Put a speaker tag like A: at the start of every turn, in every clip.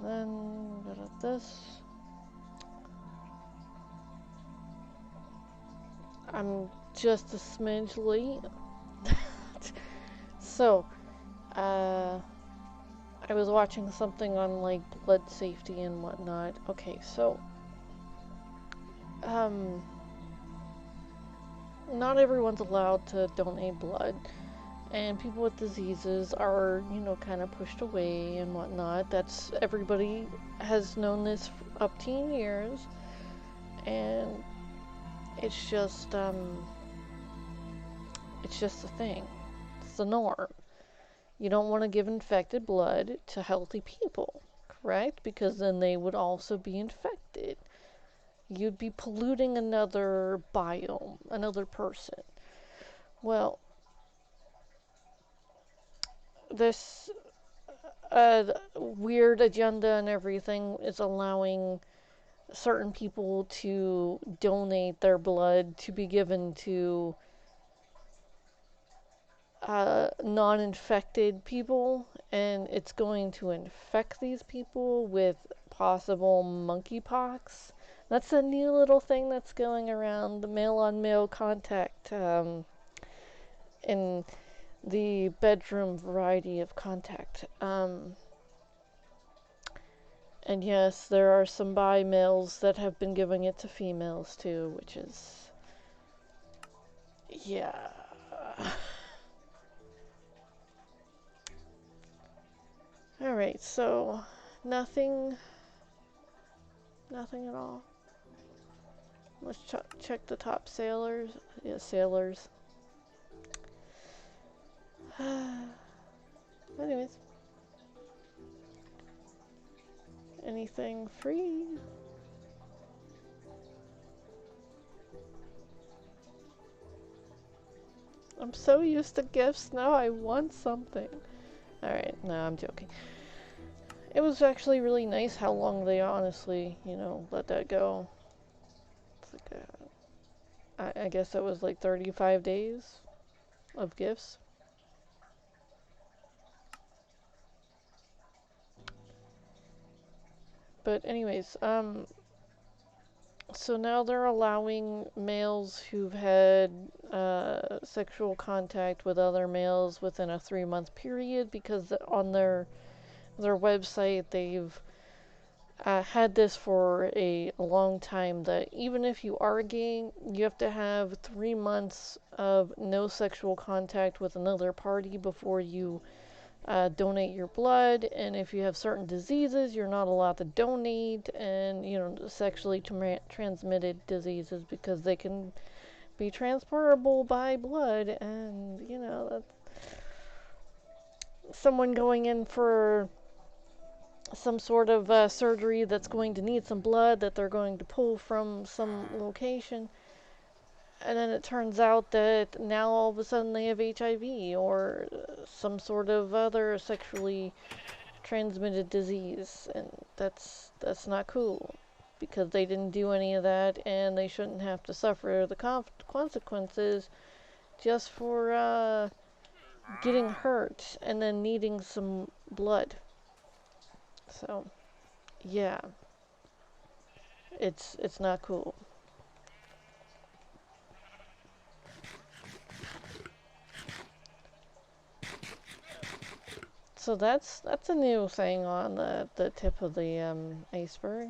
A: Then go to this. I'm just a smidge late. So, I was watching something on like blood safety and whatnot. Okay, so, not everyone's allowed to donate blood, and people with diseases are, you know, kind of pushed away and whatnot. That's, everybody has known this for up to years, and it's just a thing. It's the norm. You don't want to give infected blood to healthy people, correct? Because then they would also be infected. You'd be polluting another biome, another person. Well, this weird agenda and everything is allowing certain people to donate their blood to be given to non-infected people, and it's going to infect these people with possible monkeypox. That's a new little thing that's going around, the male-on-male contact, in the bedroom variety of contact. And yes, there are some bi males that have been giving it to females too, which is, yeah. Alright, so nothing at all. Let's check the top sailors. Yeah, sailors. Anyways. Anything free? I'm so used to gifts, now I want something. Alright, no, I'm joking. It was actually really nice how long they honestly, you know, let that go. It's like I guess it was like 35 days of gifts. But anyways, so now they're allowing males who've had sexual contact with other males within a 3-month period, because on their website they've had this for a long time, that even if you are gay, you have to have 3 months of no sexual contact with another party before you donate your blood. And if you have certain diseases, you're not allowed to donate, and, you know, sexually transmitted diseases, because they can be transportable by blood. And, you know, that's someone going in for some sort of surgery that's going to need some blood that they're going to pull from some location, and then it turns out that now all of a sudden they have HIV or some sort of other sexually transmitted disease, and that's not cool, because they didn't do any of that, and they shouldn't have to suffer the consequences just for getting hurt and then needing some blood. So, yeah, it's not cool. So that's a new thing on the tip of the iceberg.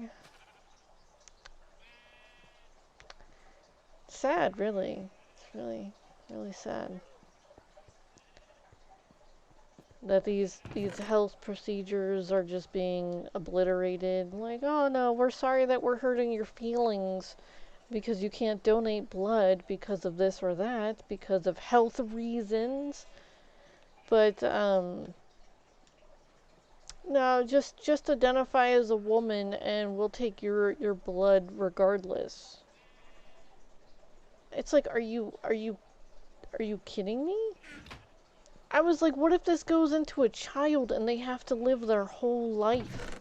A: Sad, really. It's really, really sad that these health procedures are just being obliterated. Like, oh no, we're sorry that we're hurting your feelings because you can't donate blood because of this or that, because of health reasons. But no, just identify as a woman and we'll take your blood regardless. It's like, are you kidding me? I was like, what if this goes into a child and they have to live their whole life?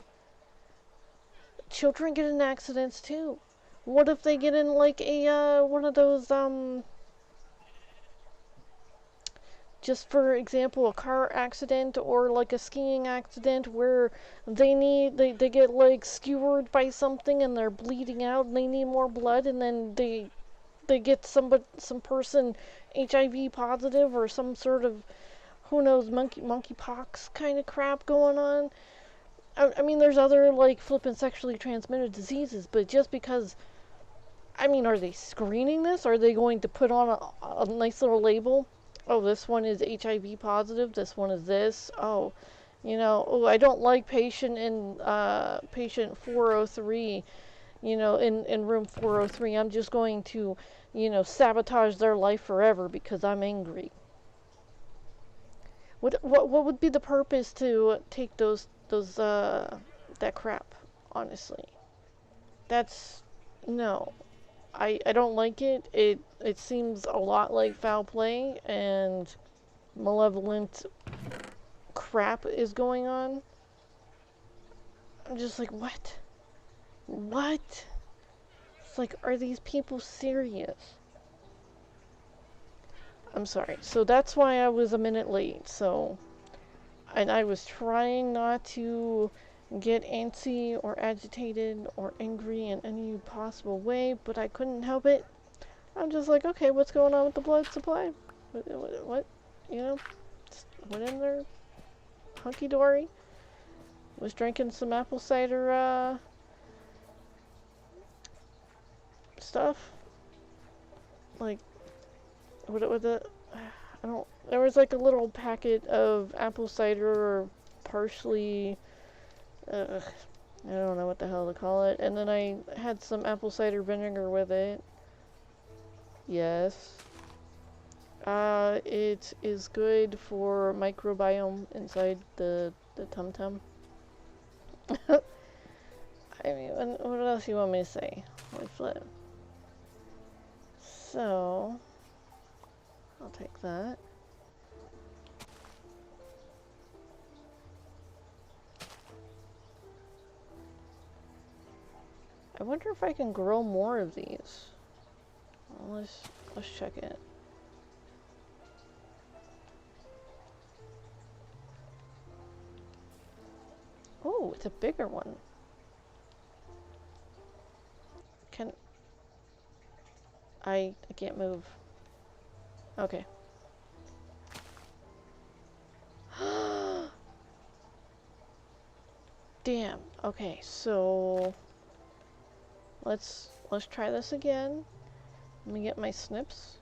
A: Children get in accidents too. What if they get in like a one of those just for example, a car accident or like a skiing accident where they get like skewered by something and they're bleeding out and they need more blood, and then they get some person HIV positive or some sort of, who knows, monkeypox kind of crap going on. I mean, there's other like flippin' sexually transmitted diseases, but just because, I mean, are they screening this? Are they going to put on a nice little label? Oh, this one is HIV positive. This one is this. Oh, oh, I don't like patient 403. In room 403. I'm just going to, sabotage their life forever because I'm angry. What would be the purpose to take that crap? Honestly, that's no. I don't like it. It seems a lot like foul play and malevolent crap is going on. I'm just like, what? What? It's like, are these people serious? I'm sorry. So that's why I was a minute late. So, and I was trying not to get antsy or agitated or angry in any possible way, but I couldn't help it. I'm just like, okay, what's going on with the blood supply? What? Just went in there, hunky dory. Was drinking some apple cider stuff. Like, what the? I don't. There was like a little packet of apple cider or partially. I don't know what the hell to call it. And then I had some apple cider vinegar with it. Yes. It is good for microbiome inside the tum-tum. I mean, what else you want me to say? Let's flip. So, I'll take that. I wonder if I can grow more of these. Well, let's check it. Oh, it's a bigger one. I can't move. Okay. Damn. Okay, so let's try this again. Let me get my snips.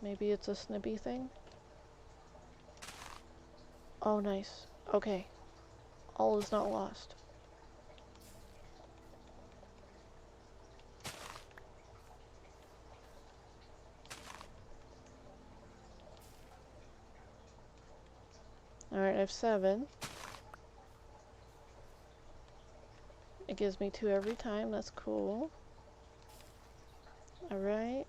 A: Maybe it's a snippy thing. Oh, nice. Okay. All is not lost. Alright, I have 7. It gives me 2 every time. That's cool. Alright.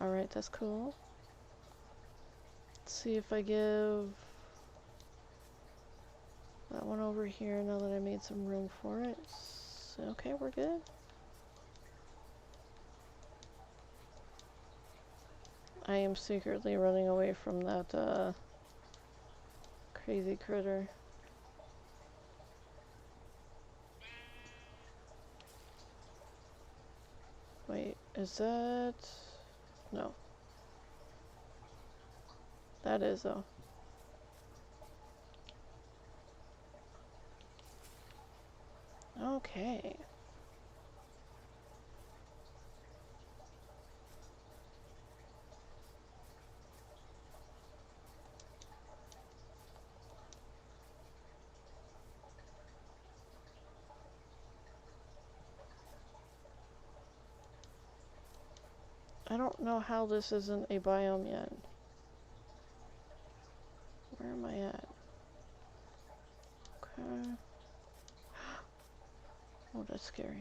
A: Alright, that's cool. Let's see if I give that one over here now that I made some room for it. So, okay, we're good. I am secretly running away from that crazy critter. Wait, is that... No. That is, though. Okay. I don't know how this isn't a biome yet. Where am I at? Okay. Oh, that's scary.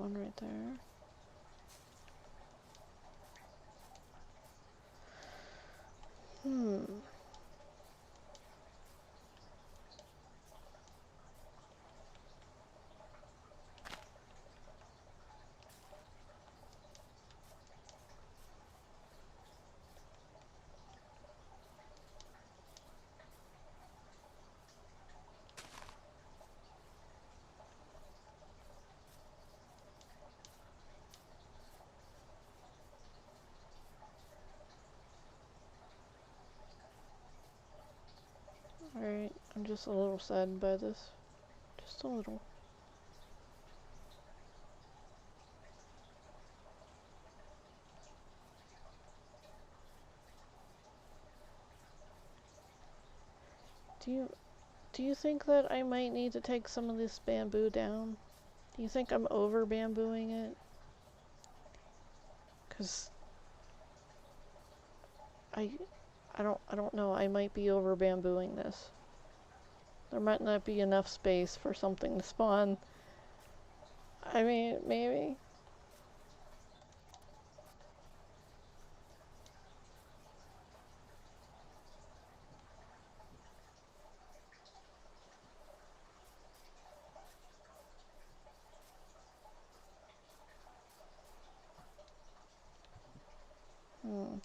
A: one right there. Alright, I'm just a little saddened by this. Just a little. Do you think that I might need to take some of this bamboo down? Do you think I'm over bambooing it? 'Cause I don't know. I might be over bambooing this. There might not be enough space for something to spawn. I mean, maybe. Hmm.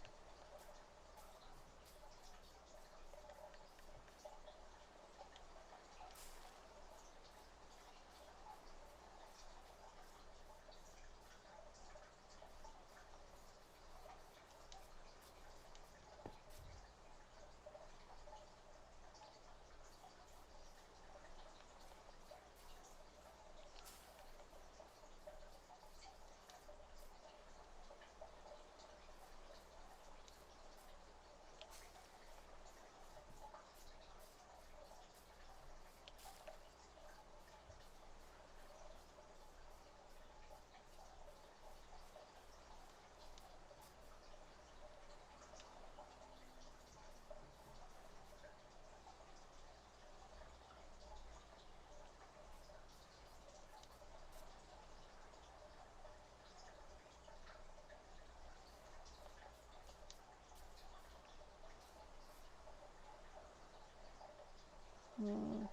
A: Hmm.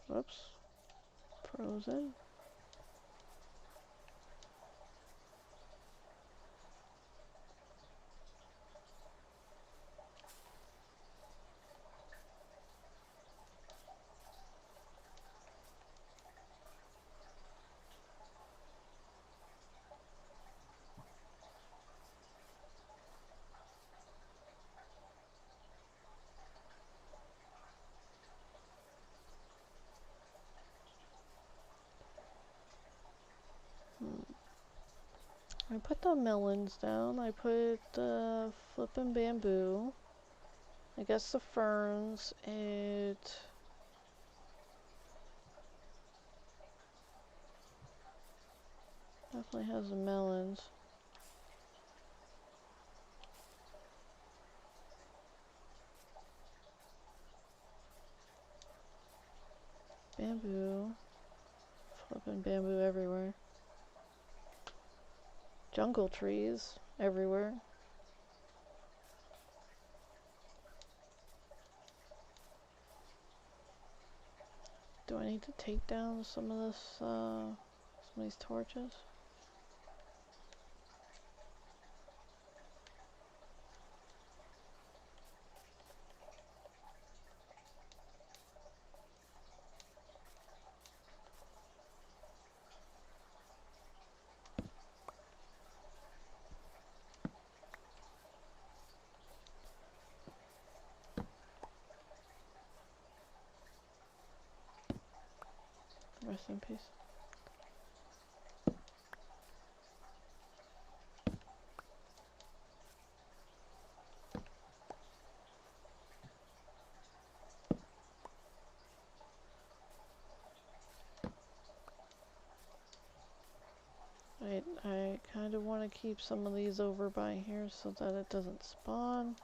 A: Whoops. Frozen. I put the melons down. I put the flippin' bamboo. I guess the ferns. It definitely has the melons. Bamboo. Flippin' bamboo everywhere. Jungle trees everywhere. Do I need to take down some of this, some of these torches? Rest in peace. I kind of want to keep some of these over by here so that it doesn't spawn.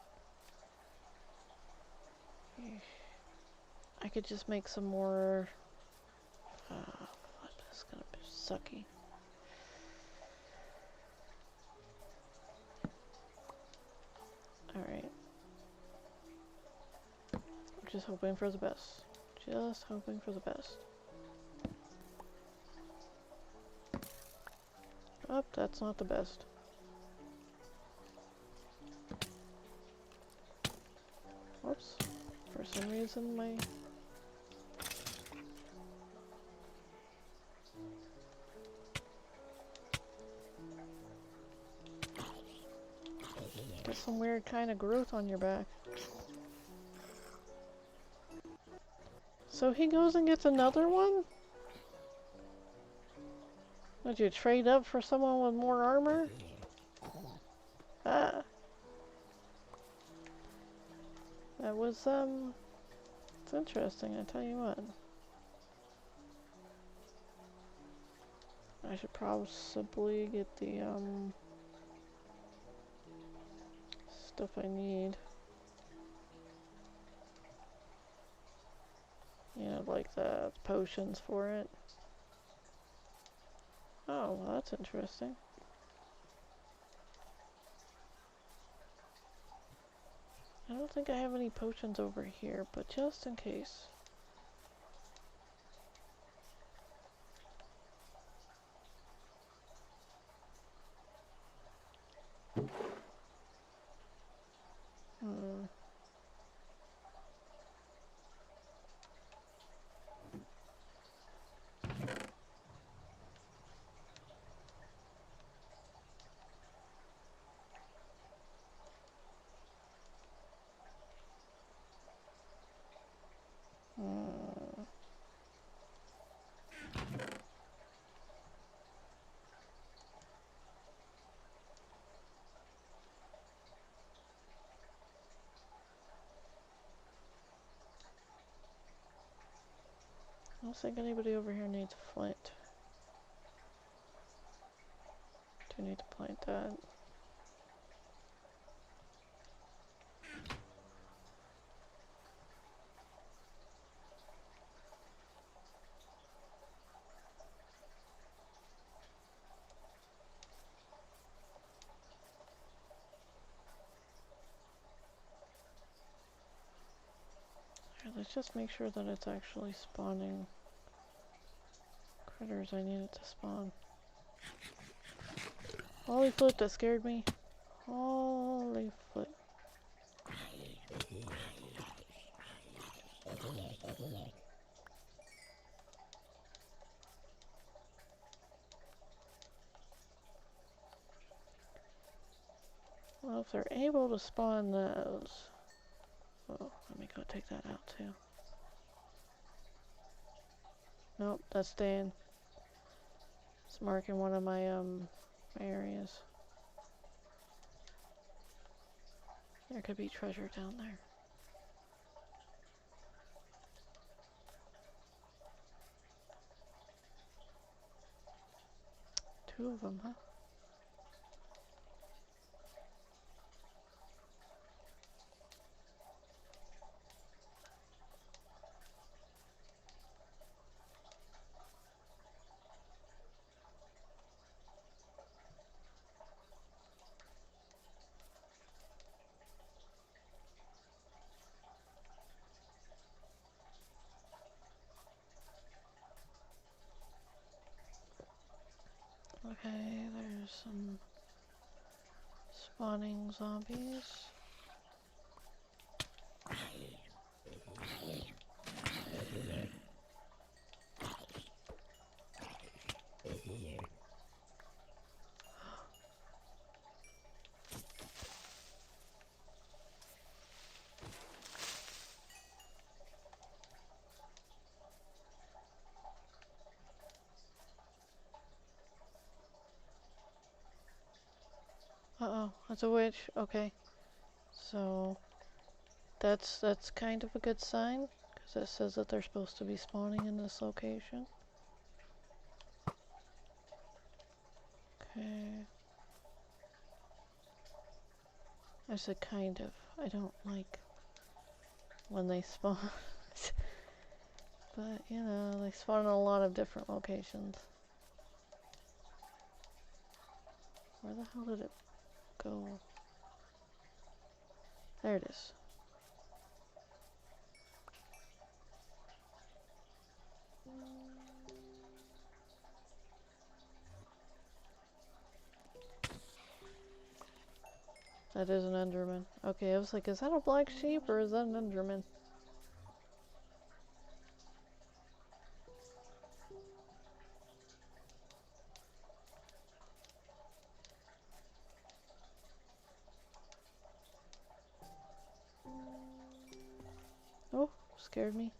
A: I could just make some more. That's gonna be sucky. Alright. Just hoping for the best. Just hoping for the best. Oh, that's not the best. Whoops. For some reason my... Got some weird kind of growth on your back. So he goes and gets another one? Would you trade up for someone with more armor? Ah. That was, it's interesting, I tell you what. I should possibly get the, stuff I need. You know, like the potions for it. Oh, well, that's interesting. I don't think I have any potions over here, but just in case. I don't think anybody over here needs flint. Do need to plant that. Alright, let's just make sure that it's actually spawning critters I need it to spawn. Holy flip, that scared me. Holy flip. Well, if they're able to spawn those... Oh, let me go take that out too. Nope, that's staying. It's marking one of my, my areas. There could be treasure down there. Two of them, huh? Okay, there's some spawning zombies. Uh-oh, that's a witch. Okay. So that's kind of a good sign, because it says that they're supposed to be spawning in this location. I said kind of. I don't like when they spawn. But, you know, they spawn in a lot of different locations. Where the hell did it go? There it is. That is an Enderman. Okay, I was like, is that a black sheep or is that an Enderman? Oh, scared me.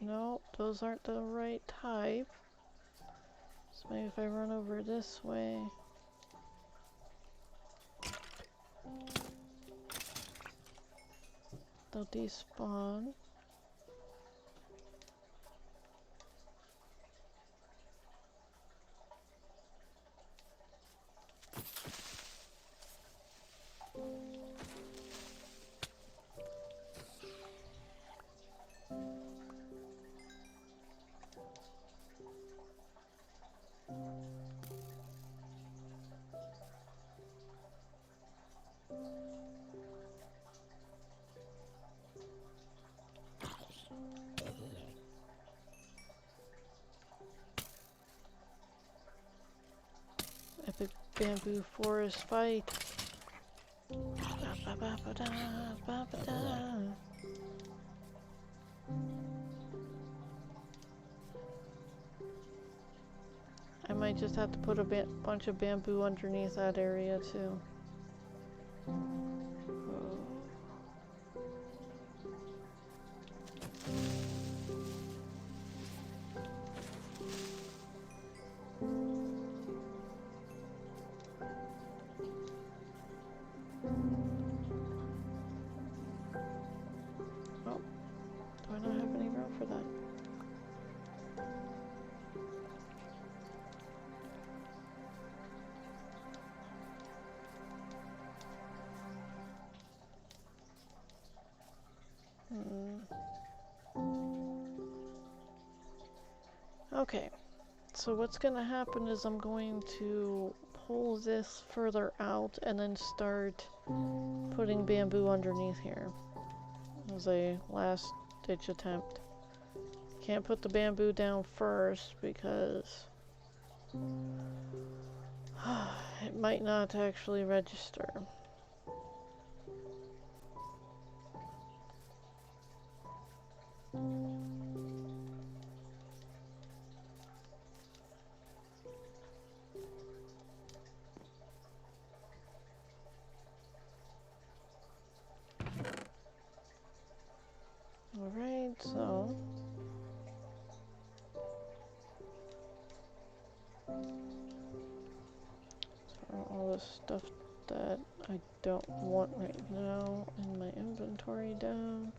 A: No, those aren't the right type. So maybe if I run over this way. They'll despawn. Epic bamboo forest fight. I might just have to put a bunch of bamboo underneath that area too. Oh, do I not have any room for that? Okay, so what's gonna happen is I'm going to pull this further out and then start putting bamboo underneath here as a last ditch attempt. Can't put the bamboo down first because it might not actually register. Alright, so all this stuff that I don't want right now in my inventory down.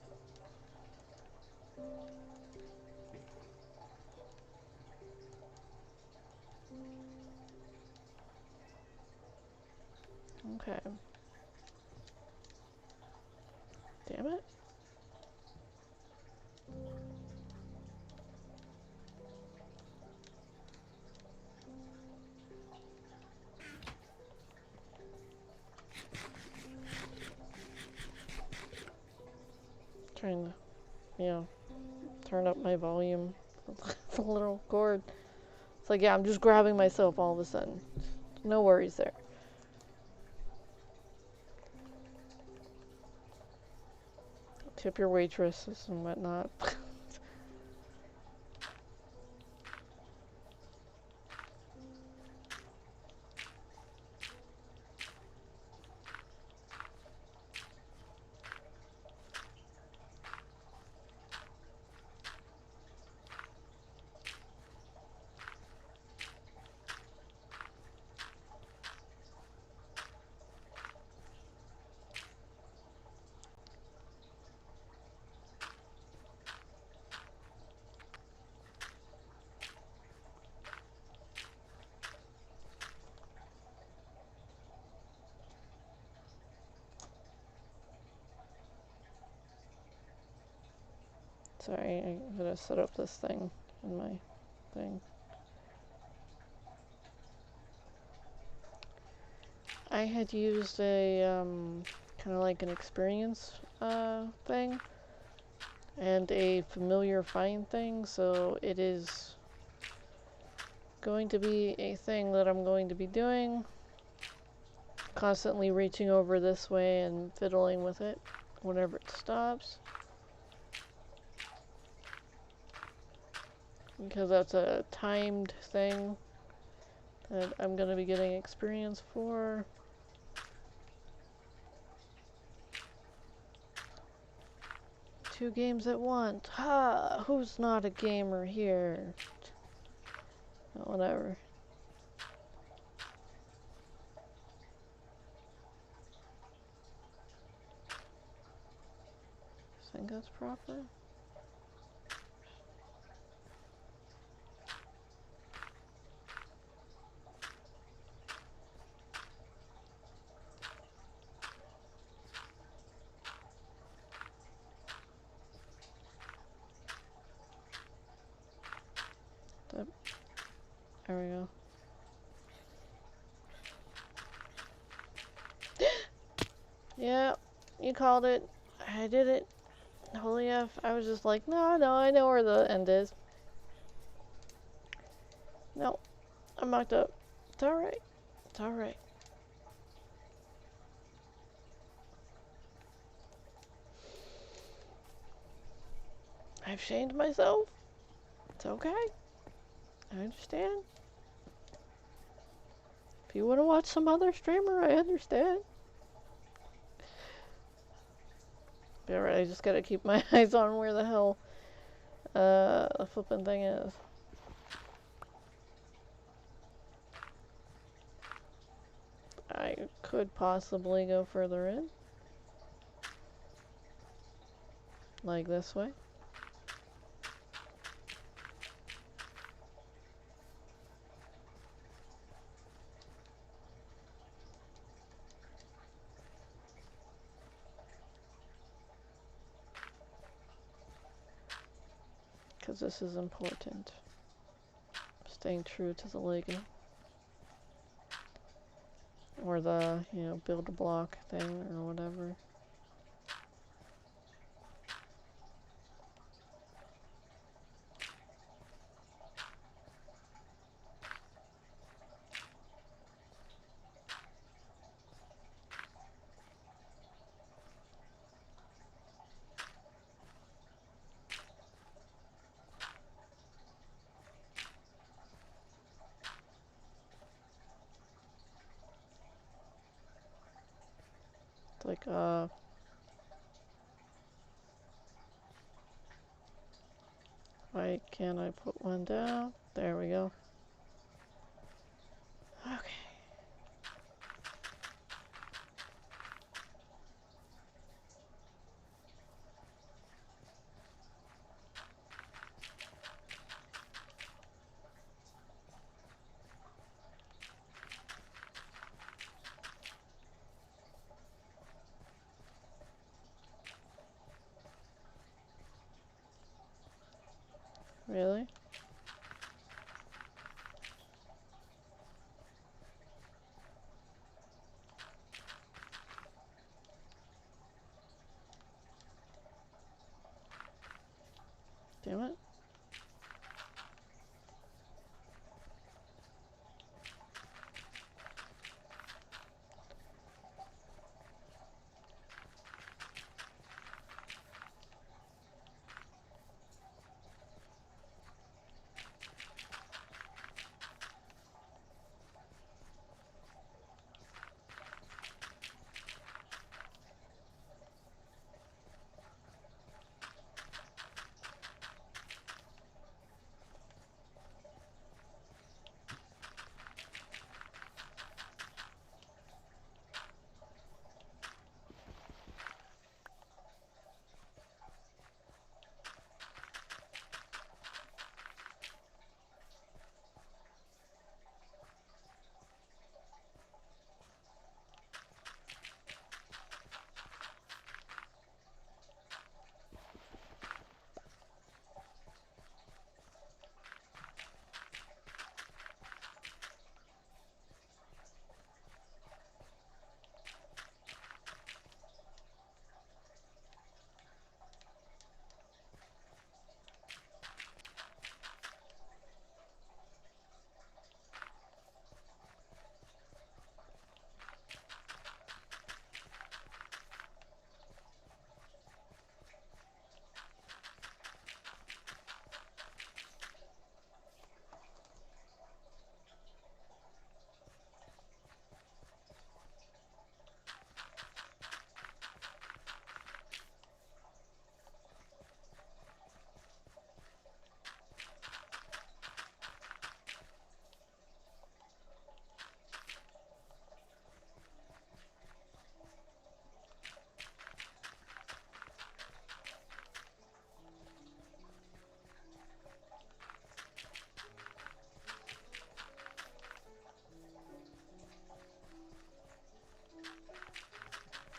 A: Okay. Damn it. Trying to, you know, turn up my volume. It's a little cord. It's like, yeah, I'm just grabbing myself all of a sudden. No worries there. Tip your waitresses and whatnot. Sorry, I gotta set up this thing in my thing. I had used a kind of like an experience thing and a familiar find thing, so it is going to be a thing that I'm going to be doing, constantly reaching over this way and fiddling with it whenever it stops, because that's a timed thing that I'm going to be getting experience for. Two games at once. Ha! Who's not a gamer here? Whatever. I think that's proper. There we go. Yeah, you called it. I did it. Holy F. I was just like, no, I know where the end is. No, I'm knocked up. It's alright. It's alright. I've shamed myself. It's okay. I understand. If you want to watch some other streamer, I understand. Alright, I just gotta keep my eyes on where the hell the flipping thing is. I could possibly go further in. Like this way. Because this is important. Staying true to the Lego. Or the, you know, build a block thing or whatever. Like, why can't I put one down? There we go. Okay. Really? Damn it.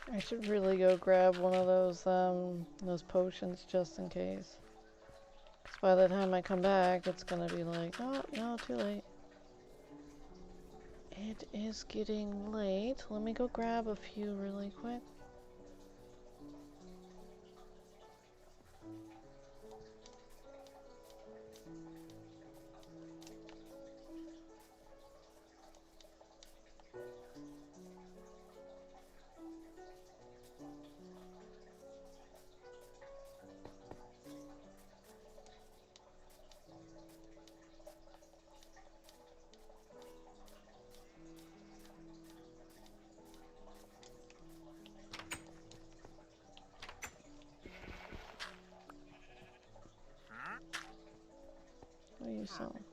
A: I should really go grab one of those potions just in case. Because by the time I come back, it's gonna be like, oh, no, too late. It is getting late. Let me go grab a few really quick. What are you selling?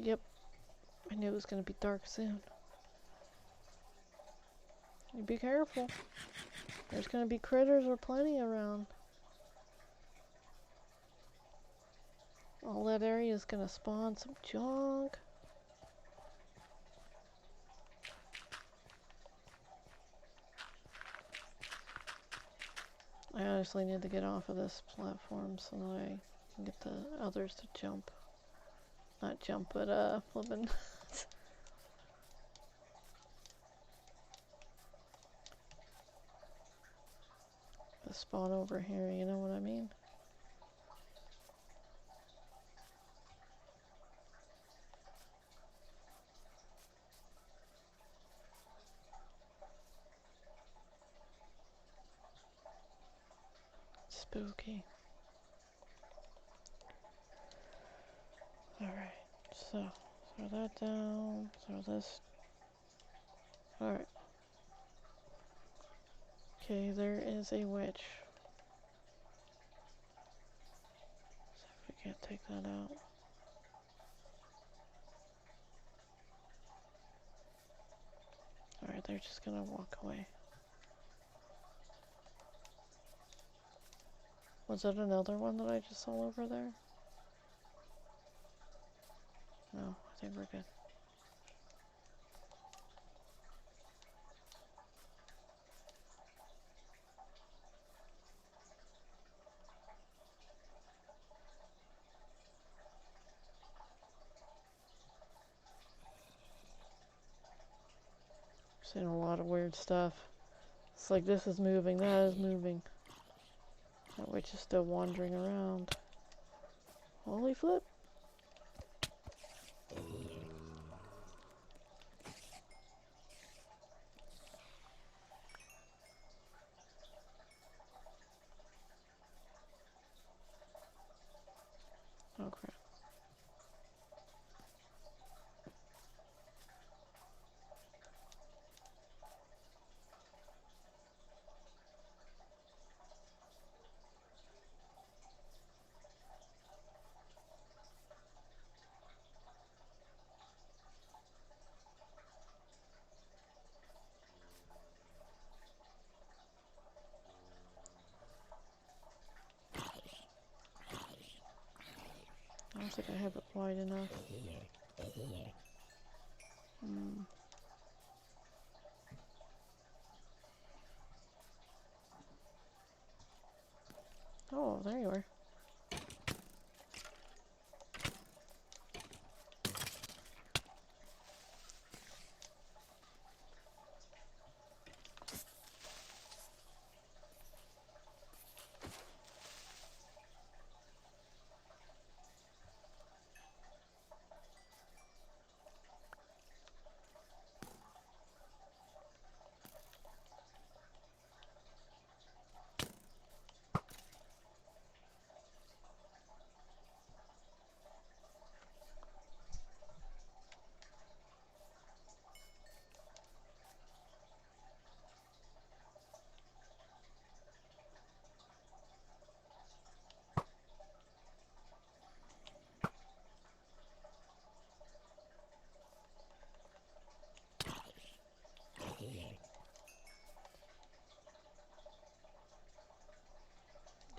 A: Yep. I knew it was gonna be dark soon. You be careful. There's gonna be critters or plenty around. All that area is gonna spawn some junk. I honestly need to get off of this platform so that I can get the others to jump. Not jump, but flipping. The spawn over here, you know what I mean? Spooky. Alright, so throw that down, throw this. Alright. Okay, there is a witch. So if we can't take that out. Alright, they're just gonna walk away. Was that another one that I just saw over there? No, I think we're good. Seen a lot of weird stuff. It's like this is moving, that is moving. That witch is still wandering around. Holy flip! Oh crap. I don't think I have it wide enough. Oh, there you are.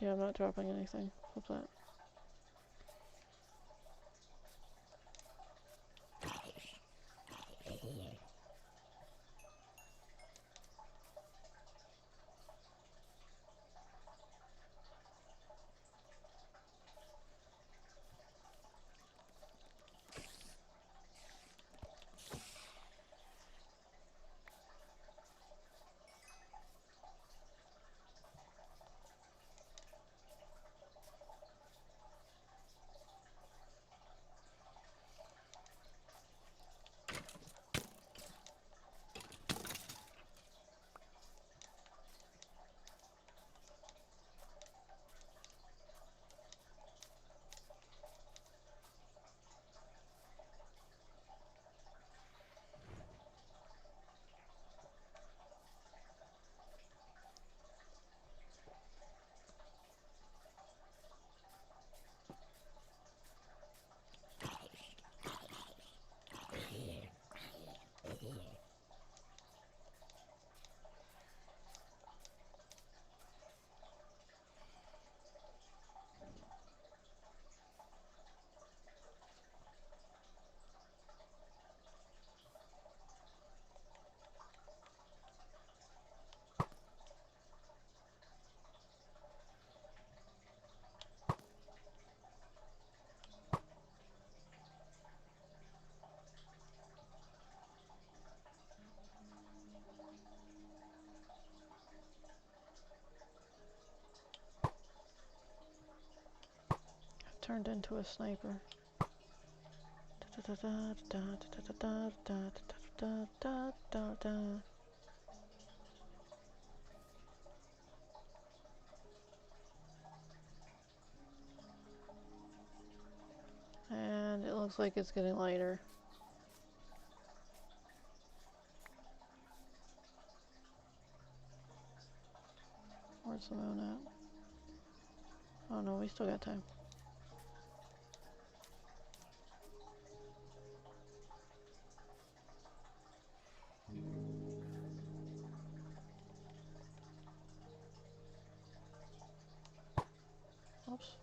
A: Yeah, I'm not dropping anything. Flip that. I've turned into a sniper. And it looks like it's getting lighter. Where's the moon at? Oh no, we still got time. Oops.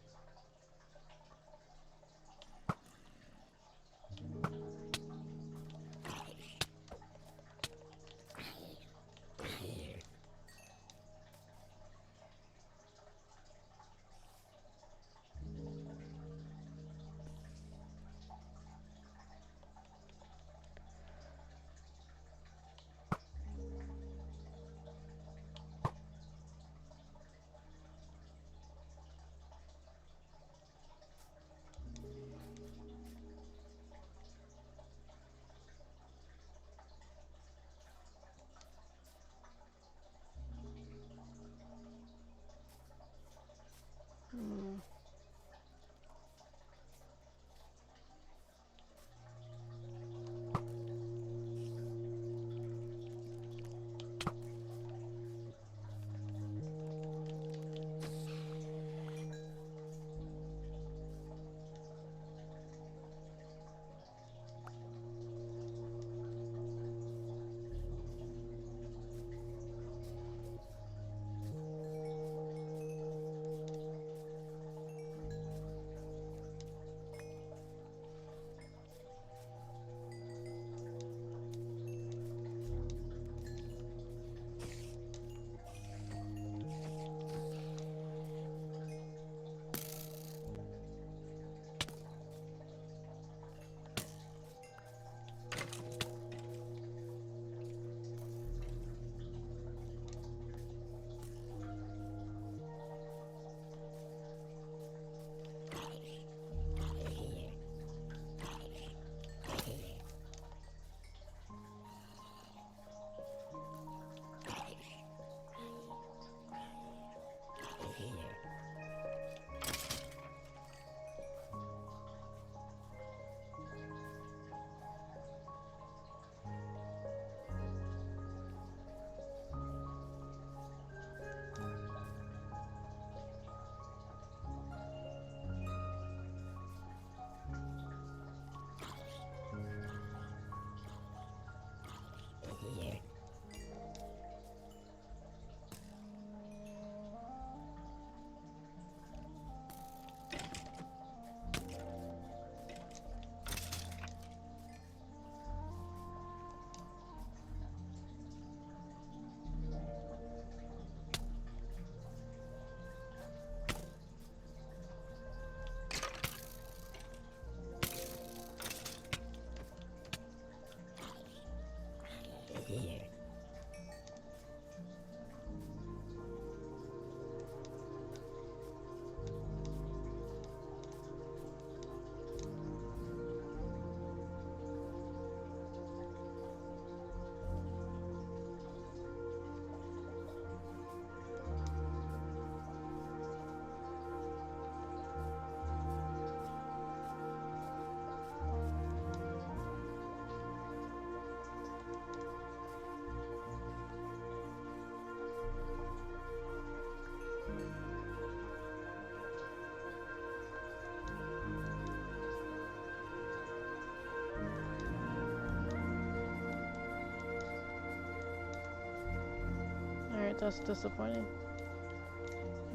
A: That's disappointing.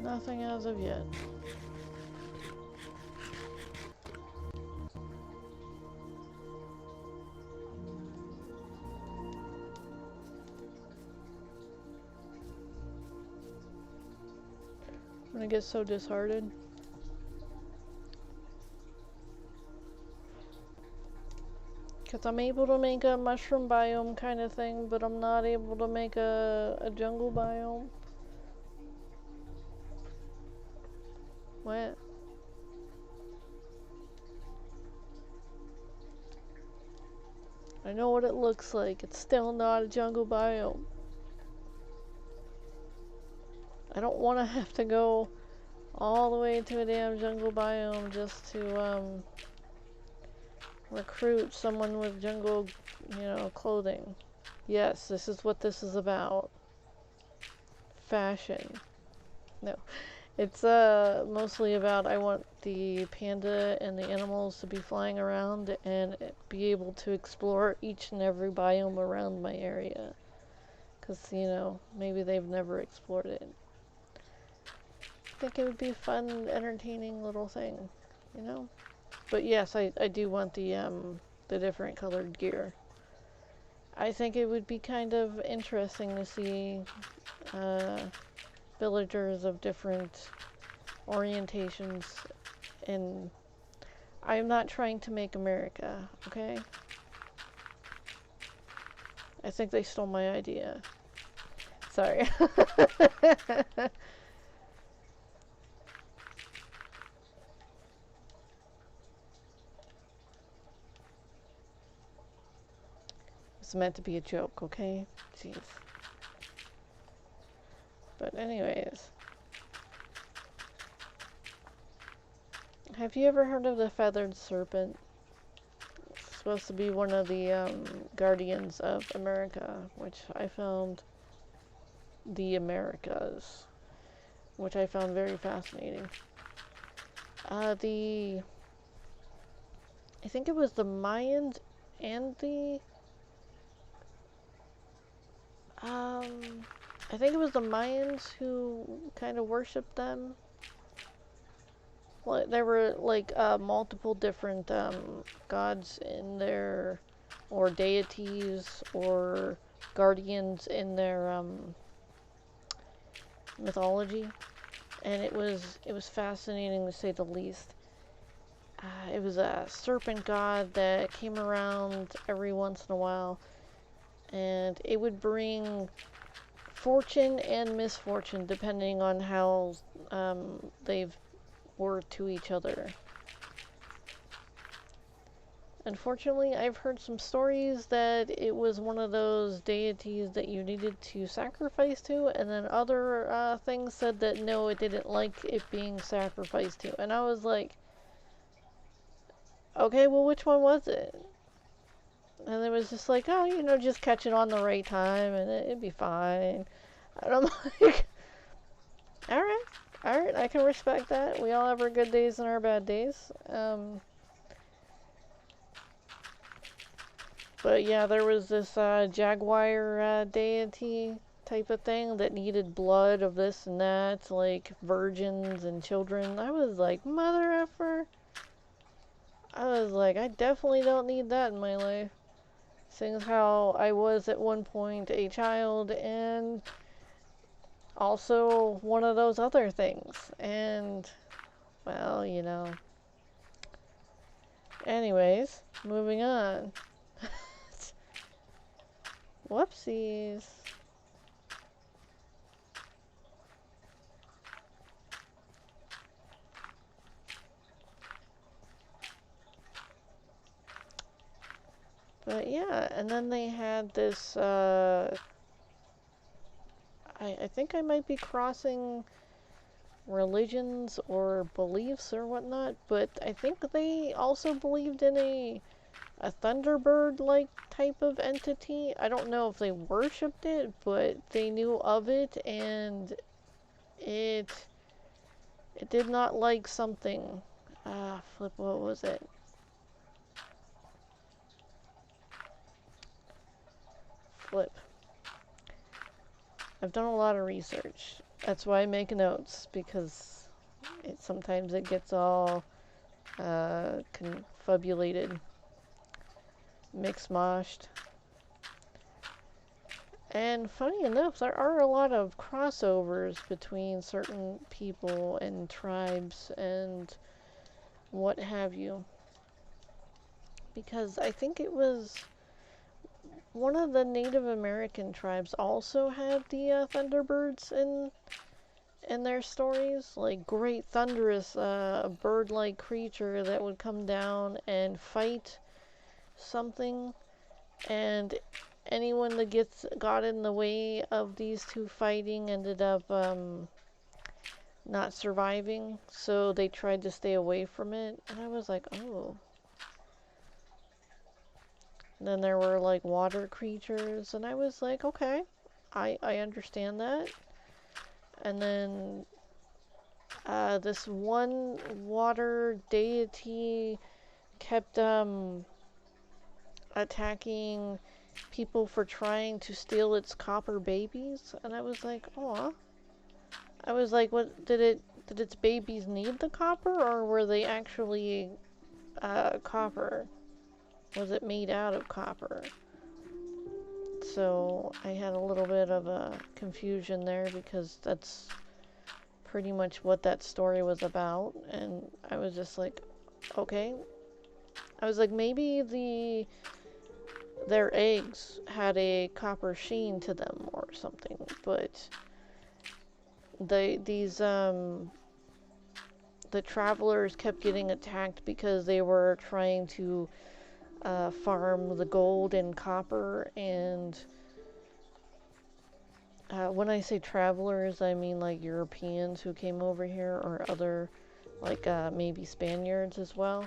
A: Nothing as of yet. I'm gonna get so disheartened. Because I'm able to make a mushroom biome kind of thing, but I'm not able to make a jungle biome. What? I know what it looks like. It's still not a jungle biome. I don't want to have to go all the way to a damn jungle biome just to recruit someone with jungle, clothing. Yes, this is what this is about. Fashion. No. It's mostly about I want the panda and the animals to be flying around and be able to explore each and every biome around my area. Because, maybe they've never explored it. I think it would be a fun, entertaining little thing, But yes, I do want the different colored gear. I think it would be kind of interesting to see villagers of different orientations, and I'm not trying to make America, okay? I think they stole my idea. Sorry. It's meant to be a joke, okay? Jeez. But anyways. Have you ever heard of the feathered serpent? It's supposed to be one of the guardians of America, which I found the Americas, which I found very fascinating. I think it was the Mayans and I think it was the Mayans who kind of worshipped them. Well, there were like multiple different gods in their, or deities, or guardians in their mythology, and it was fascinating to say the least. It was a serpent god that came around every once in a while, and it would bring fortune and misfortune depending on how they were to each other. Unfortunately, I've heard some stories that it was one of those deities that you needed to sacrifice to, and then other things said that no, it didn't like it being sacrificed to. And I was like, okay, well, which one was it? And it was just like, oh, just catch it on the right time and it'd be fine. And I'm like, alright, I can respect that. We all have our good days and our bad days. But yeah, there was this jaguar deity type of thing that needed blood of this and that, like virgins and children. I was like, mother effer. I was like, I definitely don't need that in my life. Seeing as how I was at one point a child and also one of those other things. And, well, Anyways, moving on. Whoopsies. But yeah, and then they had this, I think I might be crossing religions or beliefs or whatnot, but I think they also believed in a Thunderbird-like type of entity. I don't know if they worshipped it, but they knew of it, and it did not like something. Flip, what was it? Flip. I've done a lot of research. That's why I make notes, because sometimes it gets all confabulated, mixed-moshed. And funny enough, there are a lot of crossovers between certain people and tribes and what have you. Because I think it was one of the Native American tribes also had the Thunderbirds in their stories, like great thunderous bird-like creature that would come down and fight something, and anyone that got in the way of these two fighting ended up not surviving, so they tried to stay away from it. And I was like, oh. And then there were like water creatures, and I was like, okay, I understand that. And then this one water deity kept attacking people for trying to steal its copper babies, and I was like, aw. I was like, what did its babies need the copper, or were they actually copper? Was it made out of copper? So I had a little bit of a confusion there, because that's pretty much what that story was about, and I was just like, okay. I was like, maybe their eggs had a copper sheen to them or something, but the travelers kept getting attacked because they were trying to farm the gold and copper. And when I say travelers, I mean like Europeans who came over here, or other, like maybe Spaniards as well.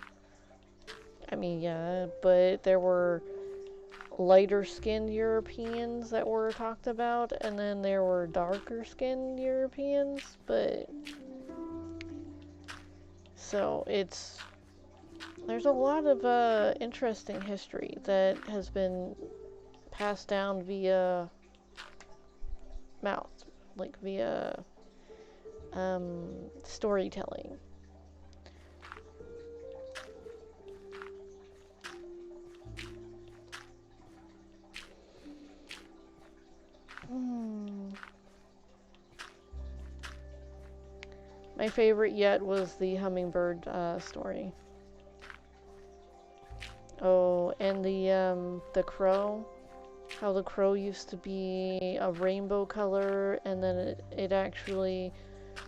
A: I mean, yeah, but there were lighter skinned Europeans that were talked about, and then there were darker skinned Europeans. But so there's a lot of interesting history that has been passed down via mouth, like via storytelling. My favorite yet was the hummingbird story. Oh, and the crow. How the crow used to be a rainbow color, and then it actually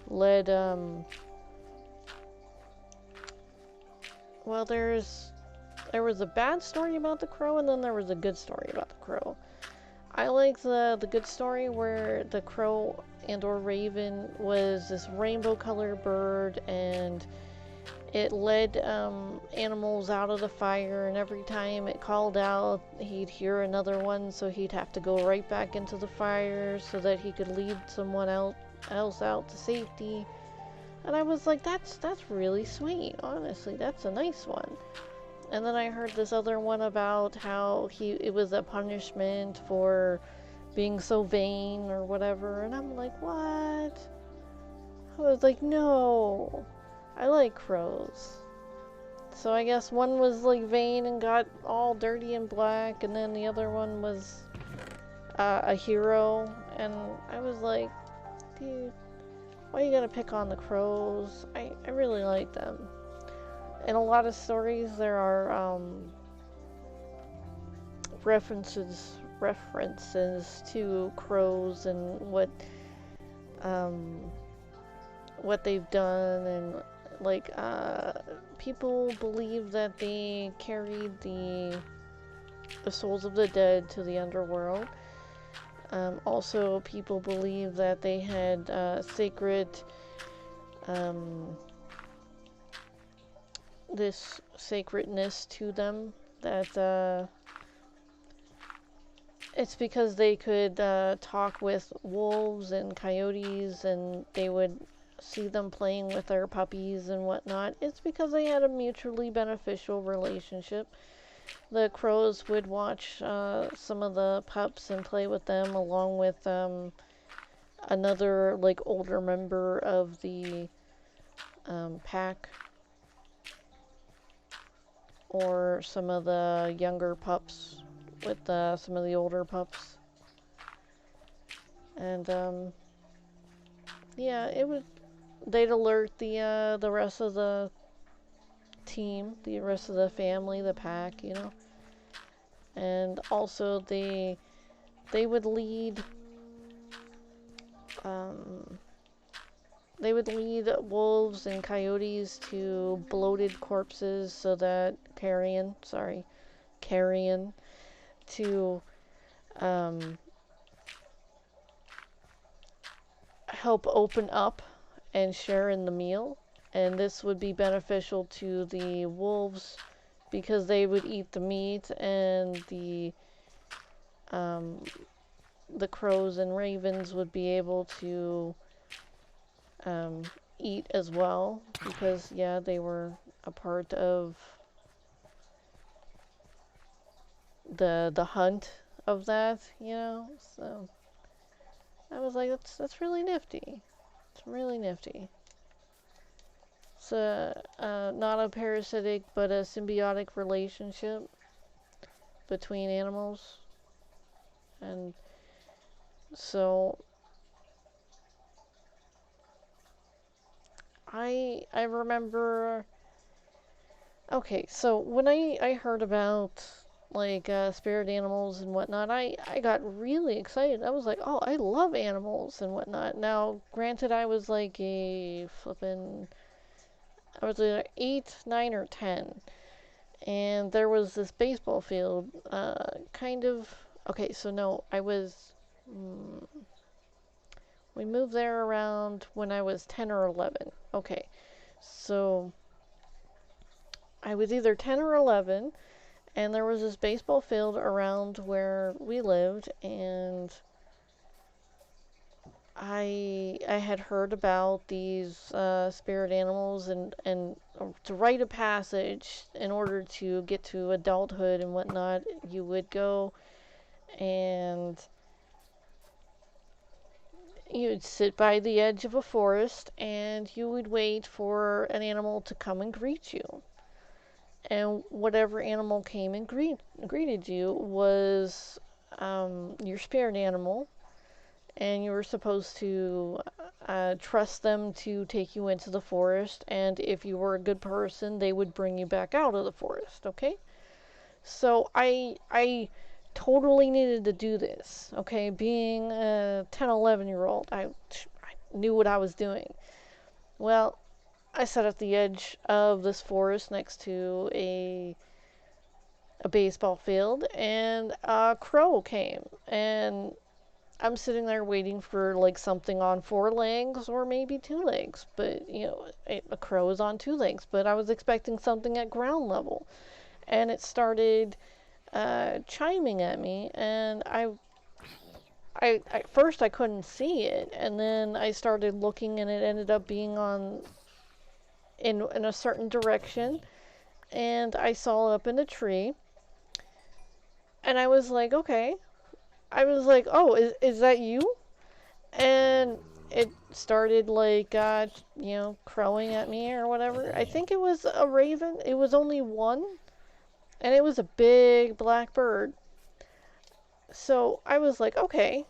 A: led, well, there was a bad story about the crow, and then there was a good story about the crow. I like the good story where the crow and or raven was this rainbow colored bird, and it led animals out of the fire, and every time it called out, he'd hear another one, so he'd have to go right back into the fire so that he could lead someone else out to safety. And I was like, that's really sweet, honestly. That's a nice one. And then I heard this other one about how it was a punishment for being so vain or whatever, and I'm like, what? I was like, no. I like crows. So I guess one was like vain and got all dirty and black, and then the other one was a hero. And I was like, dude, why you gotta pick on the crows? I really like them. In a lot of stories there are references to crows and what they've done, and like people believe that they carried the souls of the dead to the underworld. Also, people believe that they had sacred this sacredness to them, that it's because they could talk with wolves and coyotes, and they would see them playing with their puppies and whatnot. It's because they had a mutually beneficial relationship. The crows would watch some of the pups and play with them, along with another like older member of the pack, or some of the younger pups with some of the older pups. And yeah, it would. They'd alert the rest of the team, the rest of the family, the pack, you know. And also they would lead um, they would lead wolves and coyotes to bloated corpses so that carrion to um, help open up and share in the meal. And this would be beneficial to the wolves because they would eat the meat, and um, the crows and ravens would be able to um, eat as well, because yeah, they were a part of the hunt of that, you know. So I was like, that's really nifty. It's really nifty. It's not a parasitic but a symbiotic relationship between animals. And so I remember. Okay, so when I heard about like spirit animals and whatnot, I got really excited. I was like, oh, I love animals and whatnot. Now, granted, I was like I was either 8, 9, or 10, and there was this baseball field, kind of. Okay, so no, I was. Mm, we moved there around when I was 10 or 11. Okay, so I was either 10 or 11, and there was this baseball field around where we lived, and I had heard about these spirit animals, and to write a passage in order to get to adulthood and whatnot, you would go and you'd sit by the edge of a forest and you would wait for an animal to come and greet you. And whatever animal came and greeted you was your spirit animal, and you were supposed to trust them to take you into the forest, and if you were a good person, they would bring you back out of the forest, okay? So I totally needed to do this, okay? Being a 10, 11-year-old, I knew what I was doing. Well, I sat at the edge of this forest next to a baseball field, and a crow came, and I'm sitting there waiting for like something on 4 legs or maybe 2 legs, but you know, a crow is on 2 legs, but I was expecting something at ground level, and it started chiming at me, and I at first I couldn't see it, and then I started looking, and it ended up being on in a certain direction, and I saw it up in a tree, and I was like, okay. I was like, oh, is that you? And it started like, crowing at me or whatever. I think it was a raven. It was only one, and it was a big black bird. So I was like, okay.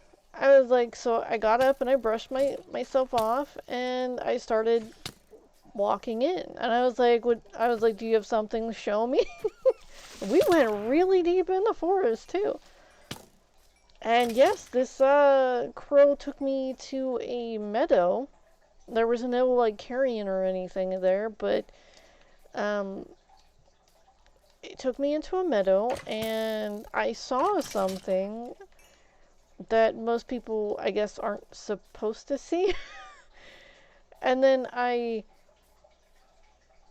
A: So I got up and I brushed myself off, and I started walking in. And I was like, do you have something to show me? We went really deep in the forest too. And yes, this crow took me to a meadow. There was no like carrion or anything there, but um, it took me into a meadow, and I saw something that most people, I guess, aren't supposed to see. And then I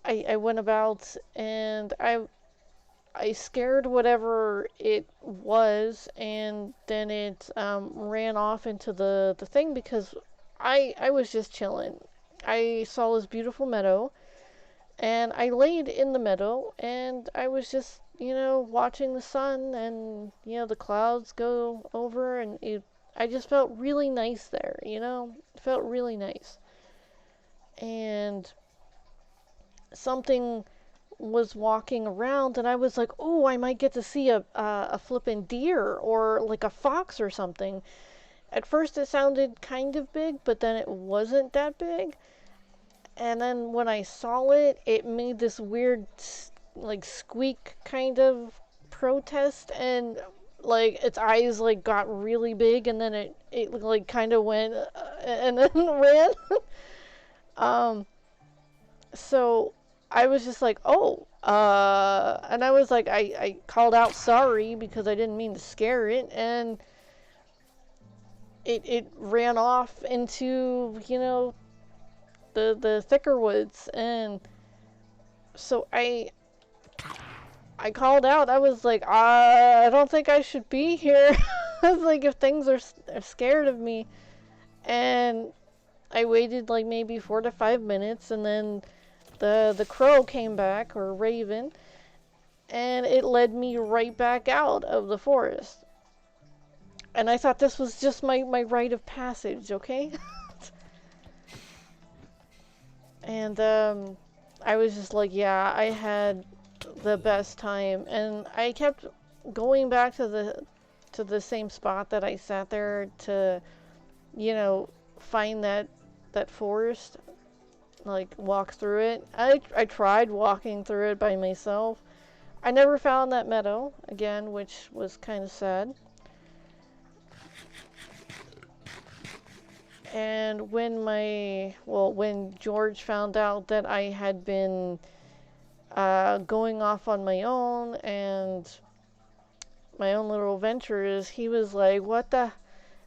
A: went about, and I scared whatever it was, and then it ran off into the thing, because I was just chilling. I saw this beautiful meadow, and I laid in the meadow, and I was just, watching the sun and, the clouds go over, and I just felt really nice there, you know? It felt really nice. And something was walking around, and I was like, oh, I might get to see a flippin' deer or like a fox or something. At first it sounded kind of big, but then it wasn't that big. And then when I saw it, it made this weird, like, squeak kind of protest, and like its eyes like got really big, and then it like kind of went and then ran. um, so I was just like, oh, and I was like, I called out sorry because I didn't mean to scare it, and it ran off into, you know, the thicker woods. And so I called out. I was like, I don't think I should be here. I was like, if things are scared of me. And I waited like maybe 4 to 5 minutes, and then the crow came back, or raven, and it led me right back out of the forest. And I thought this was just my rite of passage, okay? And I was just like, yeah, I had the best time. And I kept going back to the same spot that I sat there to, you know, find that forest, like walk through it. I tried walking through it by myself. I never found that meadow again, which was kind of sad. And when George found out that I had been going off on my own and my own little ventures, he was like, what the?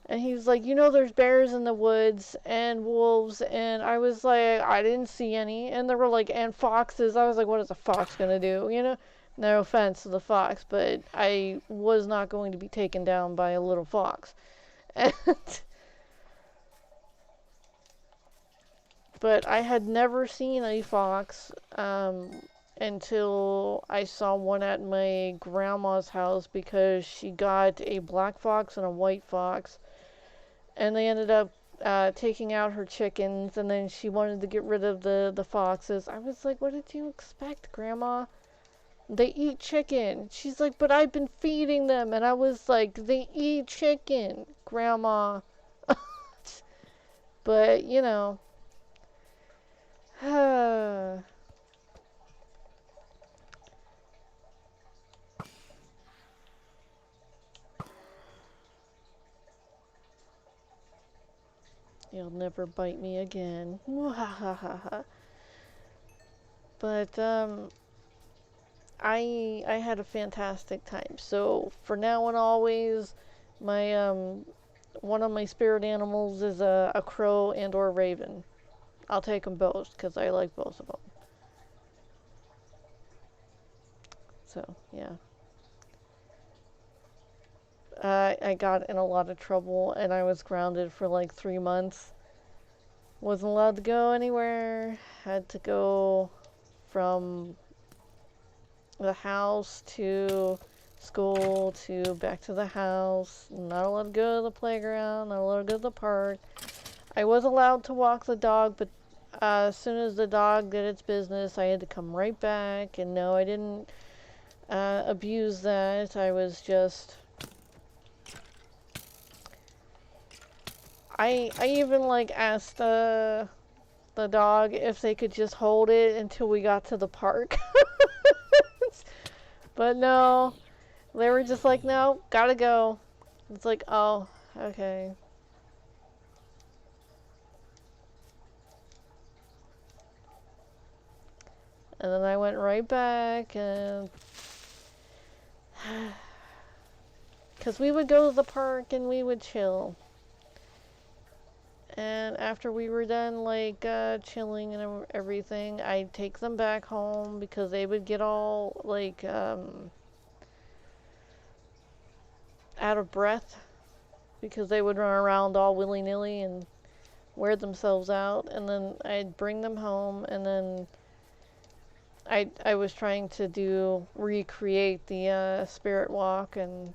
A: And he was like, you know, there's bears in the woods and wolves. And I was like, I didn't see any. And there were like, and foxes. I was like, what is a fox gonna do? You know, no offense to the fox, but I was not going to be taken down by a little fox. And but I had never seen a fox until I saw one at my grandma's house, because she got a black fox and a white fox, and they ended up taking out her chickens, and then she wanted to get rid of the foxes. I was like, what did you expect, Grandma? They eat chicken. She's like, but I've been feeding them. And I was like, they eat chicken, Grandma. But, you know. You'll never bite me again. Mwhahaha. But I had a fantastic time. So for now and always, my one of my spirit animals is a crow and or raven. I'll take them both because I like both of them. So yeah. I got in a lot of trouble, and I was grounded for like 3 months. Wasn't allowed to go anywhere. Had to go from the house to school to back to the house. Not allowed to go to the playground. Not allowed to go to the park. I was allowed to walk the dog, but as soon as the dog did its business, I had to come right back. And no, I didn't abuse that. I was just... I even like asked the dog if they could just hold it until we got to the park. But no, they were just like, no, gotta go. It's like, oh, okay. And then I went right back, and because we would go to the park and we would chill. And after we were done, like, chilling and everything, I'd take them back home because they would get all, like, out of breath because they would run around all willy-nilly and wear themselves out. And then I'd bring them home, and then I was trying to recreate the spirit walk, and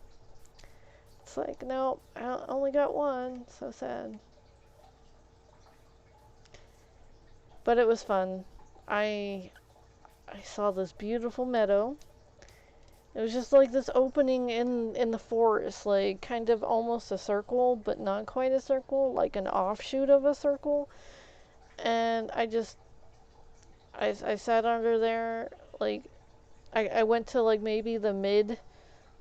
A: It's like, no, I only got one. So sad. But it was fun. I I saw this beautiful meadow. It was just like this opening in the forest, like kind of almost a circle, but not quite a circle, like an offshoot of a circle. And I sat under there, like I went to like maybe the mid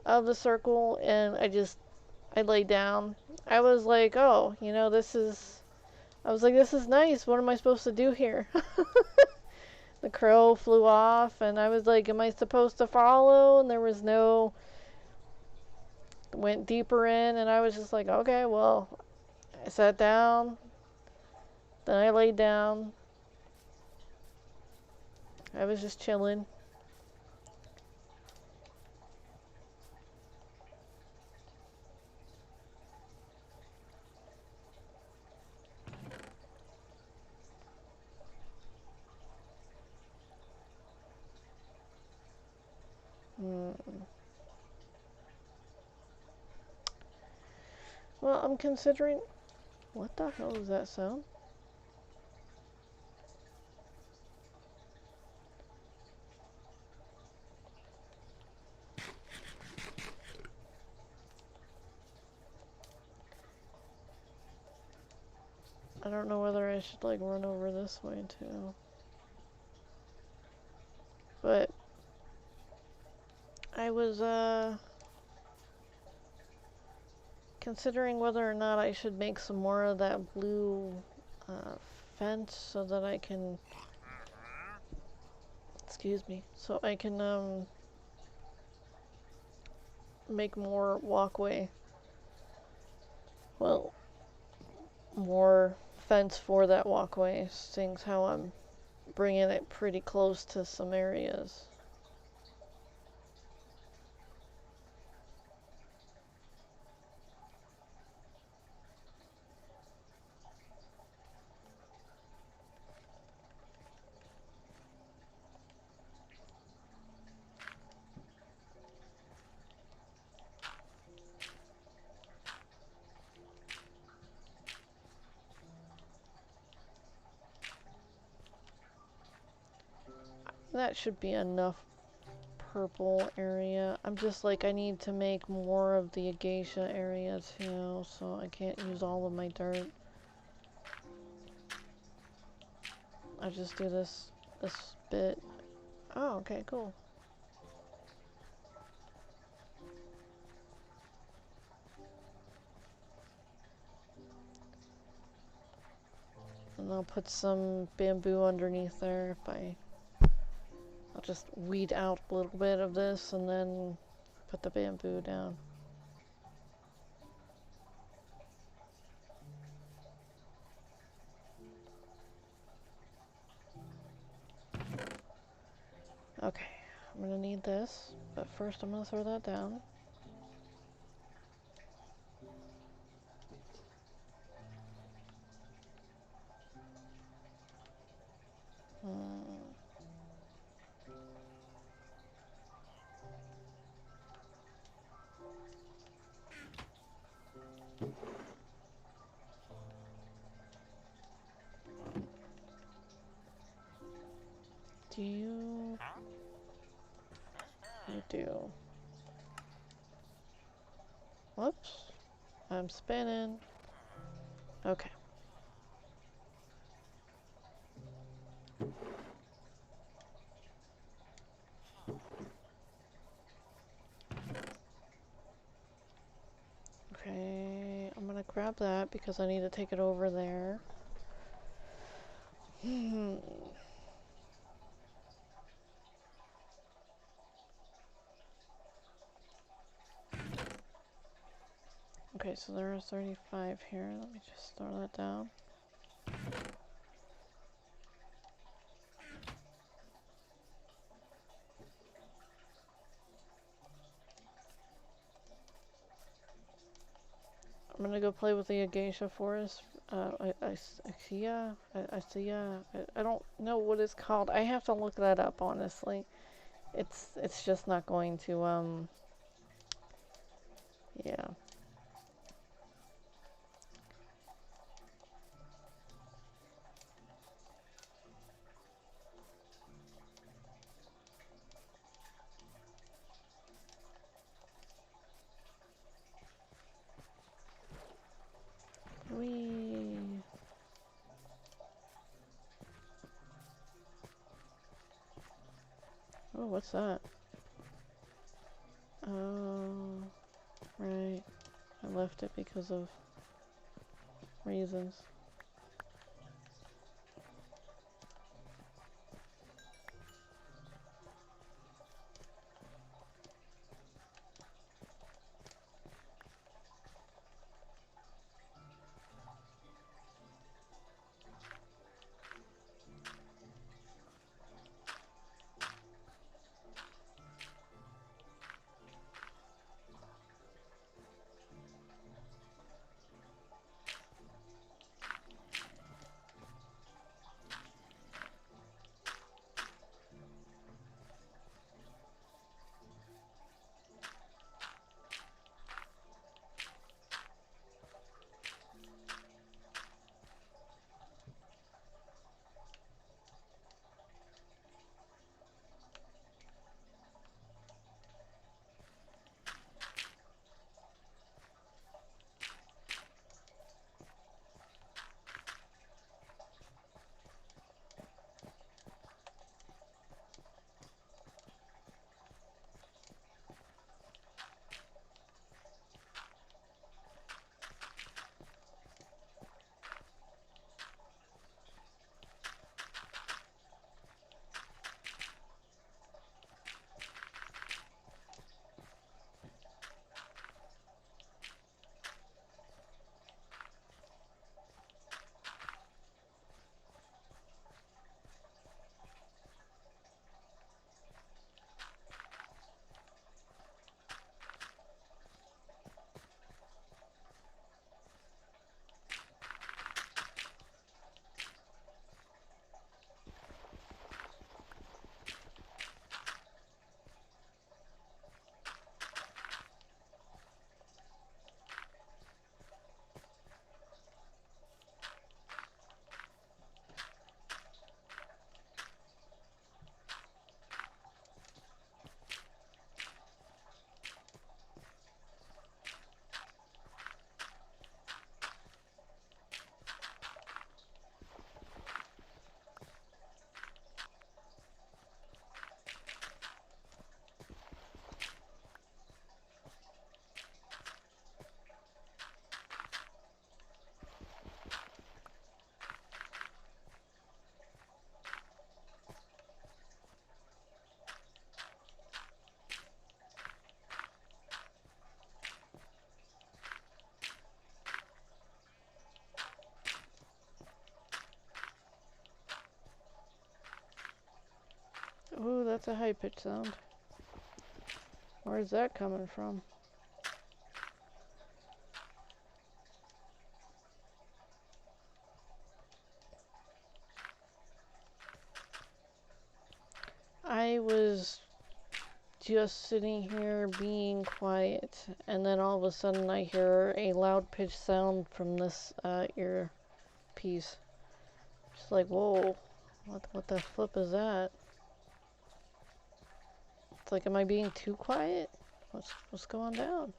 A: of the circle, and I laid down. I was like, oh, I was like, this is nice. What am I supposed to do here? The crow flew off, and I was like, am I supposed to follow? And there was no, went deeper in, and I was just like, okay, well, I sat down, then I laid down. I was just chilling. Well, I'm considering. What the hell is that sound? I don't know whether I should like run over this way too. But I was considering whether or not I should make some more of that blue fence so that I can, excuse me, so I can make more walkway. Well, more fence for that walkway, seeing how I'm bringing it pretty close to some areas. That should be enough purple area. I'm just like, I need to make more of the acacia area too, so I can't use all of my dirt. I just do this bit. Oh, okay, cool. And I'll put some bamboo underneath there if I'll just weed out a little bit of this and then put the bamboo down. Okay, I'm gonna need this, but first I'm gonna throw that down. Do you? You do. Whoops. I'm spinning. Okay. Okay, I'm gonna grab that because I need to take it over there. Okay, so there are 35 here. Let me just throw that down. I'm gonna go play with the acacia forest. I don't know what it's called. I have to look that up, honestly. It's just not going to, yeah. Oh, what's that? Oh, right. I left it because of reasons. Ooh, that's a high pitch sound. Where's that coming from? I was just sitting here being quiet, and then all of a sudden I hear a loud pitch sound from this earpiece. Just like, whoa, what the flip is that? It's like, am I being too quiet? What's going down?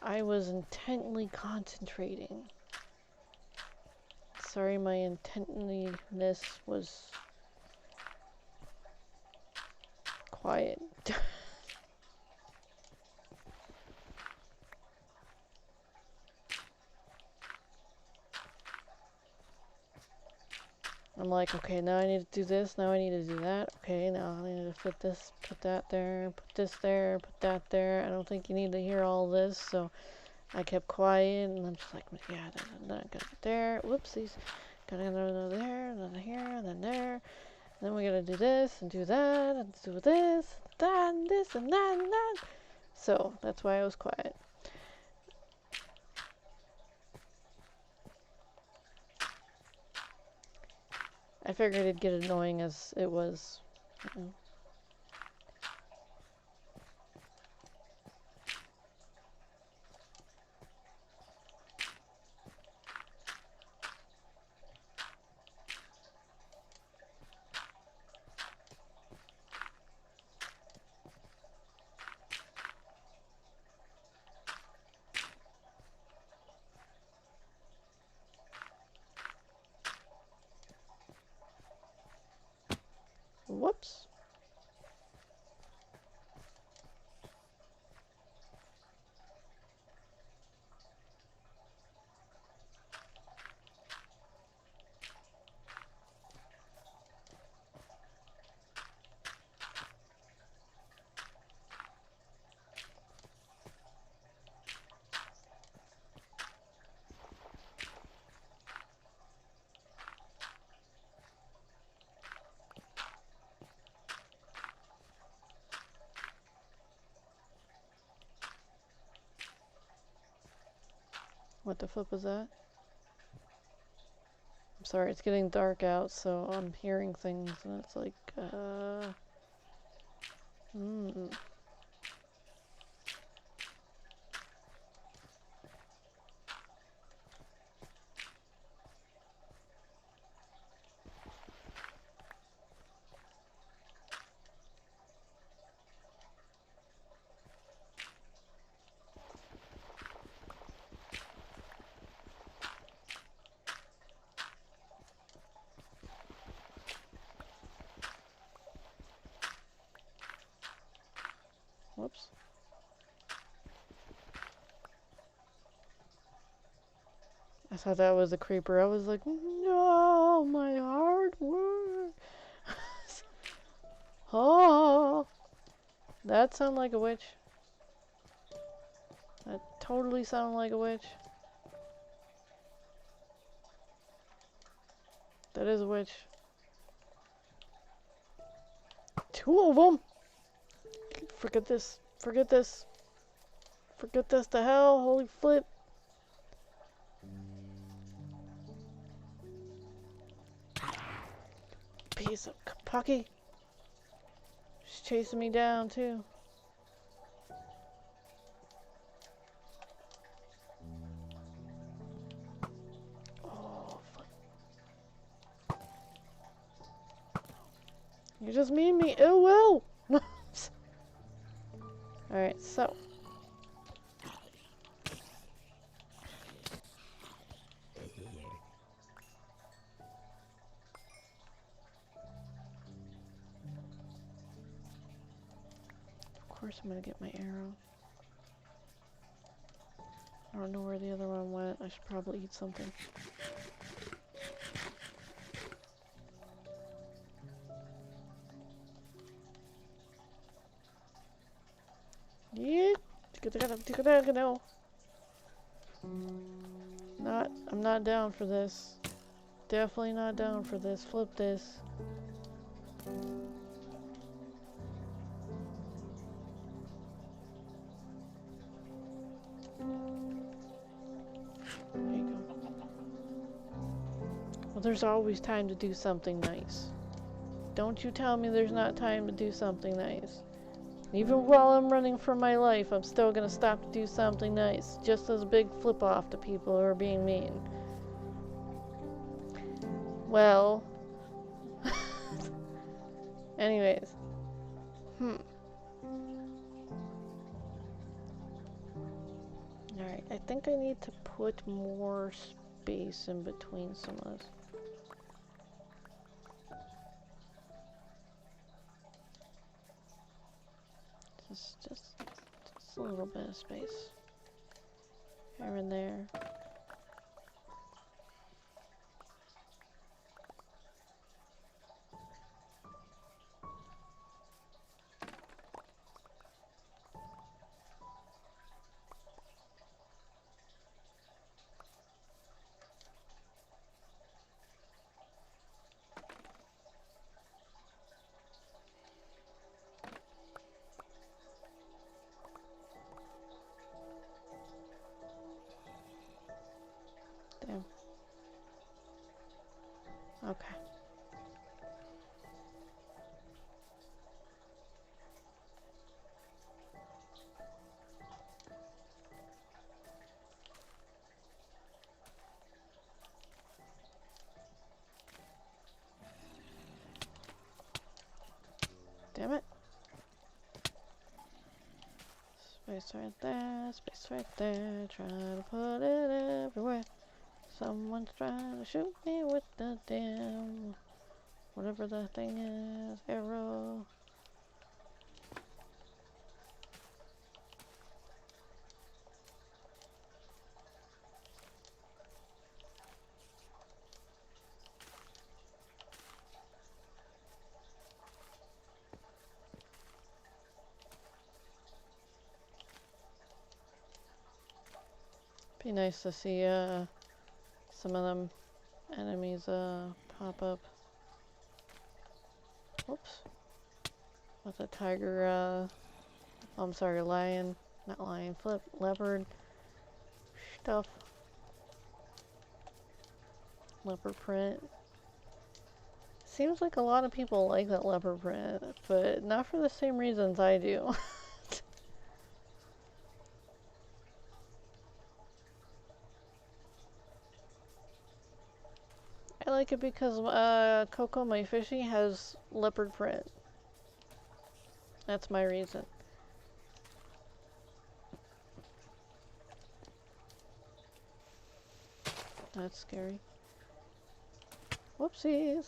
A: I was intently concentrating. Sorry, my intentness was quiet. I'm like, okay, now I need to do this, now I need to do that. Okay, now I need to fit this, put that there, put this there, put that there. I don't think you need to hear all this, so I kept quiet, and I'm just like, yeah, gotta get there, whoopsies. Gotta go there, and then here, and then there. And then we gotta do this, and do that, and do this, that, and this, and that, and that. So, that's why I was quiet. I figured it'd get annoying as it was. You know. Whoops. What the flip was that? I'm sorry, it's getting dark out, so I'm hearing things, and it's like, whoops. I thought that was a creeper. I was like, no, my hard work. Oh, that sounded like a witch. That totally sounded like a witch. That is a witch. 2 of them. Forget this. Forget this. Forget this to hell. Holy flip. Piece of Pucky. She's chasing me down too. Oh, fuck. You just mean me ill will. Alright, so. Of course I'm gonna get my arrow. I don't know where the other one went. I should probably eat something. Yeah. I'm not down for this. Definitely not down for this. Flip this. There you go. Well, there's always time to do something nice. Don't you tell me there's not time to do something nice. Even while I'm running for my life, I'm still gonna stop to do something nice. Just as a big flip off to people who are being mean. Well. Anyways. Alright, I think I need to put more space in between some of this. Just a little bit of space. Here and there. Damn. Okay. Damn it. Space right there, space right there. Try to put it everywhere. Someone's trying to shoot me with the damn Whatever the thing is. Arrow. Be nice to see some of them enemies pop up. Whoops. With a tiger, oh, I'm sorry, lion, not lion, leopard stuff. Leopard print. Seems like a lot of people like that leopard print, but not for the same reasons I do. I like it because Coco, my fishy, has leopard print. That's my reason. That's scary. Whoopsies.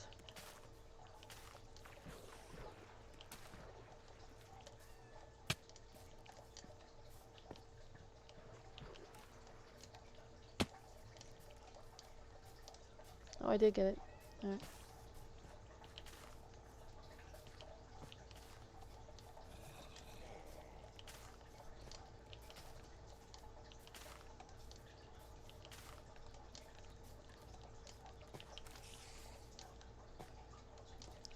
A: Oh, I did get it. All right.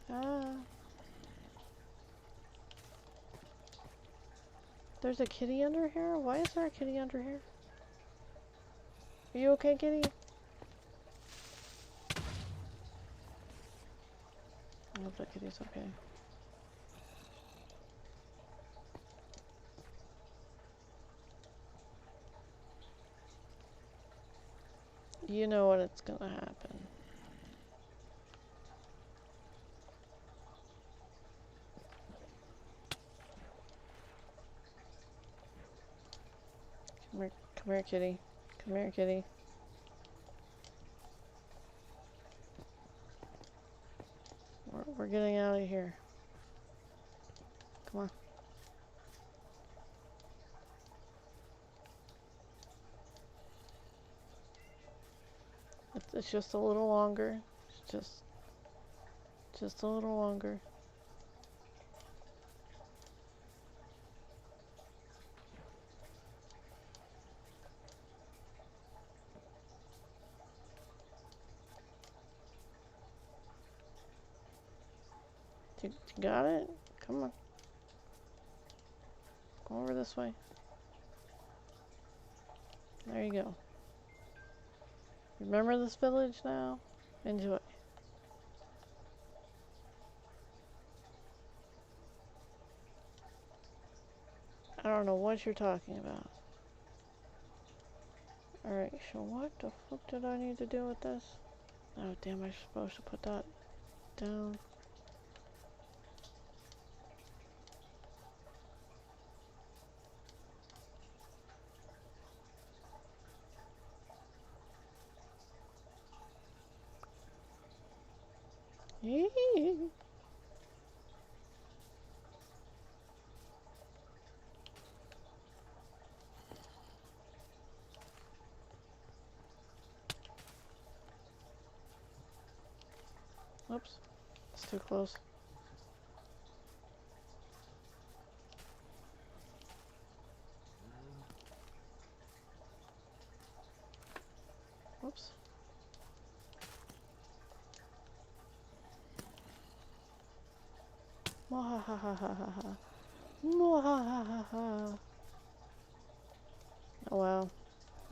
A: Ah. There's a kitty under here? Why is there a kitty under here? Are you okay, kitty? I hope that kitty's okay. You know what it's gonna happen. Come here, kitty. Come here, kitty. We're getting out of here. Come on. It's just a little longer. It's just a little longer. You got it? Come on. Go over this way. There you go. Remember this village now? Enjoy. I don't know what you're talking about. Alright, so what the fuck did I need to do with this? Oh damn, I'm supposed to put that down. Yee. Oops, it's too close. Whoops. Mwhahahaha. Mwhahahaha. Oh wow.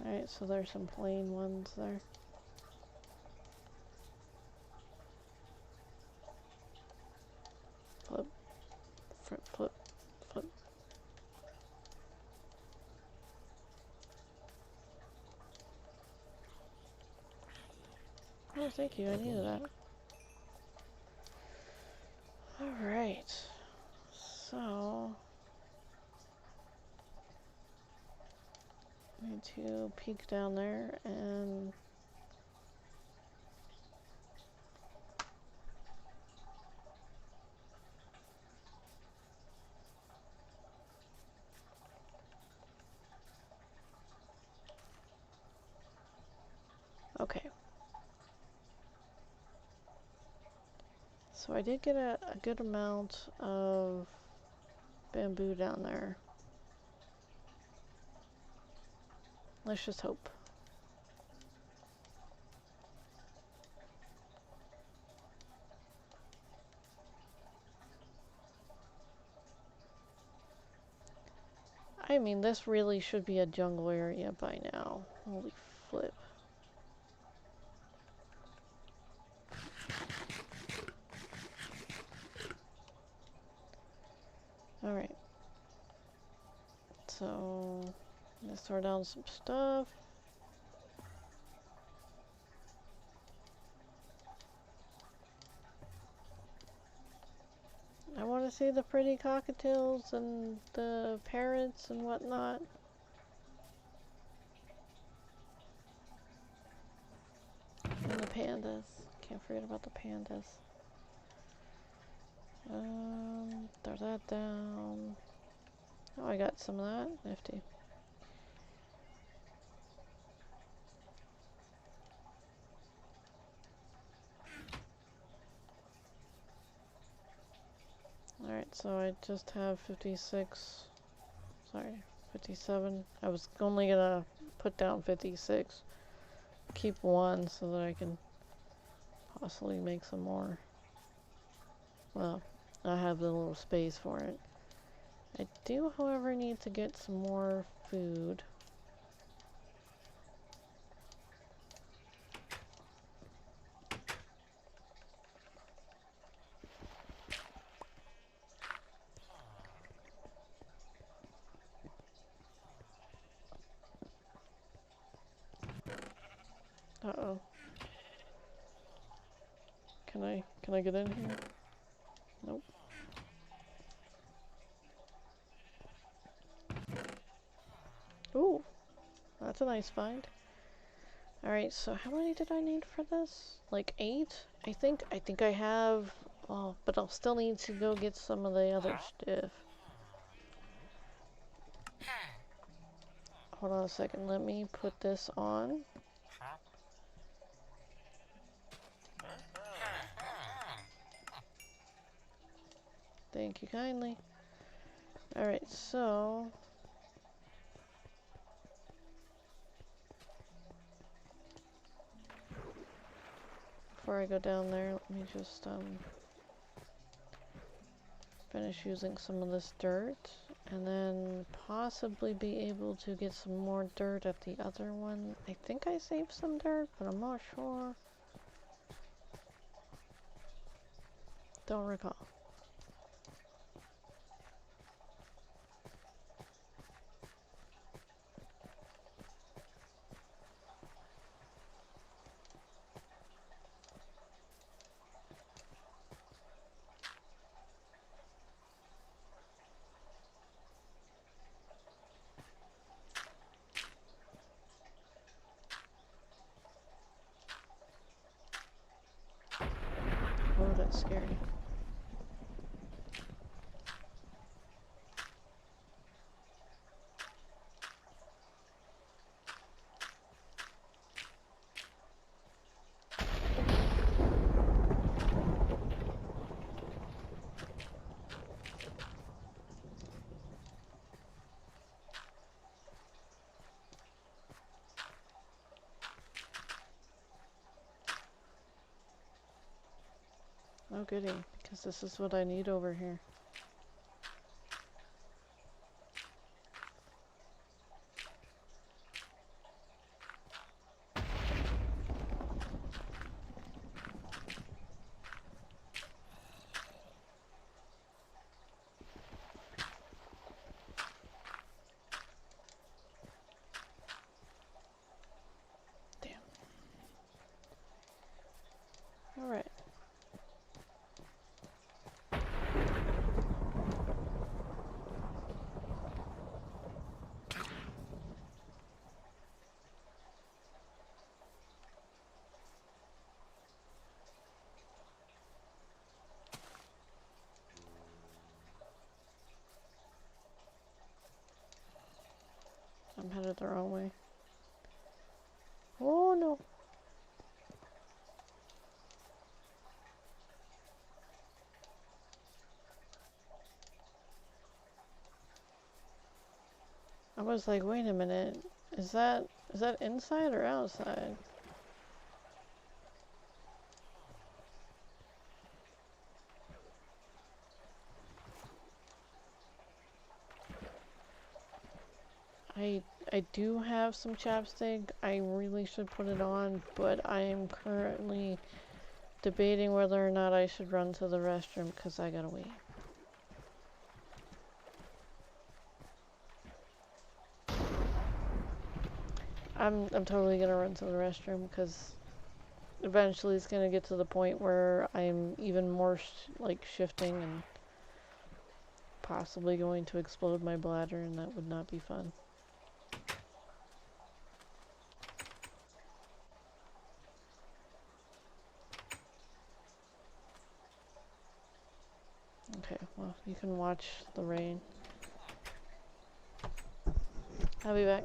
A: Alright, so there's some plain ones there. Flip. Flip, flip, flip. Oh, thank you. I needed that. Alright. So... I need to peek down there and... Okay. So I did get a good amount of bamboo down there. Let's just hope. I mean, this really should be a jungle area by now. Holy flip. Alright. So, let's throw down some stuff. I want to see the pretty cockatiels and the parrots and whatnot. And the pandas. Can't forget about the pandas. Throw that down. Oh, I got some of that. Nifty. Alright, so I just have 56. Sorry, 57. I was only gonna put down 56. Keep one so that I can possibly make some more. Well, I have the little space for it. I do, however, need to get some more food. Uh-oh. Can I get in here? Nope. Ooh, that's a nice find. Alright, so how many did I need for this? Like 8? I think I have, oh, but I'll still need to go get some of the other stuff. Hold on a second, let me put this on. Thank you kindly. Alright, so before I go down there, let me just finish using some of this dirt and then possibly be able to get some more dirt at the other one. I think I saved some dirt, but I'm not sure. Don't recall. Oh, that's scary. Oh goody, because this is what I need over here. Damn. Alright. I'm headed the wrong way. Oh no. was like, wait a minute, is that inside or outside? I do have some chapstick. I really should put it on, but I am currently debating whether or not I should run to the restroom because I gotta wait. I'm totally gonna run to the restroom because eventually it's gonna get to the point where I'm even more like shifting and possibly going to explode my bladder, and that would not be fun. Okay, well, you can watch the rain. I'll be back.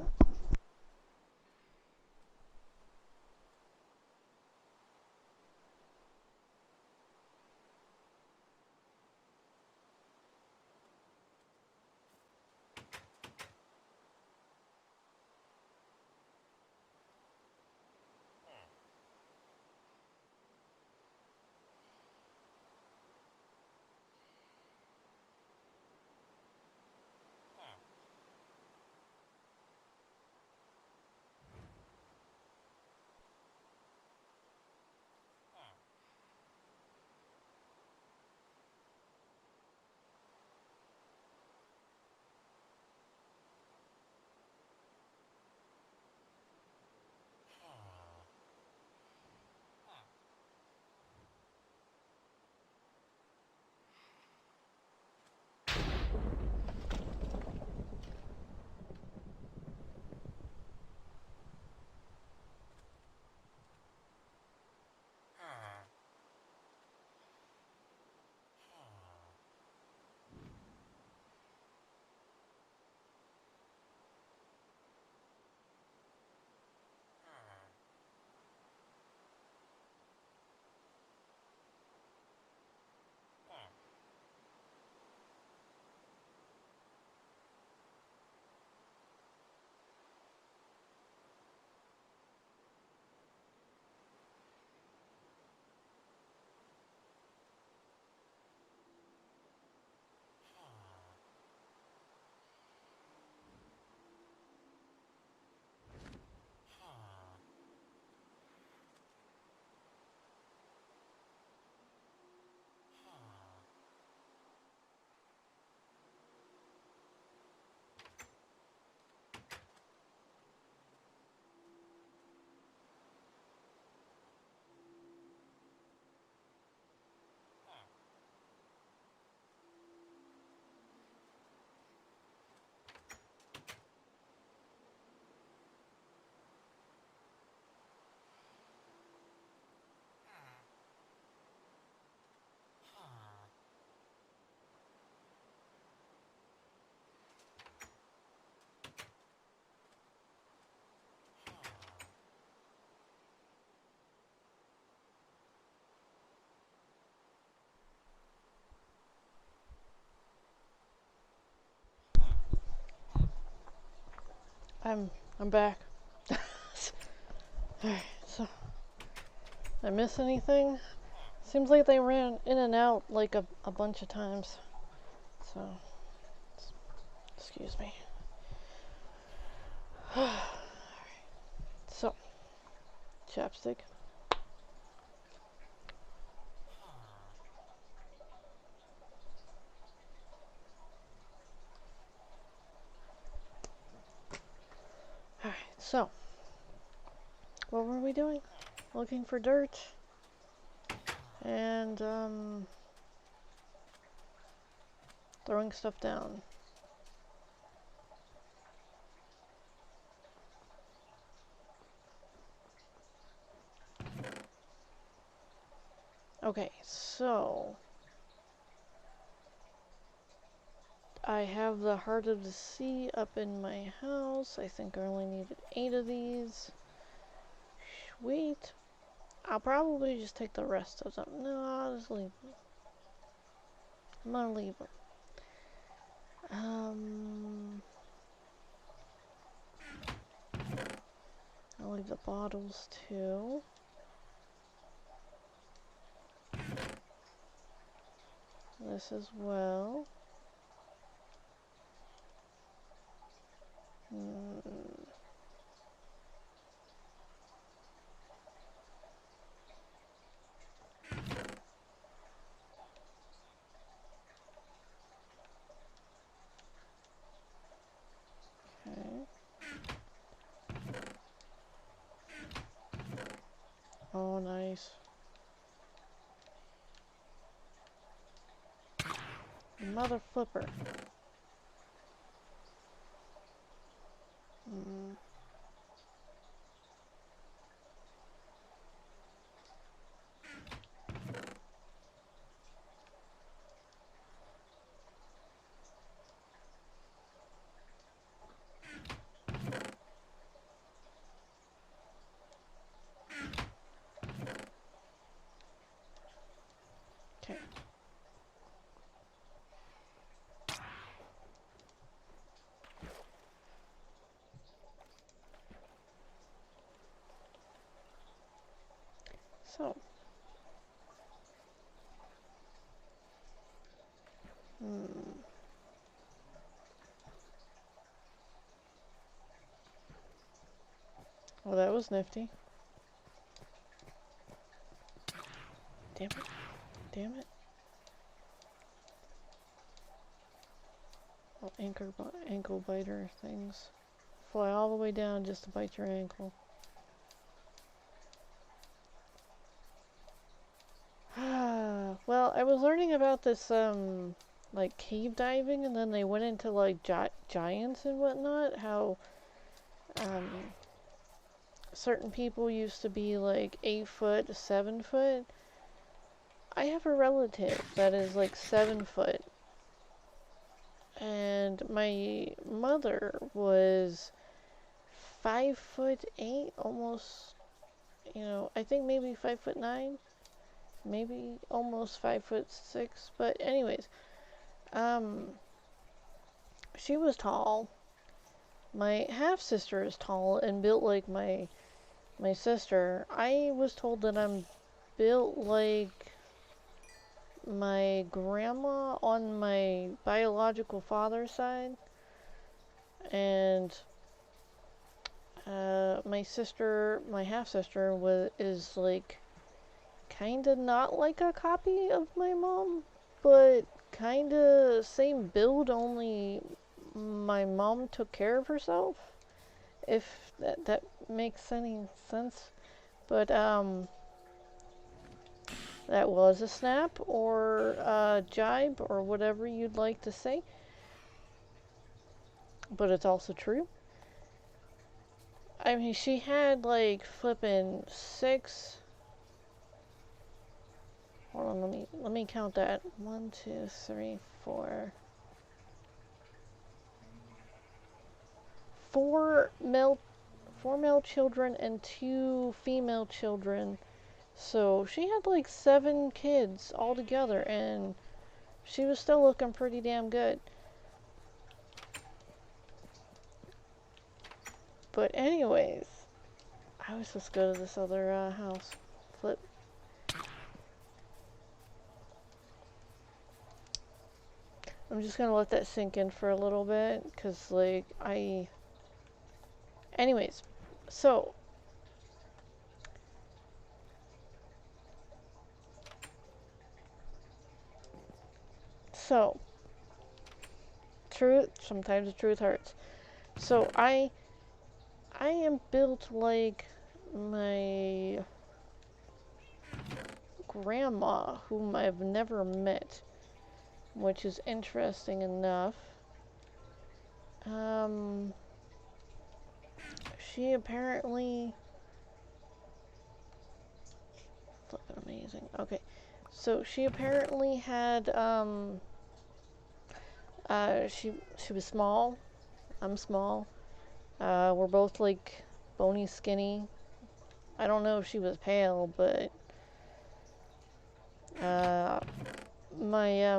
A: I'm back. Alright, so did I miss anything? Seems like they ran in and out like a bunch of times. So excuse me. So, chapstick. Alright, so what were we doing? Looking for dirt and throwing stuff down. Okay, so I have the Heart of the Sea up in my house. I think I only needed 8 of these. Sweet. I'll probably just take the rest of them. No, I'll just leave them. I'm gonna leave them. I'll leave the bottles too. This as well. Okay. Oh, nice. Mother flipper. Okay. So. Well, that was nifty. Damn it. Damn it. Oh, ankle biter things. Fly all the way down just to bite your ankle. Well, I was learning about this, like cave diving, and then they went into like giants and whatnot. How, certain people used to be like 8 foot, 7 foot. I have a relative that is like 7 foot. And my mother was 5'8", almost, you know, I think maybe 5'9", maybe almost 5'6". But anyways, she was tall. My half sister is tall and built like my sister. I was told that I'm built like my grandma on my biological father's side, and my half sister is like kind of not like a copy of my mom, but kind of same build, only my mom took care of herself, if that makes any sense. But that was a snap or a jibe or whatever you'd like to say, but it's also true. I mean, she had like flipping 6. Hold on, let me count that. 1, 2, 3, 4. 4 male children and 2 female children. So she had like 7 kids altogether, and she was still looking pretty damn good. But anyways, I was supposed to go to this other house. Flip. I'm just gonna let that sink in for a little bit, because like anyways, so truth, sometimes the truth hurts. So I am built like my grandma, whom I've never met, which is interesting enough. She apparently flipping amazing. Okay, so she apparently had she was small. I'm small. We're both like bony, skinny. I don't know if she was pale, but my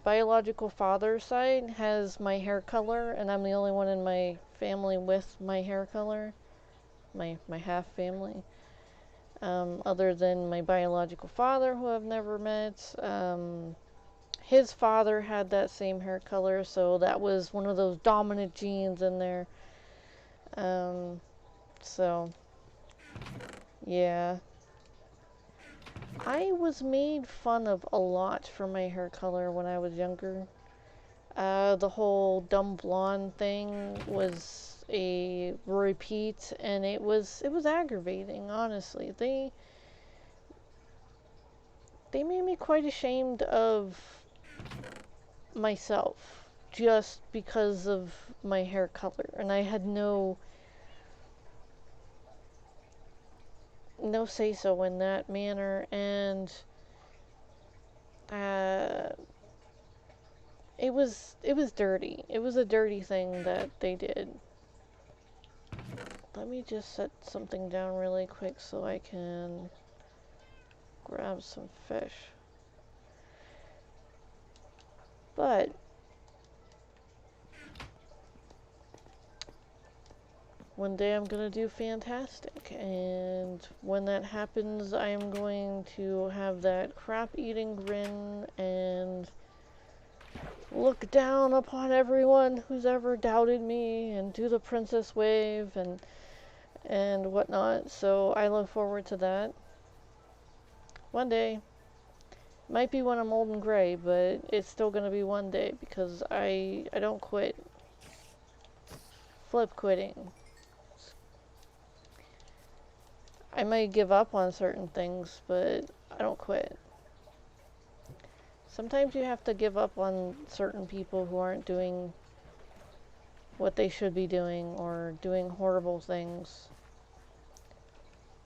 A: biological father's side has my hair color, and I'm the only one in my family with my hair color. my half family. Other than my biological father, who I've never met. His father had that same hair color, so that was one of those dominant genes in there. So, yeah. I was made fun of a lot for my hair color when I was younger. The whole dumb blonde thing was a repeat, and it was aggravating. Honestly, they made me quite ashamed of myself just because of my hair color, and I had no say so in that manner, and uh, it was dirty. It was a dirty thing that they did. Let me just set something down really quick so I can grab some fish. But one day I'm gonna do fantastic, and when that happens, I am going to have that crap-eating grin and look down upon everyone who's ever doubted me and do the princess wave and whatnot. So I look forward to that. One day. Might be when I'm old and gray, but it's still gonna be one day because I don't quit. Flip quitting. I might give up on certain things, but I don't quit. Sometimes you have to give up on certain people who aren't doing what they should be doing or doing horrible things.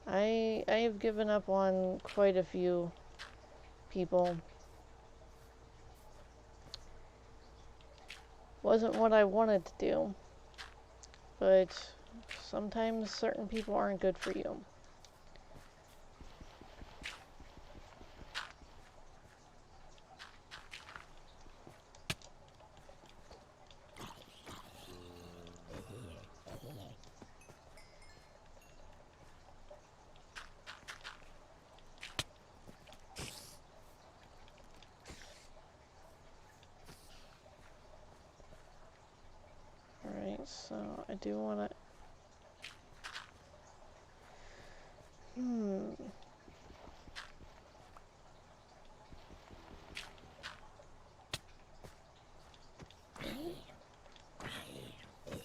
A: I have given up on quite a few people. Wasn't what I wanted to do, but sometimes certain people aren't good for you. Alright, so I do want to...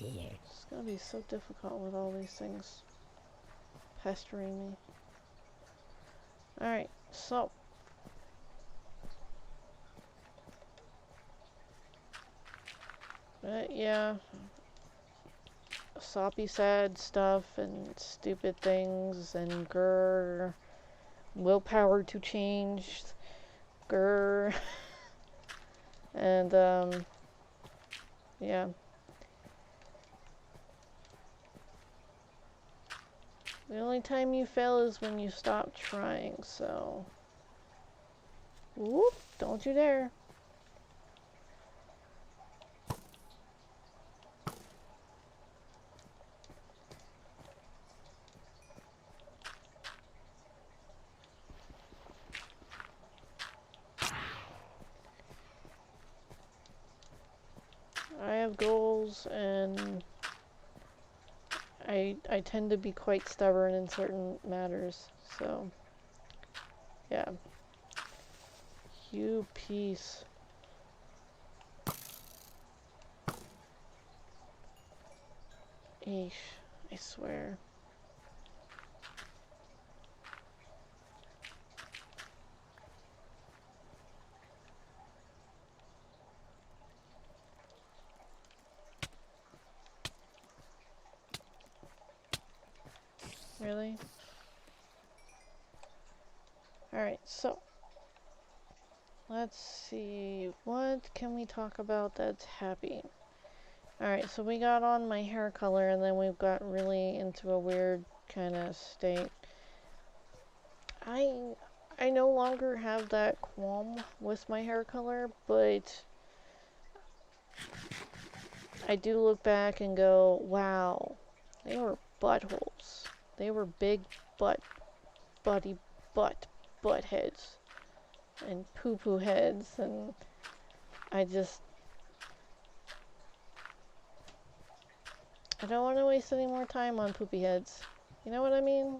A: It's gonna be so difficult with all these things pestering me. Alright, so... yeah. Soppy sad stuff and stupid things and grr. Willpower to change. Grr. And, yeah. The only time you fail is when you stop trying, so... Whoop, don't you dare. I have goals, and I tend to be quite stubborn in certain matters, so yeah. You piece. Eesh, I swear. Really? Alright, so let's see, what can we talk about that's happy? Alright, so we got on my hair color, and then we've got really into a weird kind of state. I no longer have that qualm with my hair color, but I do look back and go, wow, they were buttholes. They were big butt heads. And poo-poo heads, and I don't want to waste any more time on poopy heads. You know what I mean?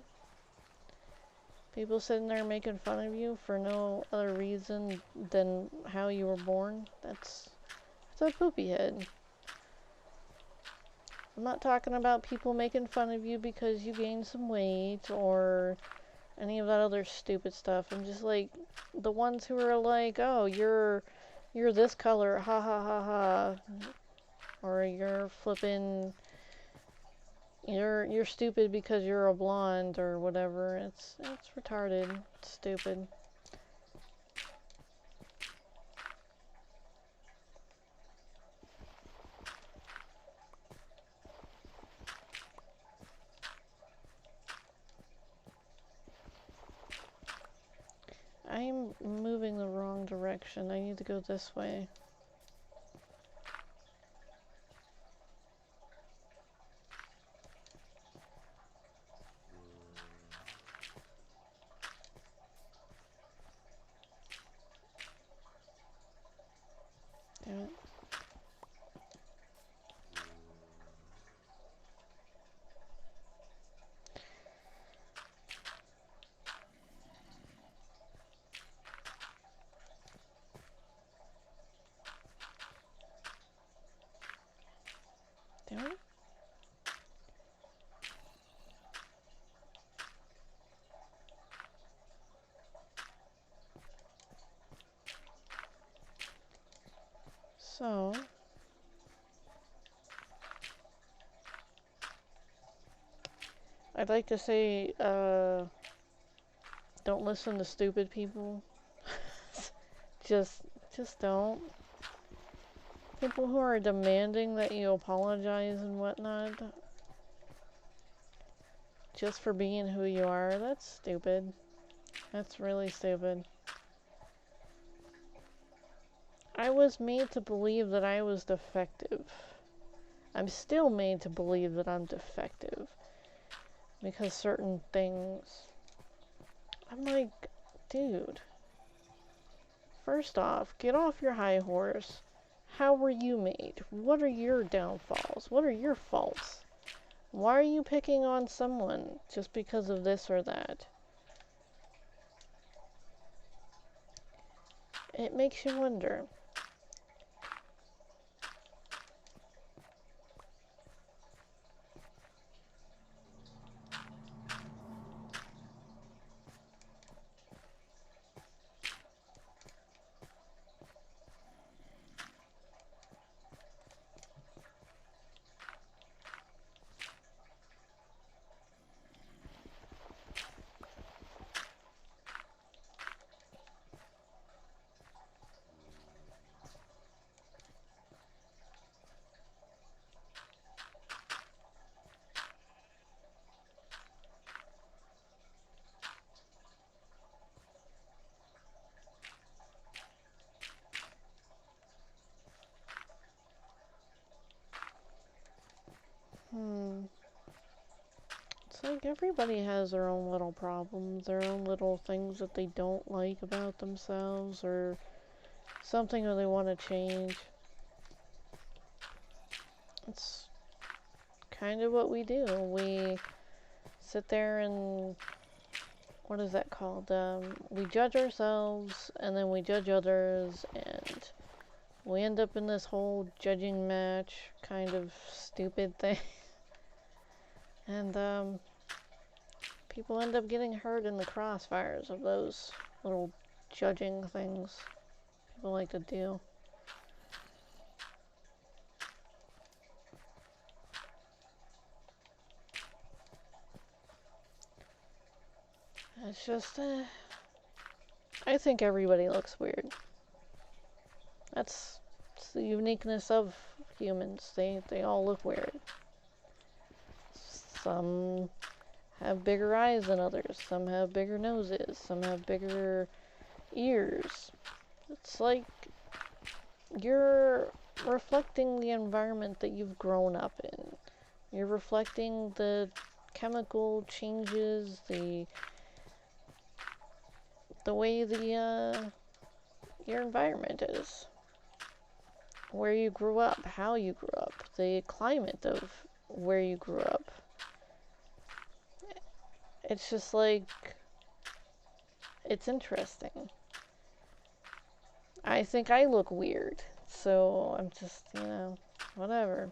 A: People sitting there making fun of you for no other reason than how you were born. That's a poopy head. I'm not talking about people making fun of you because you gained some weight or any of that other stupid stuff. I'm just like, the ones who are like, oh, you're this color, ha ha ha ha, or you're flipping, you're stupid because you're a blonde or whatever. It's retarded. It's stupid. I'm moving the wrong direction. I need to go this way. Damn it. Damn it. So, I'd like to say, don't listen to stupid people. just don't. People who are demanding that you apologize and whatnot, just for being who you are, that's stupid. That's really stupid. I was made to believe that I was defective. I'm still made to believe that I'm defective. Because certain things... I'm like, dude. First off, get off your high horse. How were you made? What are your downfalls? What are your faults? Why are you picking on someone just because of this or that? It makes you wonder. It's like everybody has their own little problems, their own little things that they don't like about themselves, or something that they want to change. It's kind of what we do. We sit there and, what is that called? We judge ourselves, and then we judge others, and we end up in this whole judging match kind of stupid thing. And, people end up getting hurt in the crossfires of those little judging things people like to do. It's just, I think everybody looks weird. It's the uniqueness of humans. They all look weird. Some have bigger eyes than others. Some have bigger noses. Some have bigger ears. It's like you're reflecting the environment that you've grown up in. You're reflecting the chemical changes, the way your environment is, where you grew up, how you grew up, the climate of where you grew up. It's just like, it's interesting. I think I look weird, so I'm just, whatever.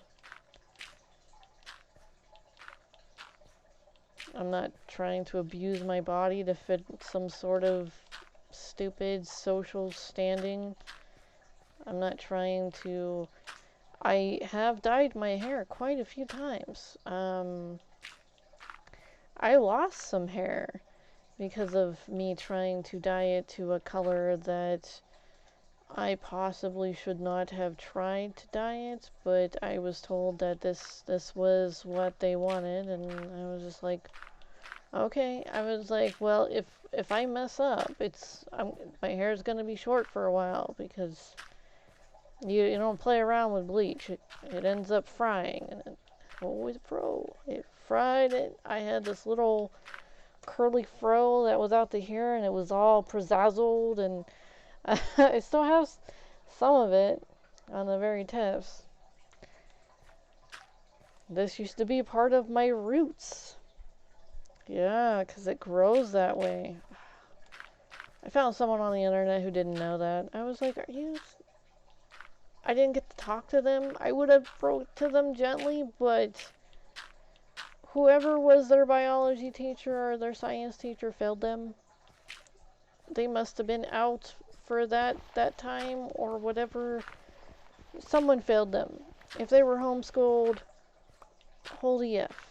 A: I'm not trying to abuse my body to fit some sort of stupid social standing. I'm not trying to... I have dyed my hair quite a few times. I lost some hair because of me trying to dye it to a color that I possibly should not have tried to dye it, but I was told that this was what they wanted, and I was just like, okay. I was like, well, if I mess up, my hair is gonna be short for a while, because you don't play around with bleach. It ends up frying, and it always it fried it. I had this little curly fro that was out the hair, and it was all prizzazzled, and I still have some of it on the very tips. This used to be part of my roots. Yeah, because it grows that way. I found someone on the internet who didn't know that. I was like, are you... I didn't get to talk to them. I would have wrote to them gently, but whoever was their biology teacher or their science teacher failed them. They must have been out for that time or whatever. Someone failed them. If they were homeschooled, holy F.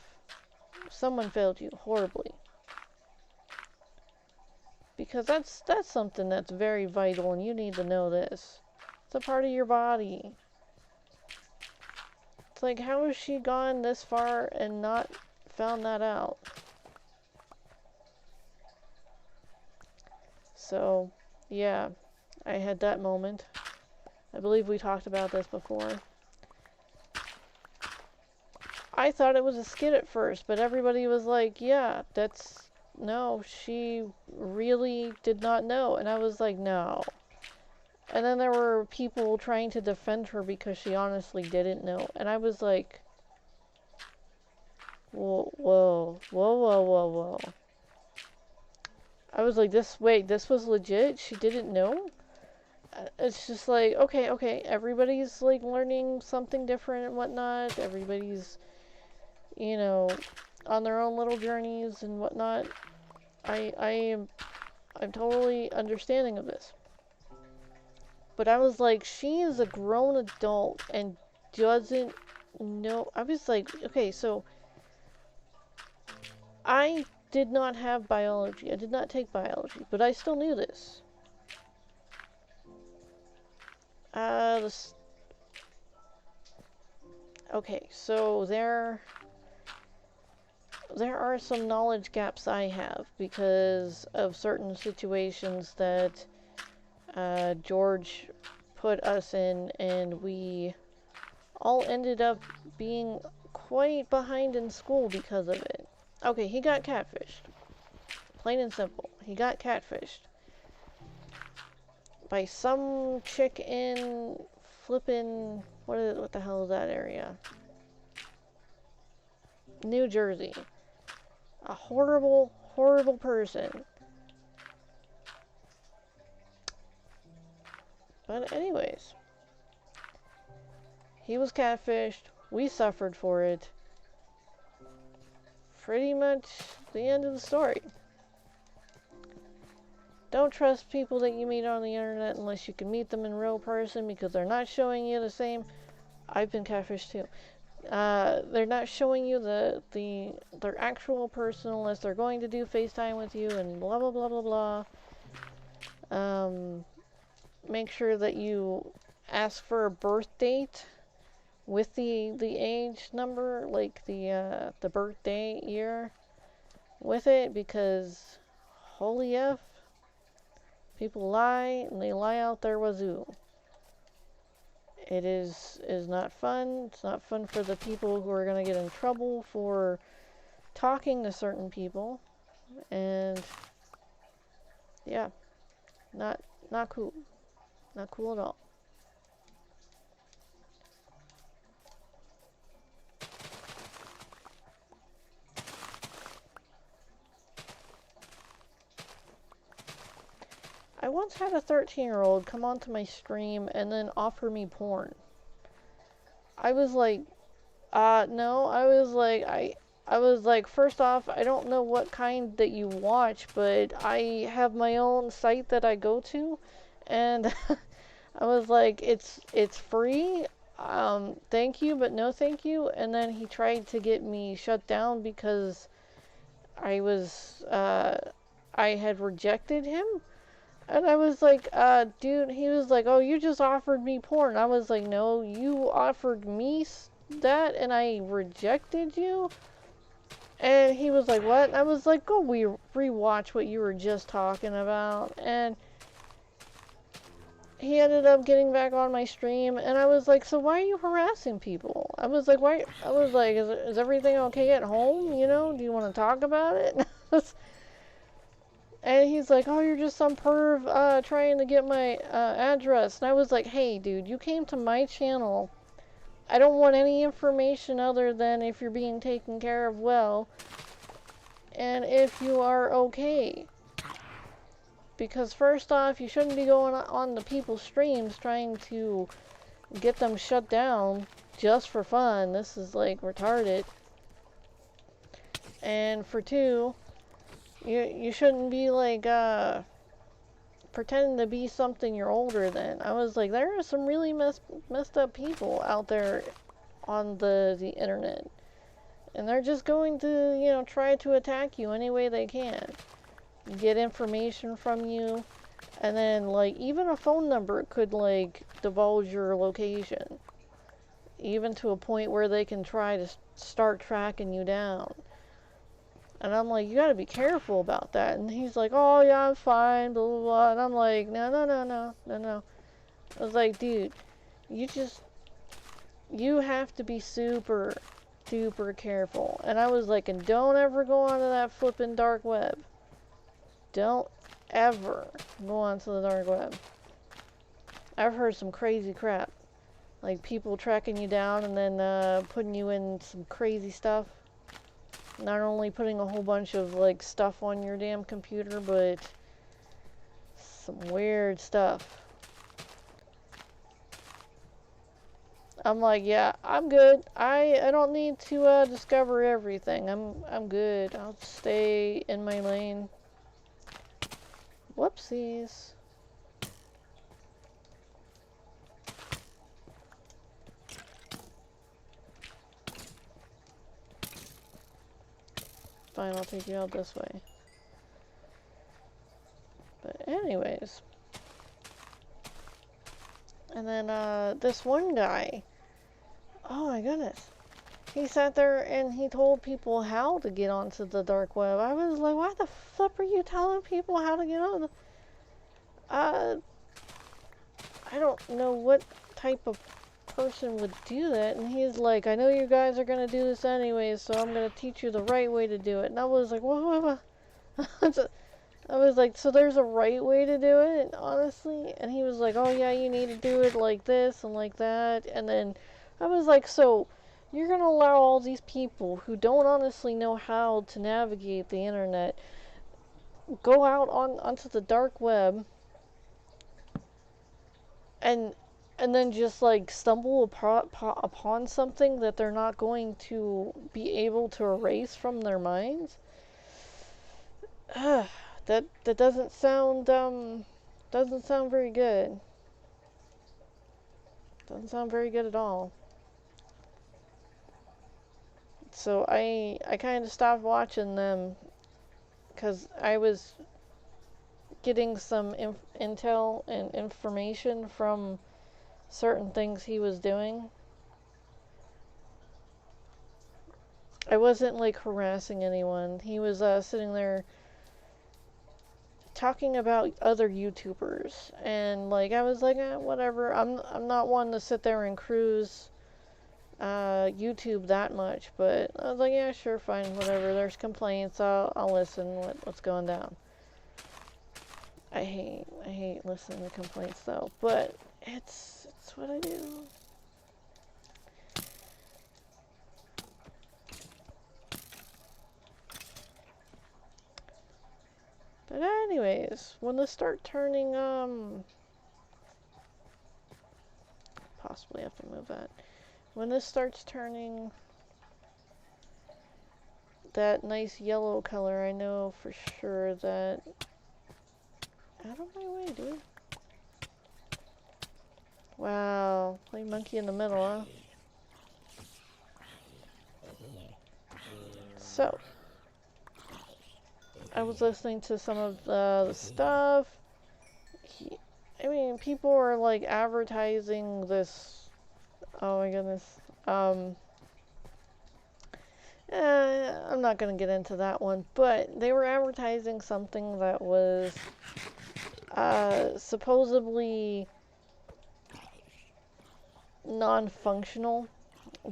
A: Someone failed you horribly. Because that's something that's very vital, and you need to know this. It's a part of your body. It's like, how has she gone this far and not found that out? So, yeah, I had that moment. I believe we talked about this before. I thought it was a skit at first, but everybody was like, yeah, no, she really did not know. And I was like, no. And then there were people trying to defend her because she honestly didn't know. And I was like, whoa, whoa, whoa, whoa, whoa, whoa. I was like, this was legit? She didn't know? It's just like, okay, everybody's like learning something different and whatnot. Everybody's, on their own little journeys and whatnot. I'm totally understanding of this. But I was like, she is a grown adult and doesn't know. I was like, okay, so I did not have biology. I did not take biology, but I still knew this. Okay, so there are some knowledge gaps I have because of certain situations that George put us in, and we all ended up being quite behind in school because of it. Okay, he got catfished. Plain and simple. He got catfished by some chick in flippin', what the hell is that area? New Jersey. A horrible, horrible person. But anyways, he was catfished. We suffered for it. Pretty much the end of the story. Don't trust people that you meet on the internet unless you can meet them in real person, because they're not showing you the same. I've been catfished too. They're not showing you their actual person unless they're going to do FaceTime with you and blah blah blah blah blah. Make sure that you ask for a birth date with the age number, like the birthday year with it, because holy F, people lie, and they lie out their wazoo. It is not fun. It's not fun for the people who are going to get in trouble for talking to certain people, and yeah, not cool. Not cool at all. I once had a 13-year-old come onto my stream and then offer me porn. I was like, no. I was like, first off, I don't know what kind that you watch, but I have my own site that I go to, and I was like, it's free. Thank you, but no thank you. And then he tried to get me shut down because I was, I had rejected him. And I was like, dude, he was like, oh, you just offered me porn. I was like, no, you offered me that and I rejected you. And he was like, what? And I was like, go rewatch what you were just talking about. And he ended up getting back on my stream, and I was like, so why are you harassing people? I was like, why? I was like, is everything okay at home? You know, do you want to talk about it? And he's like, oh, you're just some perv trying to get my address. And I was like, hey, dude, you came to my channel. I don't want any information other than if you're being taken care of well, and if you are okay. Because first off, you shouldn't be going on the people's streams trying to get them shut down just for fun. This is like retarded. And for two, you shouldn't be like pretending to be something you're older than. I was like, there are some really messed up people out there on the internet. And they're just going to, you know, try to attack you any way they can. Get information from you, and then like even a phone number could like divulge your location, even to a point where they can try to start tracking you down. And I'm like, you gotta be careful about that. And he's like, oh yeah, I'm fine, blah blah blah. And I'm like, no. I was like, dude, you have to be super careful. And I was like, and don't ever go onto that flippin' dark web. Don't ever go onto the dark web. I've heard some crazy crap. Like people tracking you down and then putting you in some crazy stuff. Not only putting a whole bunch of like stuff on your damn computer, but some weird stuff. I'm like, yeah, I'm good. I don't need to discover everything. I'm good. I'll stay in my lane. Whoopsies. Fine, I'll take you out this way. But anyways. And then this one guy, oh my goodness. He sat there and he told people how to get onto the dark web. I was like, why the flip are you telling people how to get on? I don't know what type of person would do that. And he's like, I know you guys are going to do this anyways, so I'm going to teach you the right way to do it. And I was like, what? I was like, so there's a right way to do it, honestly? And he was like, oh yeah, you need to do it like this and like that. And then I was like, so you're going to allow all these people who don't honestly know how to navigate the internet go out onto the dark web and then just like stumble upon something that they're not going to be able to erase from their minds? That doesn't sound very good. Doesn't sound very good at all. So I kind of stopped watching them because I was getting some intel and information from certain things he was doing. I wasn't like harassing anyone. He was sitting there talking about other YouTubers, and like I was like, whatever. I'm not one to sit there and cruise YouTube that much, but I was like, yeah, sure, fine, whatever. There's complaints. I'll listen. What's going down? I hate listening to complaints though, but it's what I do. But anyways, when this start turning, possibly have to move that. When this starts turning that nice yellow color, I know for sure that... Out of my way, dude. Wow, play monkey in the middle, huh? So, I was listening to some of the stuff. I mean, people are like advertising this. Oh my goodness. I'm not gonna get into that one, but they were advertising something that was supposedly non-functional,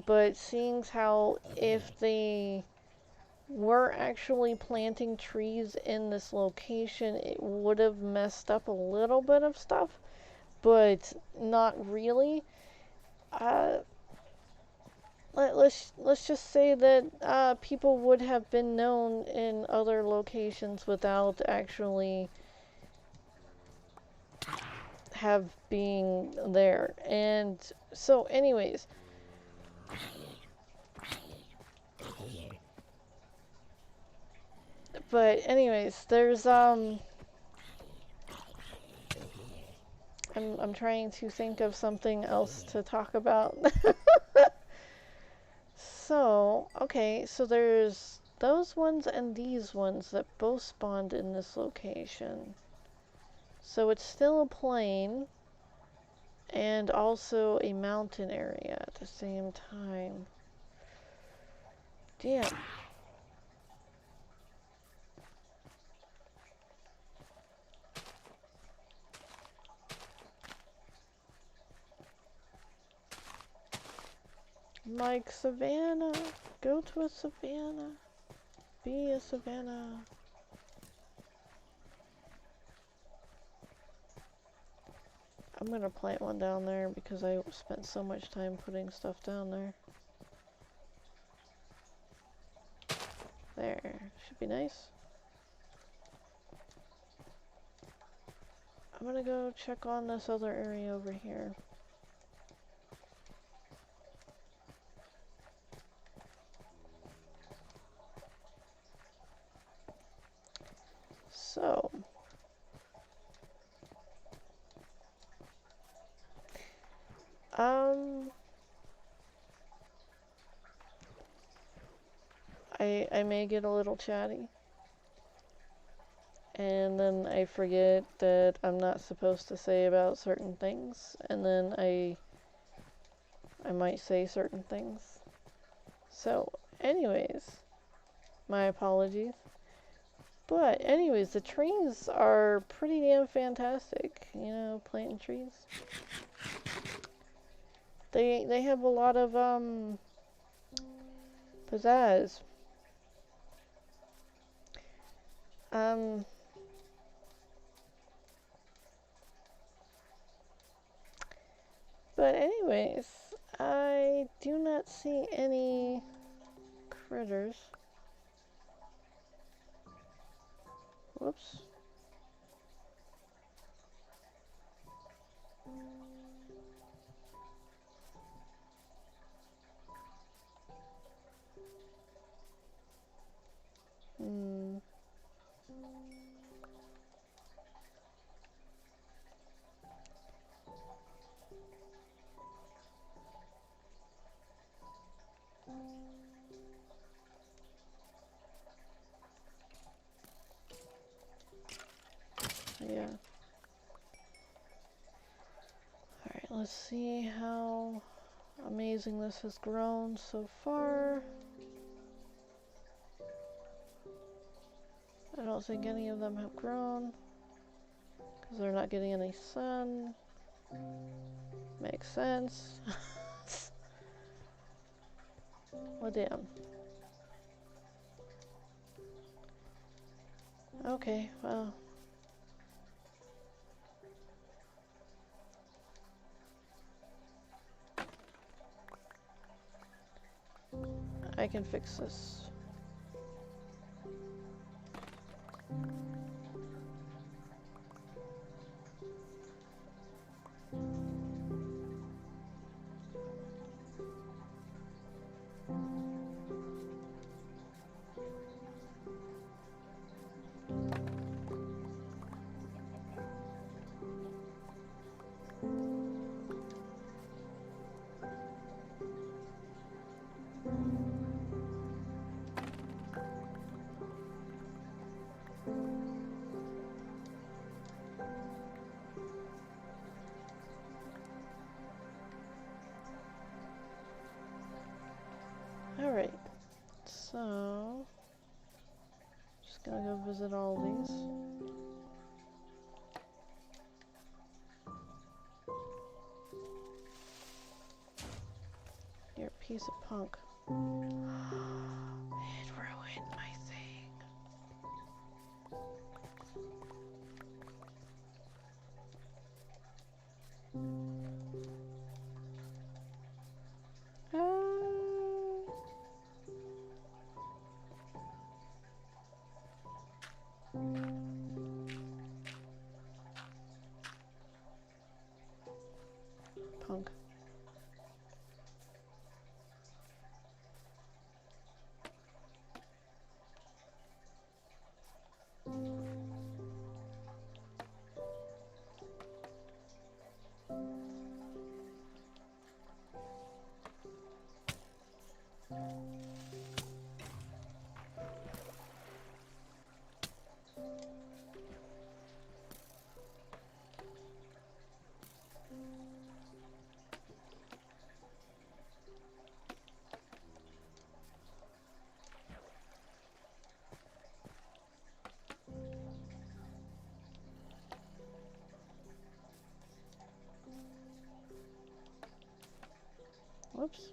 A: but seeing how if they were actually planting trees in this location, it would have messed up a little bit of stuff, but not really. Uh, let's just say that people would have been known in other locations without actually have being there. And so, anyways, there's I'm trying to think of something else to talk about. So, okay, so there's those ones and these ones that both spawned in this location. So it's still a plain and also a mountain area at the same time. Damn. Like Savannah. Go to a Savannah. Be a Savannah. I'm gonna plant one down there because I spent so much time putting stuff down there. There. Should be nice. I'm gonna go check on this other area over here. So, I may get a little chatty, and then I forget that I'm not supposed to say about certain things, and then I might say certain things. So, anyways, my apologies. But anyways, the trees are pretty damn fantastic. You know, planting trees. They have a lot of pizzazz. But anyways, I do not see any critters. Whoops. Yeah. Alright, let's see how amazing this has grown so far. I don't think any of them have grown because they're not getting any sun. Makes sense. Well, damn. Okay, well. I can fix this. Alright, so just gonna go visit all these. You're a piece of punk. It ruined my thing. Punk. Whoops.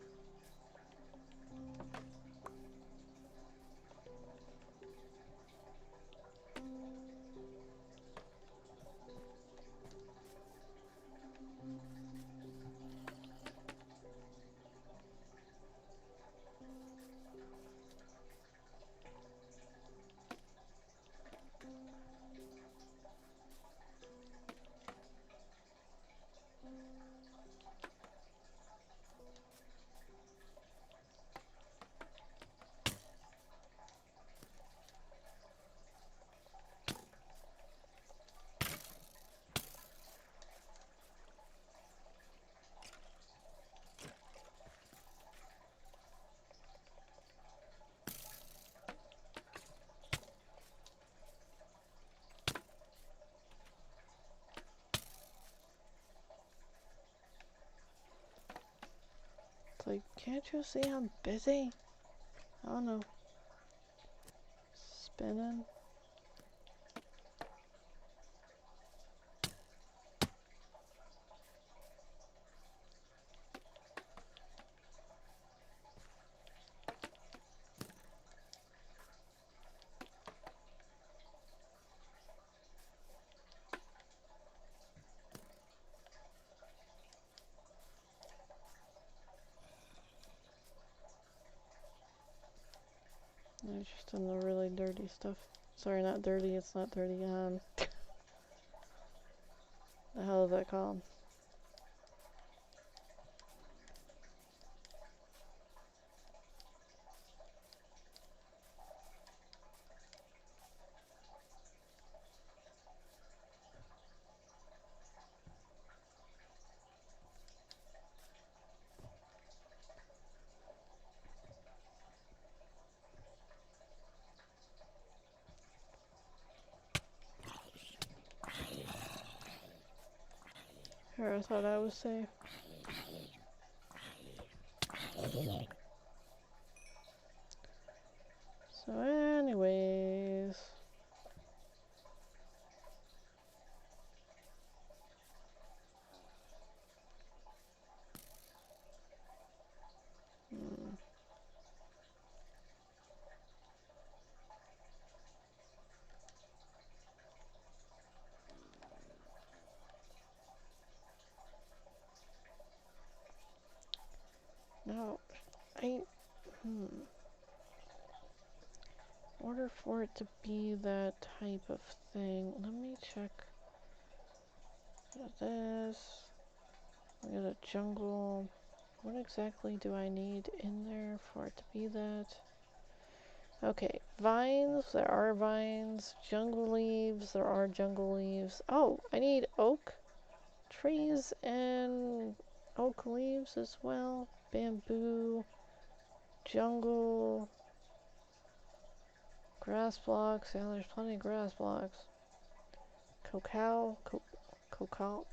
A: It's like, can't you see I'm busy? I don't know. Spinning. They're just in the really dirty stuff. Sorry, not dirty, it's not dirty. The hell is that called? Here, I thought I was safe. So anyways. to be that type of thing. Let me check. Got this. We got a jungle. What exactly do I need in there for it to be that? Okay, vines, there are vines. Jungle leaves, there are jungle leaves. Oh, I need oak trees and oak leaves as well. Bamboo, jungle, grass blocks. Yeah, there's plenty of grass blocks. Cacao, cacao,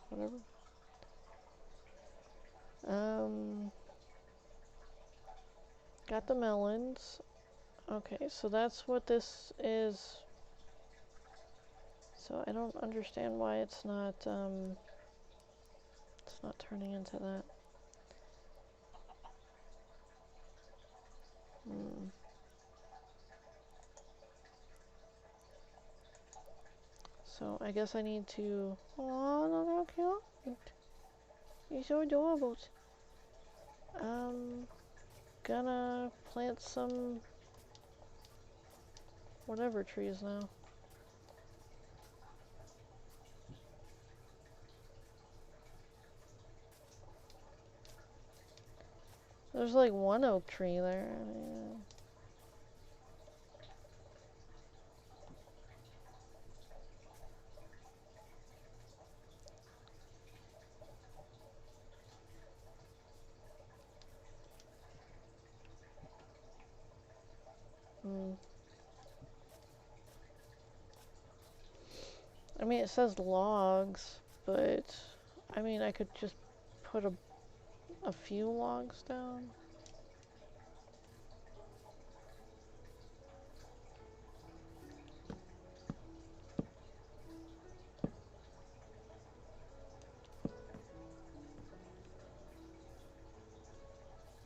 A: whatever. Got the melons. Okay, so that's what this is. So I don't understand why it's not turning into that. So I guess I need to. Oh, look how cute! You're so adorable. Gonna plant some whatever trees now. There's like one oak tree there. I mean, it says logs, but I mean, I could just put a few logs down.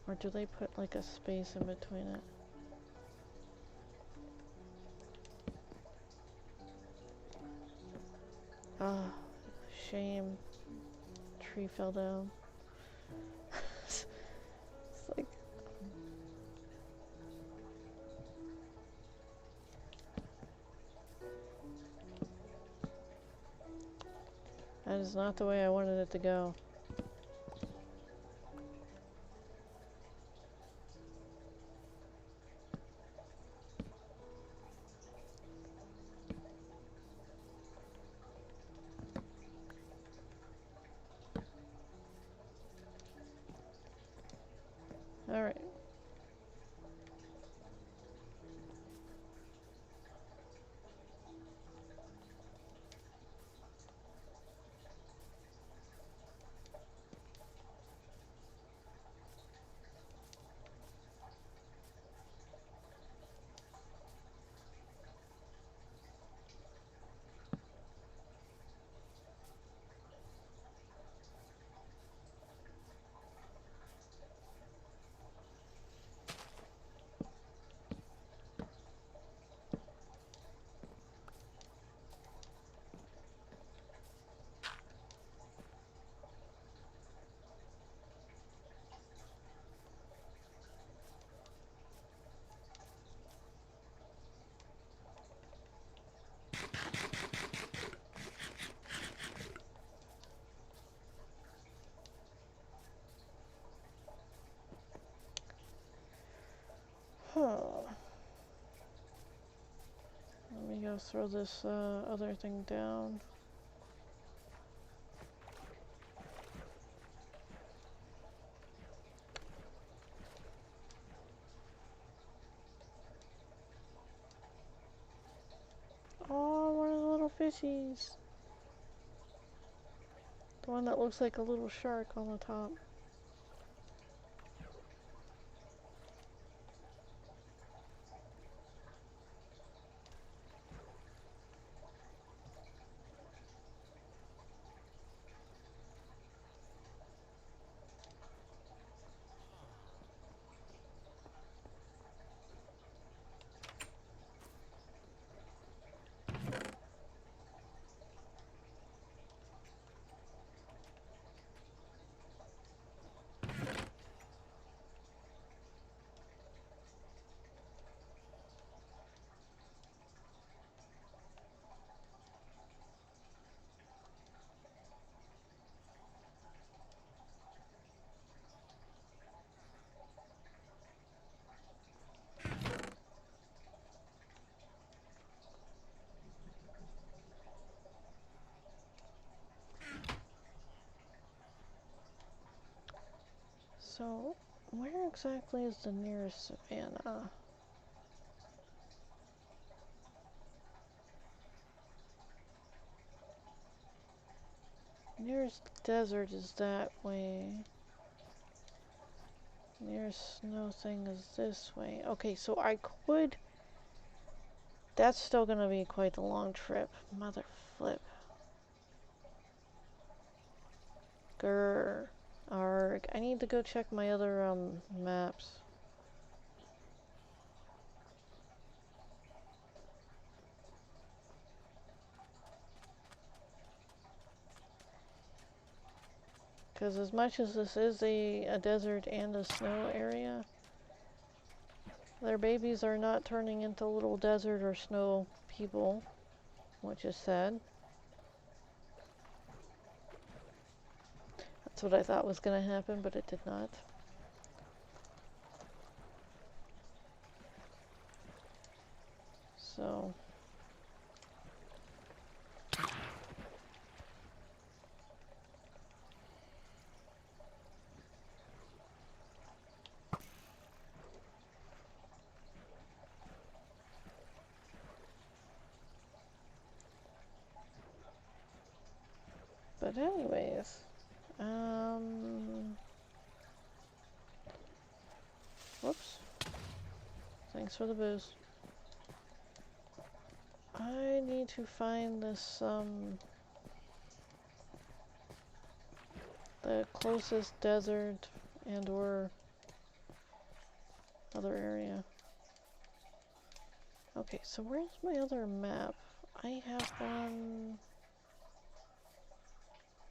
A: Or do they put like a space in between it? Ah, shame. Tree fell down. It's like... That is not the way I wanted it to go. Alright. Let me go throw this other thing down. Oh, one of the little fishies. The one that looks like a little shark on the top. Where exactly is the nearest savanna? Nearest desert is that way. Nearest snow thing is this way. Okay, so I could... That's still gonna be quite the long trip. Mother flip. Grr. Arg. I need to go check my other, maps. Because as much as this is a desert and a snow area, their babies are not turning into little desert or snow people, which is sad. That's what I thought was going to happen, but it did not. So... But anyways, whoops. Thanks for the booze. I need to find this, the closest desert and or other area. Okay, so where's my other map? I have one...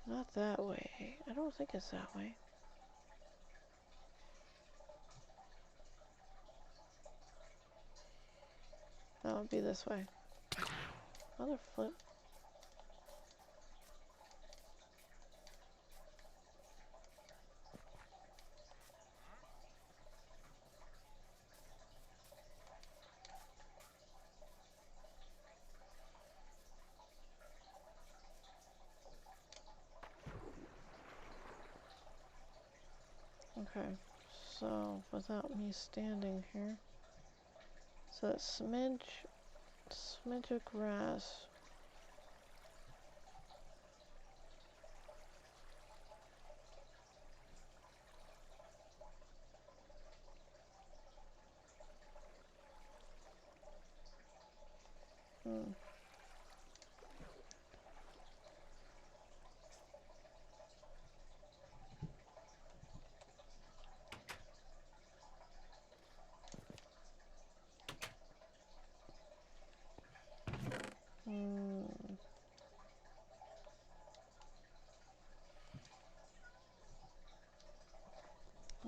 A: Not that way. I don't think it's that way. That would be this way. Mother flip. Okay, so without me standing here. So that's smidge of grass.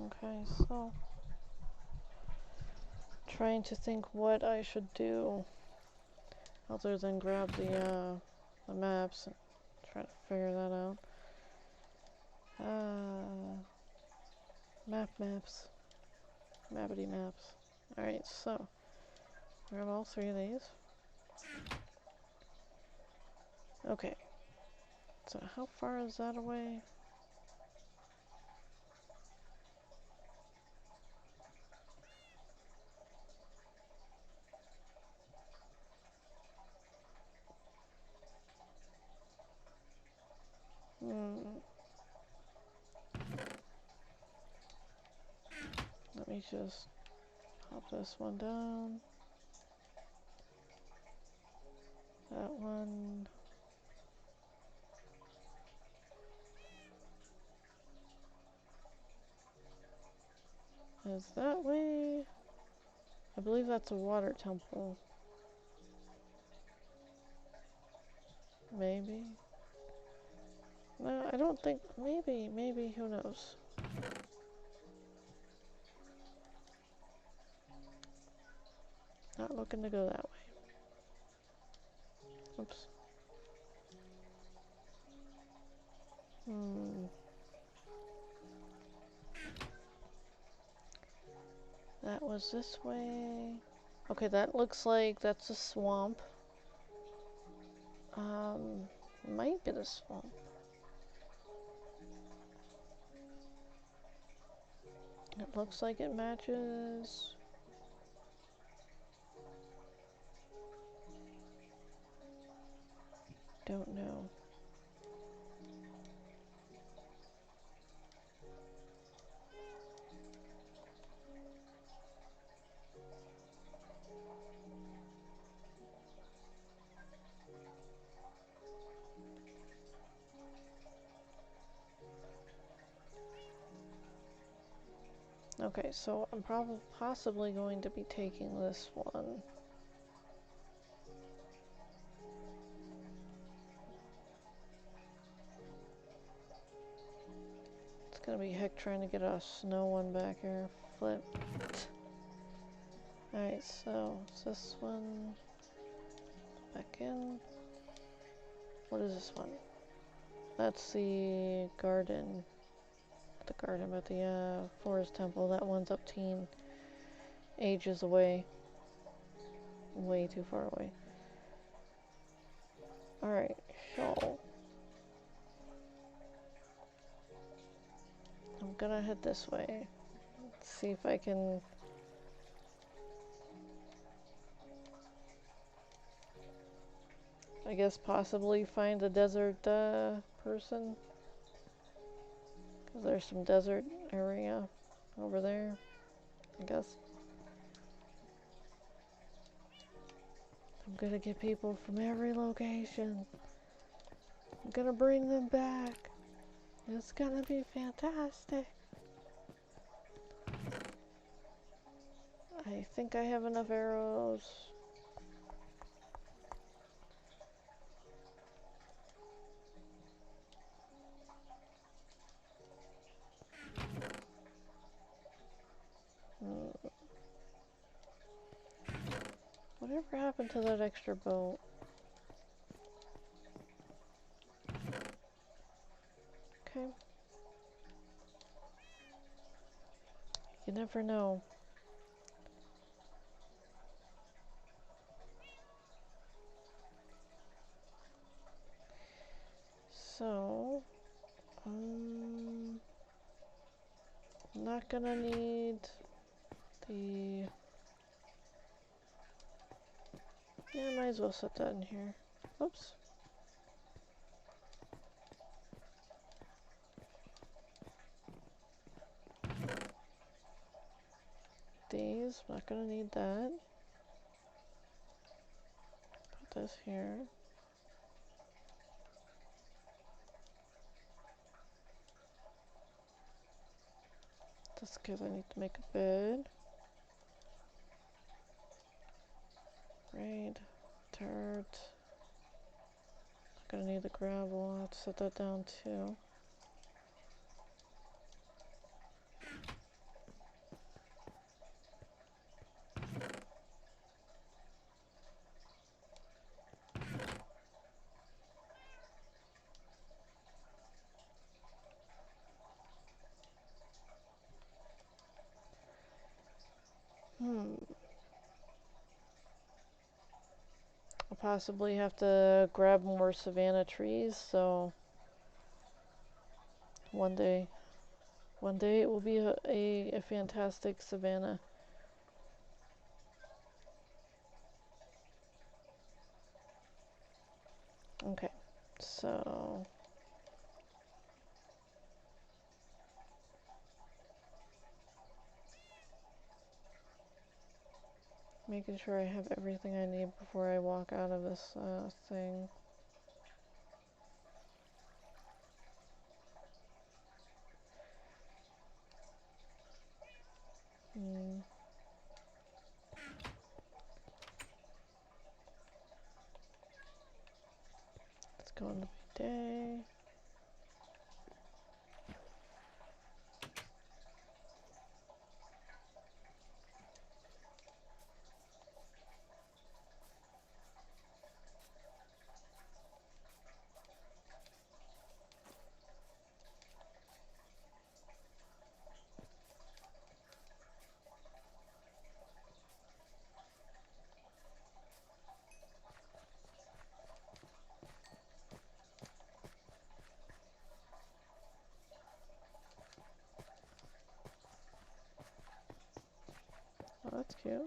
A: Okay, so trying to think what I should do other than grab the maps and try to figure that out. Maps. Mappity maps. Alright, so grab all three of these. Okay. So how far is that away? Let me just pop this one down. That one. Is that way? I believe that's a water temple. Maybe. No, I don't think. Maybe, who knows? Not looking to go that way. Oops. That was this way. Okay, that looks like that's a swamp. Might be the swamp. It looks like it matches. Don't know. Okay, so I'm possibly going to be taking this one. It's gonna be heck trying to get a snow one back here. Flip. Alright, so it's this one. Back in. What is this one? That's the garden. The garden, but the forest temple. That one's up teen. Ages away. Way too far away. Alright, so I'm gonna head this way. See if I can I guess possibly find a desert person. Because there's some desert area over there, I guess. I'm gonna get people from every location. I'm gonna bring them back. It's gonna be fantastic. I think I have enough arrows. Whatever happened to that extra boat? Okay. You never know. So, I'm not gonna need the... Yeah, I might as well set that in here. Oops. These, not gonna need that. Put this here. Just because I need to make a bed. Right. Dirt. Not gonna need the gravel. I'll have to set that down too. I'll possibly have to grab more savanna trees, so one day it will be a fantastic savanna. Okay, so making sure I have everything I need before I walk out of this thing. It's going to be day. That's cute.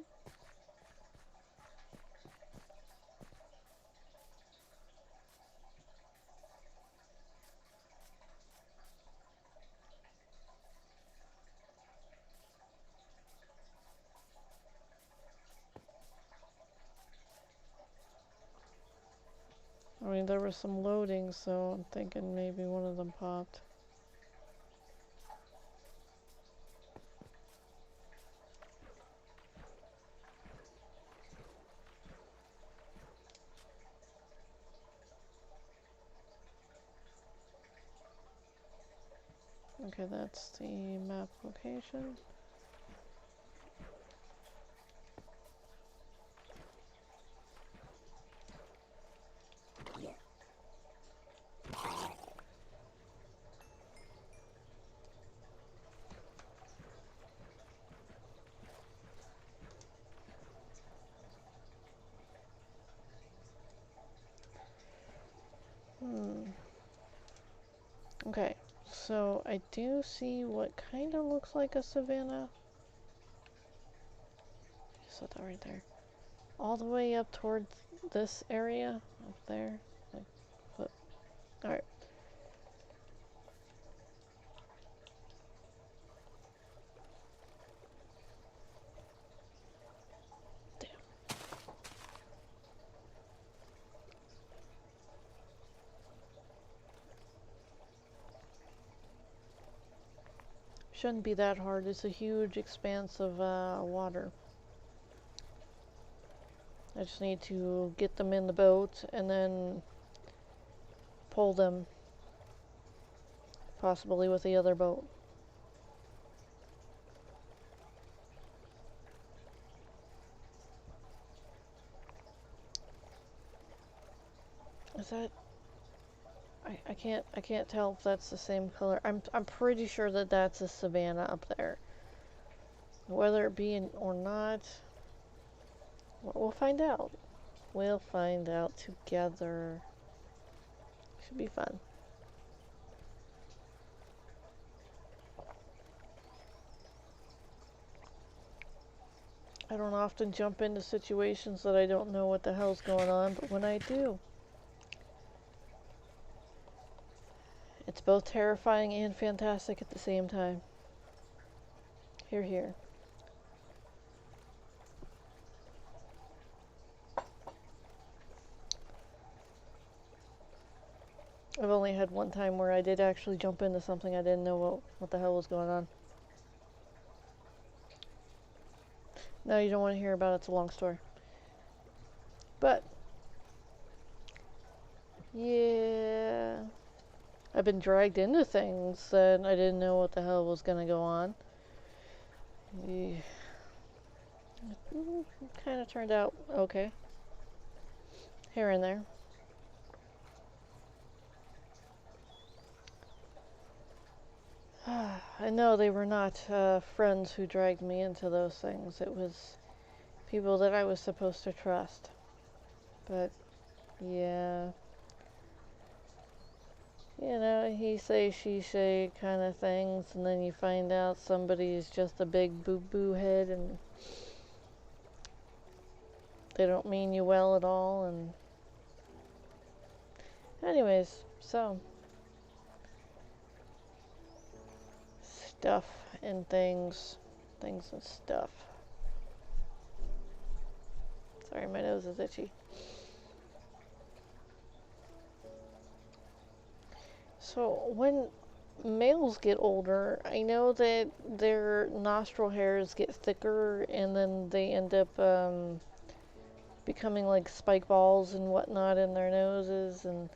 A: I mean, there was some loading, so I'm thinking maybe one of them popped. Okay, that's the map location. Okay, so I do see what kind of looks like a savanna. Set that right there. All the way up towards this area up there. Like, alright. Damn. Shouldn't be that hard. It's a huge expanse of water. I just need to get them in the boat and then pull them, possibly with the other boat. Is that... I can't tell if that's the same color. I'm pretty sure that that's a savanna up there. Whether it be or not, we'll find out. We'll find out together. Should be fun. I don't often jump into situations that I don't know what the hell's going on, but when I do, it's both terrifying and fantastic at the same time. Hear, hear. I've only had one time where I did actually jump into something I didn't know what the hell was going on. No, you don't want to hear about it. It's a long story. But, yeah, I've been dragged into things that I didn't know what the hell was going to go on. Yeah. It kind of turned out okay. Here and there. I know they were not friends who dragged me into those things. It was people that I was supposed to trust. But, yeah. You know, he say, she say kind of things, and then you find out somebody is just a big boo-boo head, and they don't mean you well at all, and... Anyways, so... Stuff and things. Things and stuff. Sorry, my nose is itchy. So, when males get older, I know that their nostril hairs get thicker and then they end up becoming like spike balls and whatnot in their noses, and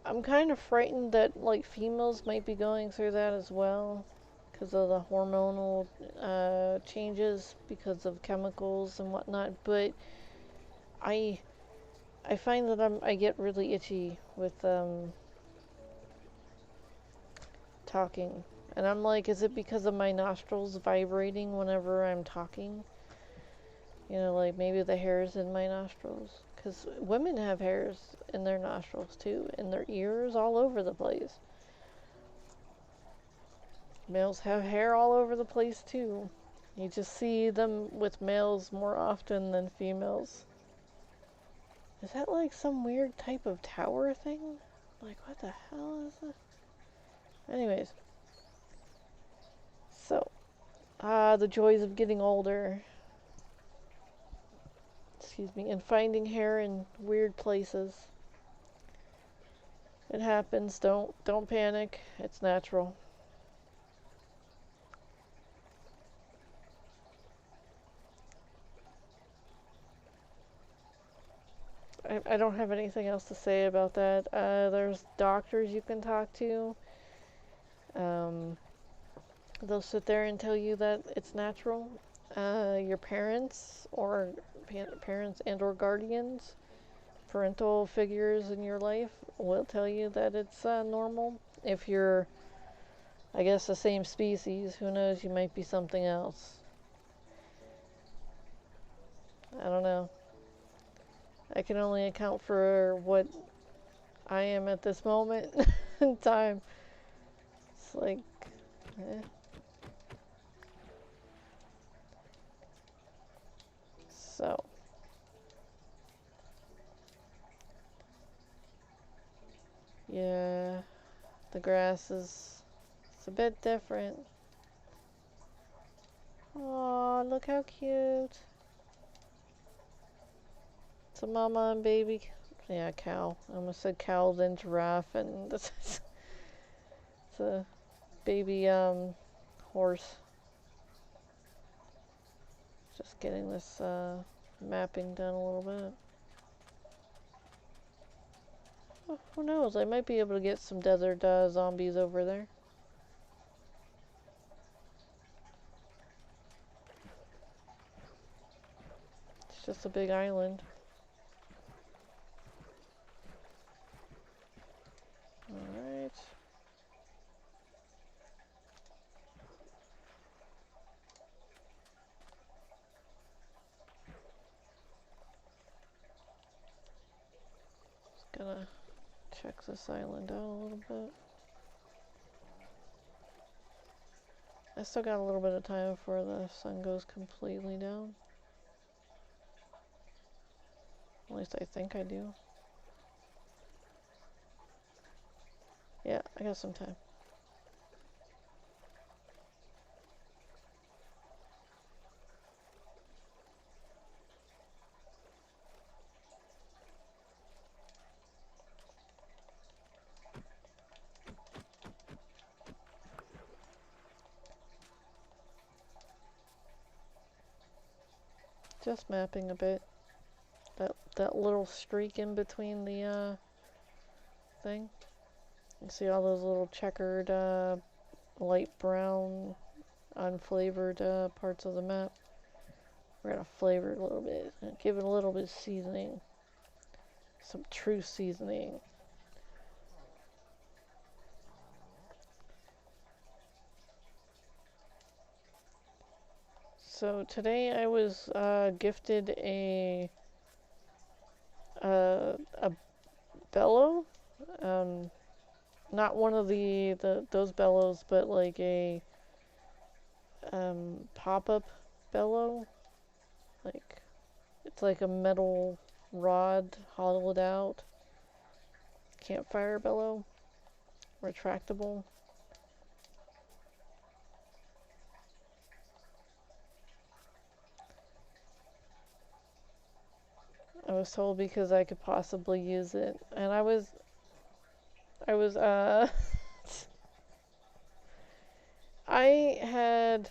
A: I'm kind of frightened that like females might be going through that as well because of the hormonal changes because of chemicals and whatnot, but I find that I get really itchy with talking. And I'm like, is it because of my nostrils vibrating whenever I'm talking? You know, like maybe the hairs in my nostrils. Because women have hairs in their nostrils too, in their ears, all over the place. Males have hair all over the place too. You just see them with males more often than females. Is that like some weird type of tower thing? Like, what the hell is that? Anyways, so, the joys of getting older. Excuse me, and finding hair in weird places. It happens. Don't panic. It's natural. I don't have anything else to say about that. There's doctors you can talk to. Um, they'll sit there and tell you that it's natural. Your parents or parents and or guardians, parental figures in your life will tell you that it's normal. If you're, I guess, the same species, who knows, you might be something else. I don't know. I can only account for what I am at this moment in time. It's like, eh. So, yeah, the grass is, it's a bit different. Aw, look how cute. It's a mama and baby. Yeah, cow. I almost said cow, then giraffe, and this is it's a baby horse. Just getting this mapping done a little bit. Oh, who knows? I might be able to get some desert zombies over there. It's just a big island. Alright. Just gonna check this island out a little bit. I still got a little bit of time before the sun goes completely down. At least I think I do. Yeah, I got some time. Just mapping a bit. That little streak in between the thing. You see all those little checkered light brown unflavored parts of the map. We're gonna flavor it a little bit and give it a little bit of seasoning. Some true seasoning. So today I was gifted a bellow, not one of those bellows, but like a pop-up bellow. Like it's like a metal rod hollowed out. Campfire bellow, retractable. I was told because I could possibly use it, and I was I had,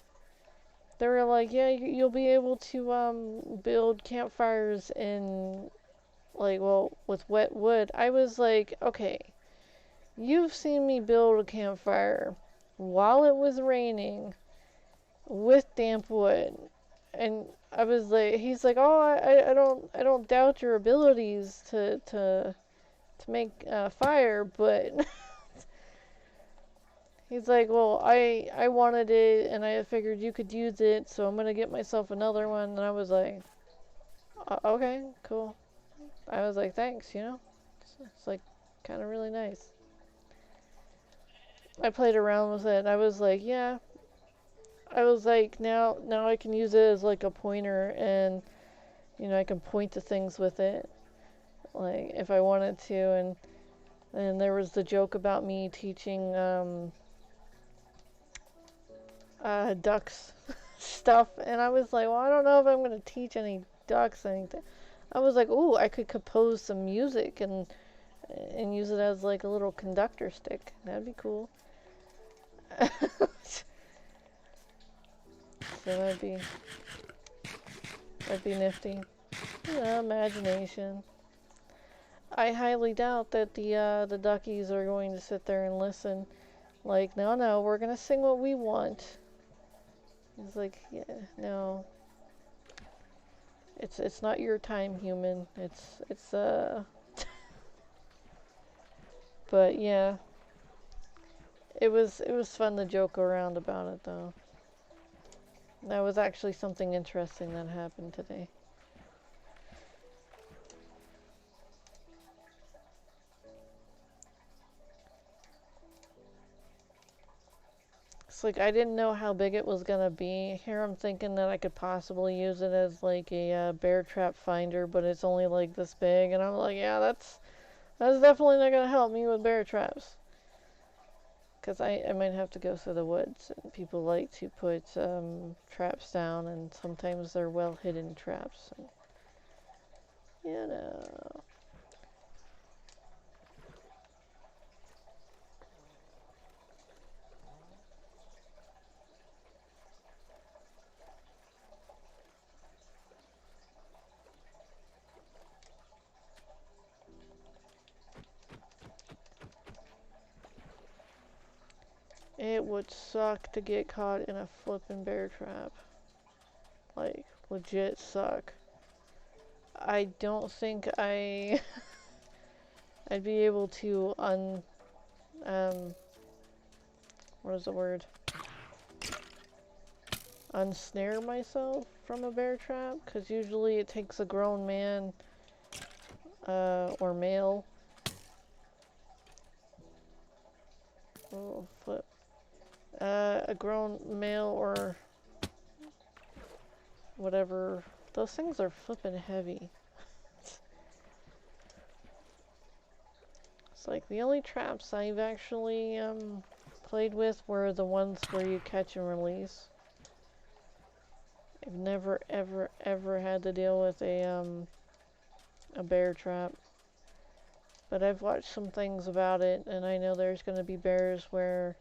A: they were like, yeah, you'll be able to build campfires in, like, well, with wet wood. I was like, okay, you've seen me build a campfire while it was raining with damp wood. And I was like, he's like, oh, I don't doubt your abilities to make fire, but he's like, well, I wanted it, and I figured you could use it, so I'm gonna get myself another one. And I was like, okay, cool. I was like, thanks, you know? It's like kind of really nice. I played around with it. I was like, yeah, I was like, now I can use it as like a pointer, and I can point to things with it, like if I wanted to. And there was the joke about me teaching ducks stuff, and I was like, well, I don't know if I'm going to teach any ducks anything. I was like, ooh, I could compose some music and use it as like a little conductor stick. That'd be cool. So that'd be nifty. Imagination. I highly doubt that the duckies are going to sit there and listen. Like, no, we're gonna sing what we want. It's like, yeah, no. It's not your time, human. It's But yeah, it was fun to joke around about it though. That was actually something interesting that happened today. It's like I didn't know how big it was gonna be. Here I'm thinking that I could possibly use it as like a bear trap finder, but it's only like this big, and I'm like, yeah, that's definitely not gonna help me with bear traps. Because I might have to go through the woods, and people like to put traps down, and sometimes they're well hidden traps. And, you know. It would suck to get caught in a flippin' bear trap. Like, legit suck. I don't think I'd be able to what is the word? Unsnare myself from a bear trap, because usually it takes a grown man, or male. Oh, flip. A grown male or whatever. Those things are flippin' heavy. It's like the only traps I've actually played with were the ones where you catch and release. I've never ever had to deal with a bear trap. But I've watched some things about it, and I know there's going to be bears where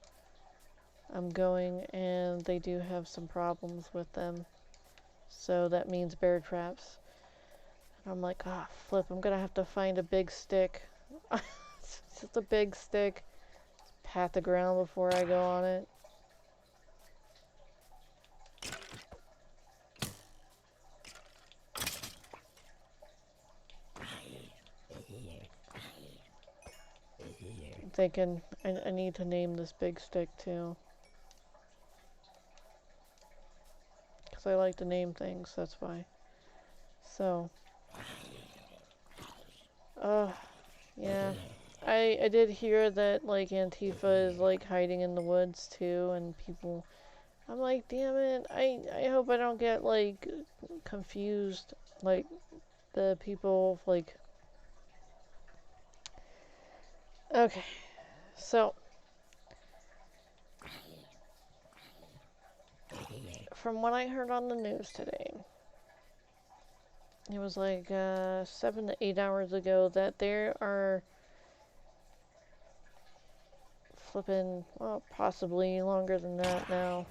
A: I'm going, and they do have some problems with them. So that means bear traps. And I'm like, ah, flip, I'm going to have to find a big stick. Just a big stick. Pat the ground before I go on it. I'm thinking I need to name this big stick too. Because I like to name things, that's why. So. Yeah. I did hear that, like, Antifa is, like, hiding in the woods, too, and people... I'm like, damn it, I hope I don't get, like, confused, like, the people, like... Okay, so... From what I heard on the news today, it was like 7 to 8 hours ago that there are flipping, well, possibly longer than that now.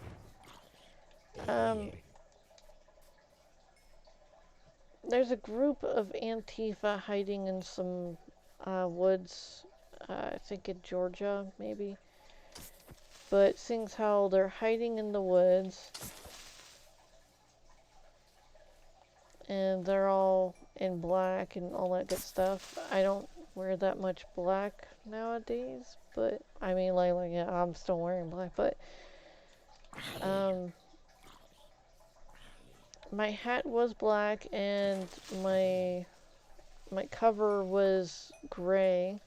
A: There's a group of Antifa hiding in some woods, I think in Georgia, maybe. But seeing how they're hiding in the woods, and they're all in black and all that good stuff. I don't wear that much black nowadays, but I mean, like yeah, I'm still wearing black, but my hat was black and my cover was gray,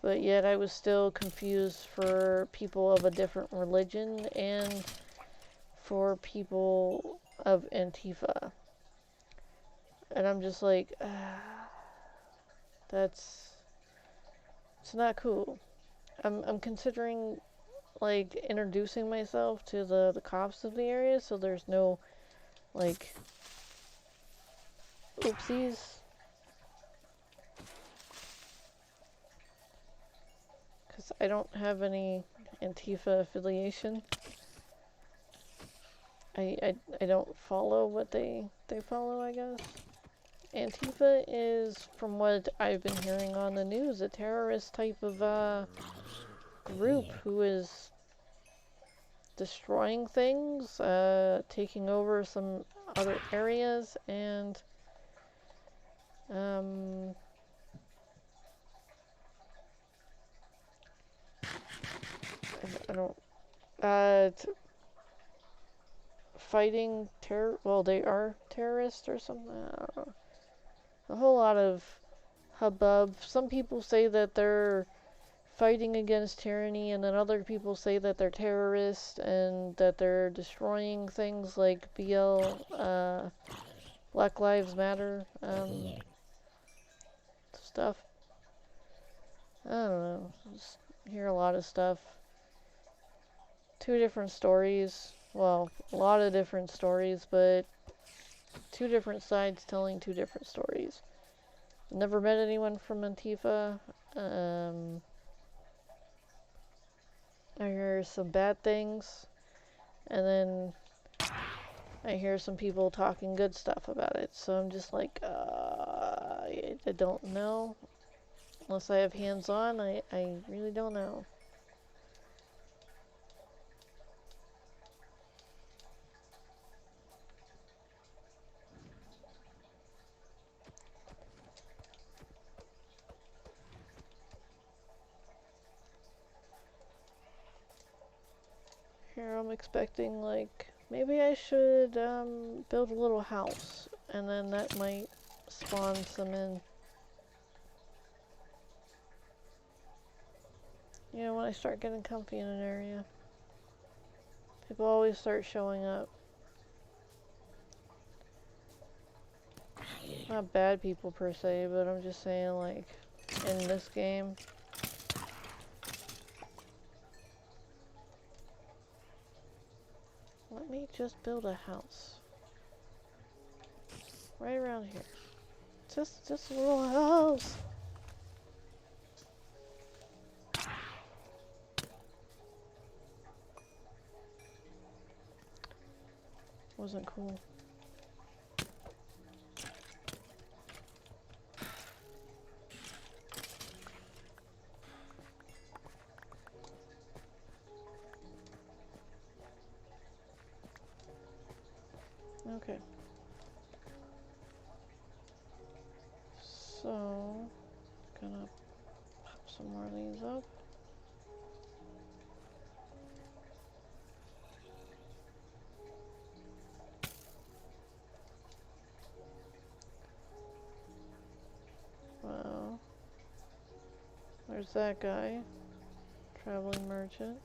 A: but yet I was still confused for people of a different religion, and for people of Antifa. And I'm just like, it's not cool. I'm considering like introducing myself to the cops of the area so there's no like oopsies. Because I don't have any Antifa affiliation. I don't follow what they follow, I guess. Antifa is, from what I've been hearing on the news, a terrorist type of group who is destroying things, taking over some other areas, and I don't fighting terror. Well, they are terrorists or something. I don't know. A whole lot of hubbub. Some people say that they're fighting against tyranny, and then other people say that they're terrorists and that they're destroying things like Black Lives Matter stuff. I don't know. Just hear a lot of stuff. Two different stories. Well, a lot of different stories, but two different sides telling two different stories. Never met anyone from Antifa. I hear some bad things, and then I hear some people talking good stuff about it. So I'm just like, I don't know. Unless I have hands-on, I really don't know. Here I'm expecting, like, maybe I should build a little house, and then that might spawn some in. You know, when I start getting comfy in an area, people always start showing up. Not bad people per se, but I'm just saying, like, in this game. Let me just build a house. Right around here. Just a little house. Wasn't cool. Okay. So, gonna pop some more of these up. Wow. There's that guy. Traveling merchant.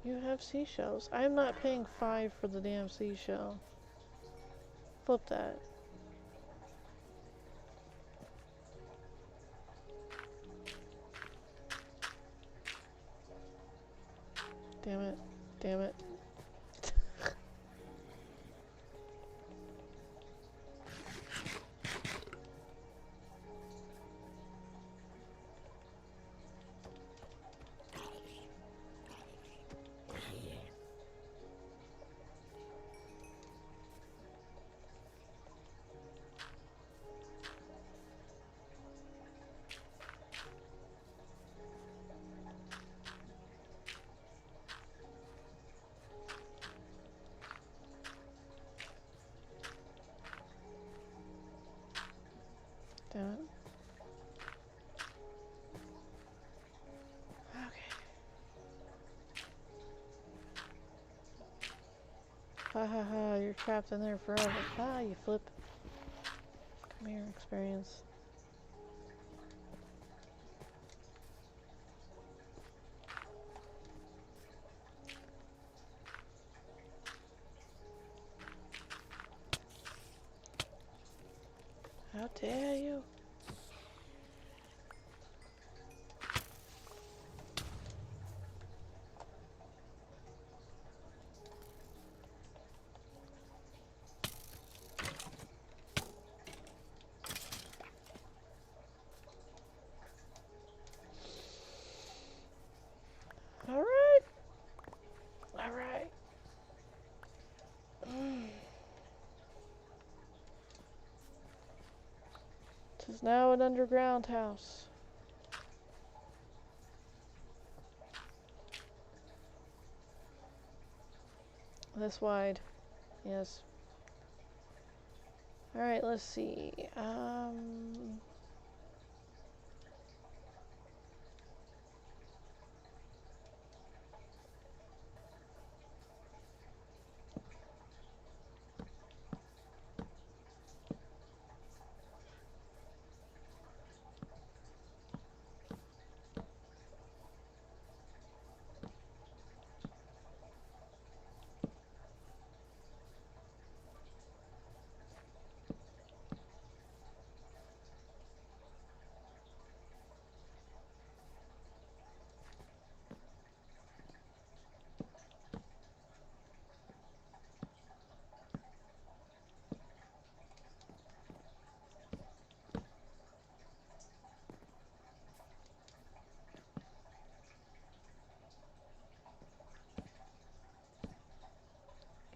A: You have seashells. I'm not paying 5 for the damn seashell. Flip that. Damn it. Damn it. Damn it. Okay. Hahaha, you're trapped in there forever. Ah, you flip. Come here, experience. is now an underground house. This wide. Yes. Alright, let's see.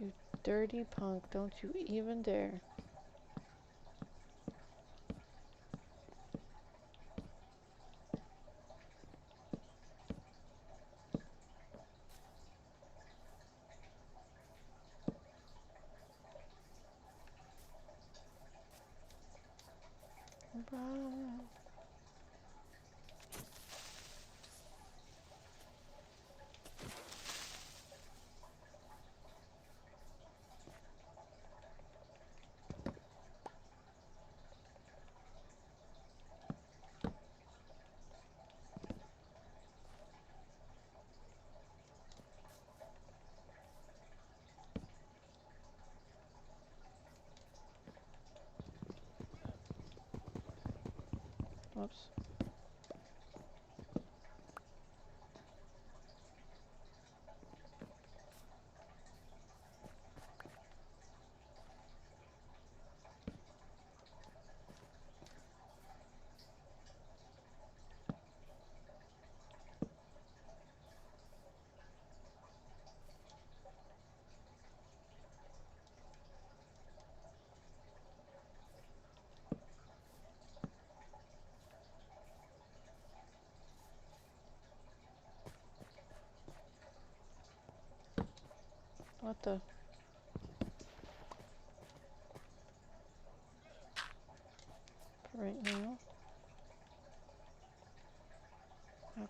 A: You dirty punk, don't you even dare. Whoops. What the? For right now. Okay.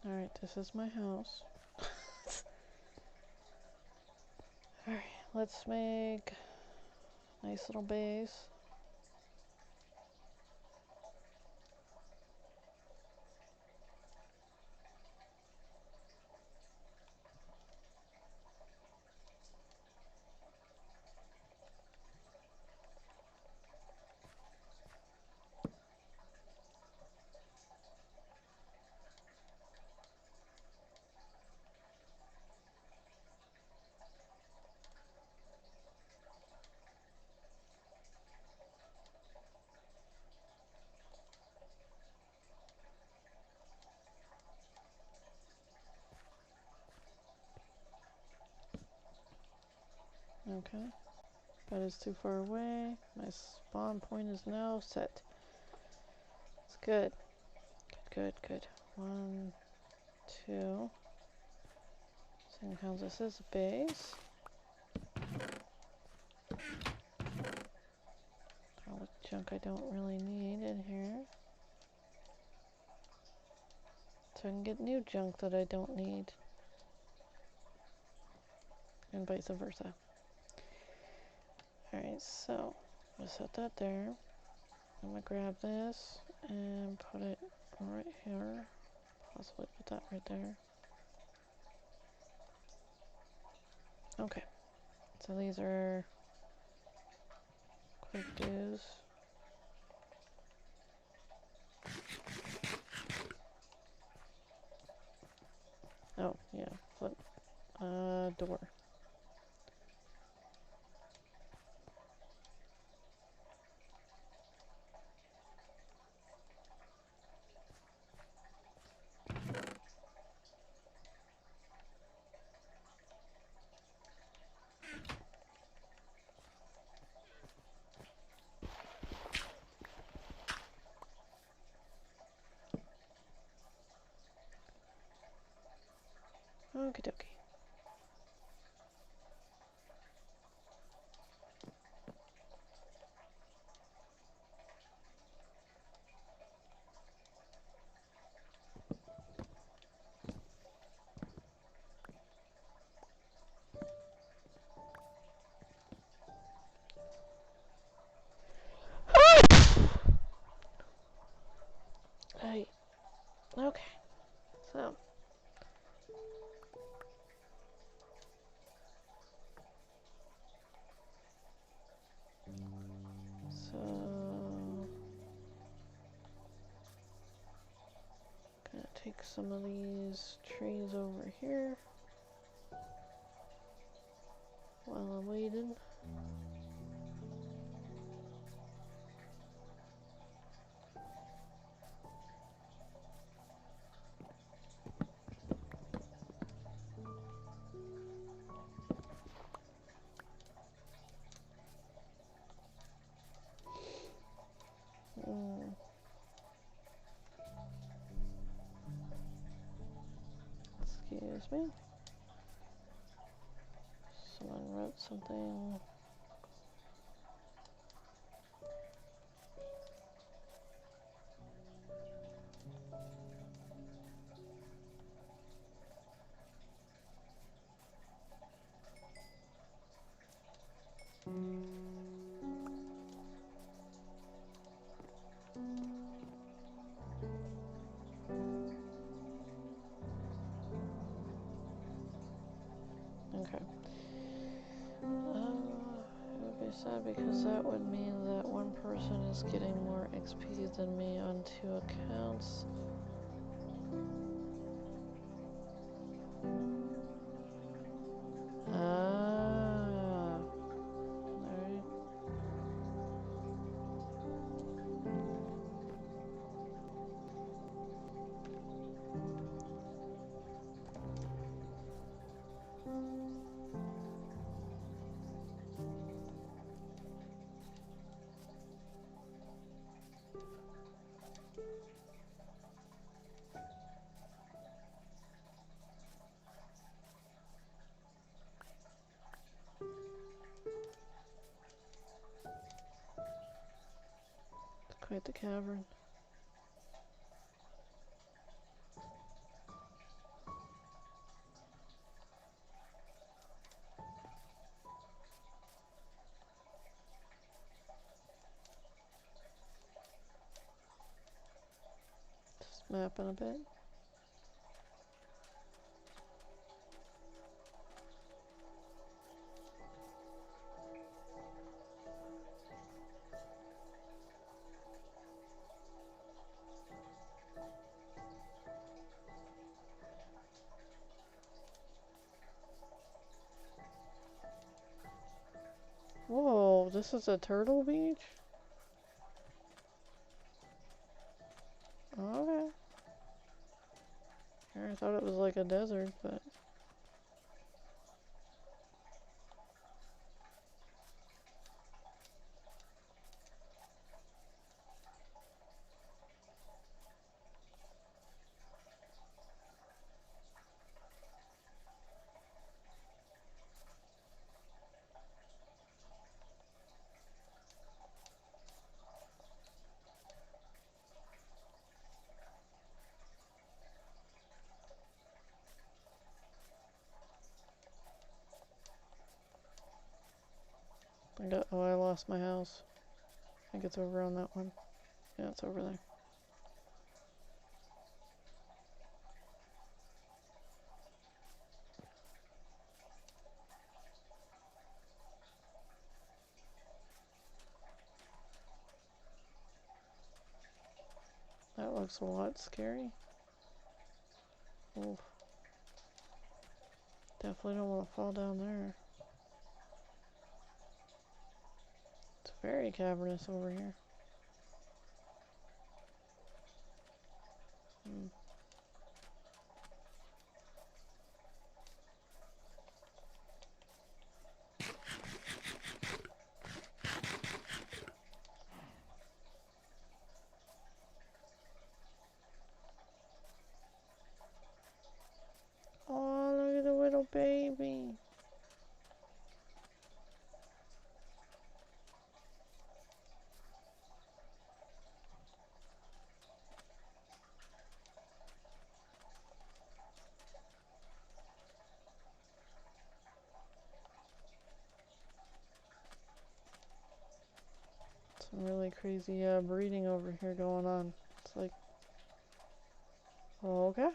A: Alright, this is my house. Alright, let's make a nice little base. Okay. That is too far away. My spawn point is now set. It's good. Good, good, good. 1, 2. Seeing how this is a base. All the junk I don't really need in here. So I can get new junk that I don't need. And vice versa. Alright, so I'm gonna set that there. I'm gonna grab this and put it right here. Possibly put that right there. Okay. So these are quick do's. Oh, yeah, flip. Door. Okie dokie. Hey. Okay. So. Gonna take some of these trees over here while I'm waiting. Excuse me. Someone wrote something. Okay. It would be sad because that would mean that one person is getting more XP than me on 2 accounts. Alright. It's quite the cavern. Just mapping a bit. Whoa, this is a turtle beach? Okay. I thought it was like a desert, but... oh, I lost my house. I think it's over on that one. Yeah, it's over there. That looks a lot scary. Oof. Definitely don't want to fall down there. It's very cavernous over here. Oh, baby. Some really crazy breeding over here going on. It's like, okay.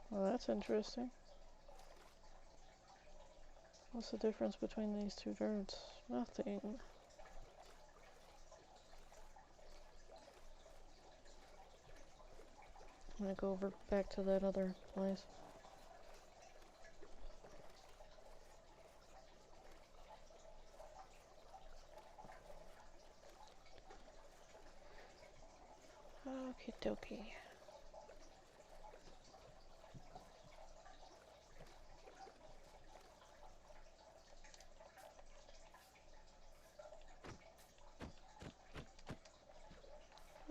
A: Well, that's interesting. What's the difference between these two birds? Nothing. I'm gonna go over back to that other place. Okie dokie.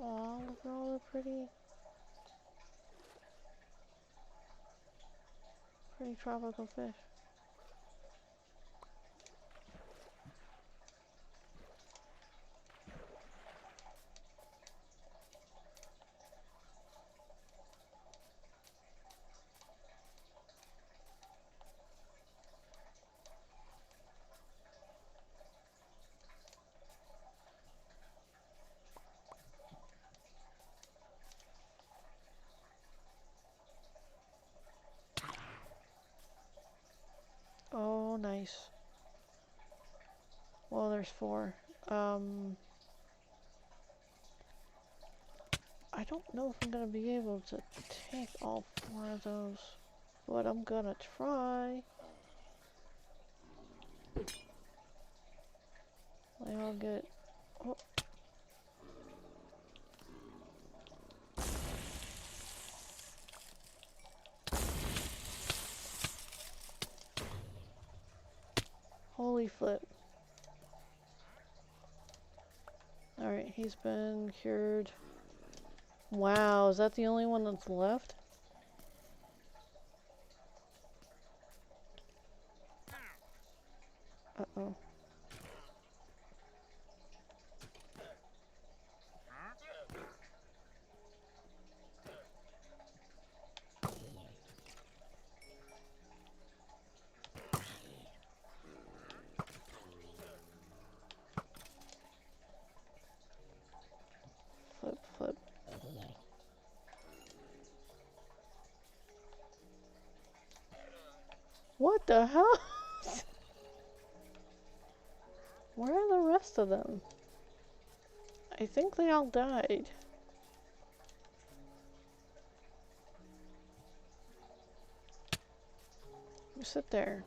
A: Aw, look at all the pretty tropical fish. Oh, nice. Well, there's 4. I don't know if I'm gonna be able to take all 4 of those, but I'm gonna try. They all get... Oh. Holy flip. Alright, he's been cured. Wow, is that the only one that's left? Uh-oh. Flip, flip. What the hell? Where are the rest of them? I think they all died. You sit there.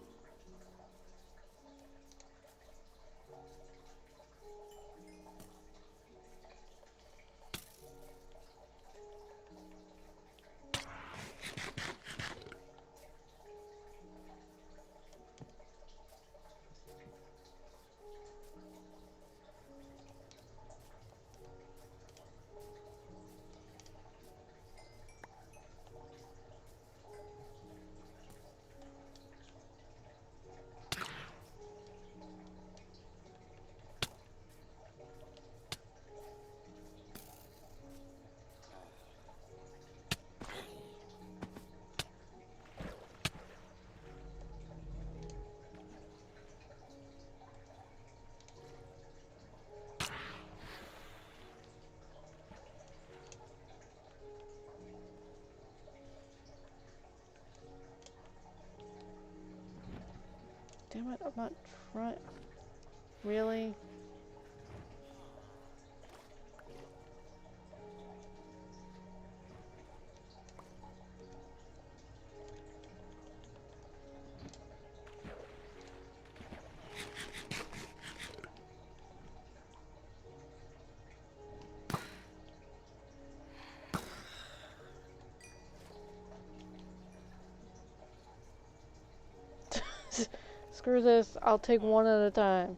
A: Damn it, I'm not trying. Really? Screw this, I'll take one at a time.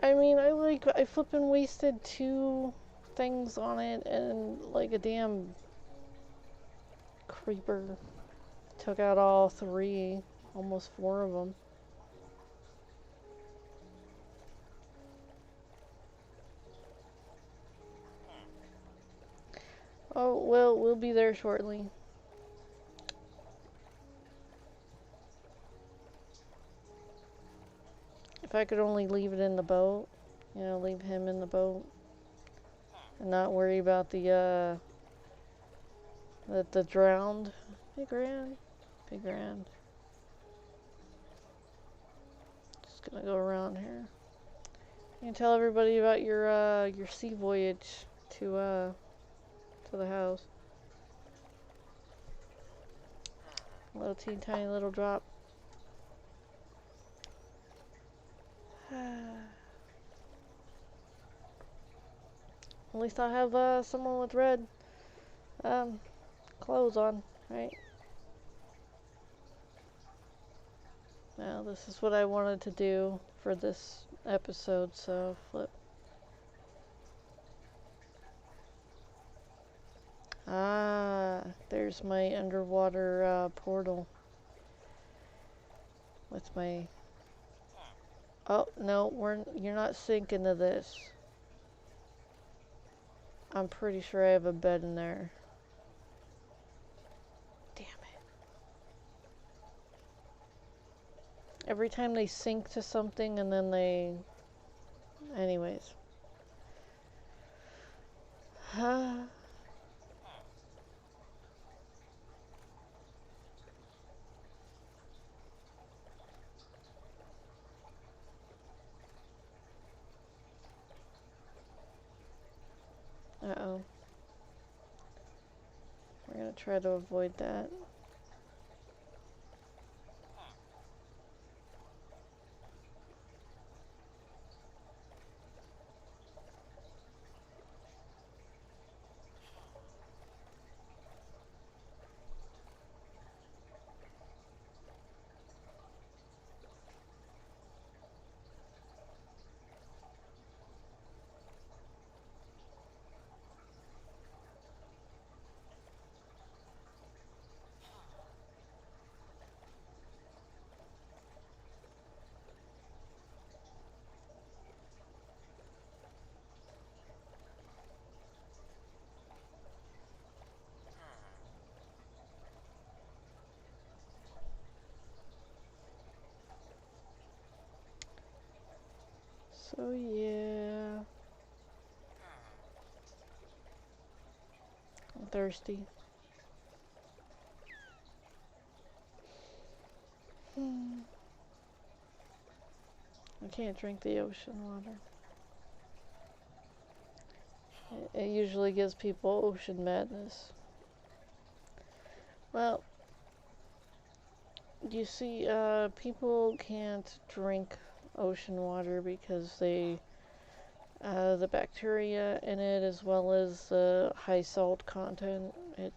A: I mean, I flippin' wasted 2 things on it, and like a damn creeper took out all 3, almost 4 of them. Oh, well, we'll be there shortly. If I could only leave it in the boat, you know, leave him in the boat and not worry about the drowned. Be grand. Be grand. Just gonna go around here. You can tell everybody about your sea voyage to the house. Little teeny tiny little drop. At least I have someone with red clothes on, right? Now this is what I wanted to do for this episode, so flip. Ah, there's my underwater portal with my. Oh no, you're not sinking to this. I'm pretty sure I have a bed in there. Damn it! Every time they sink to something and then they. Anyways. Uh-oh. We're gonna try to avoid that. So yeah. I'm thirsty. I can't drink the ocean water. It usually gives people ocean madness. Well, you see, people can't drink ocean water because the bacteria in it, as well as the high salt content, it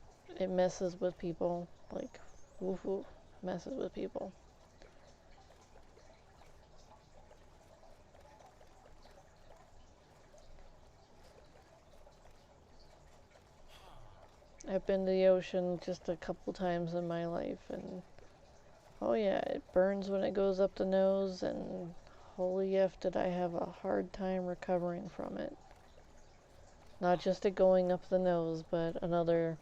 A: messes with people. Like, woof woof, messes with people. I've been to the ocean just a couple times in my life, and oh yeah, it burns when it goes up the nose, and holy F did I have a hard time recovering from it. Not just it going up the nose, but another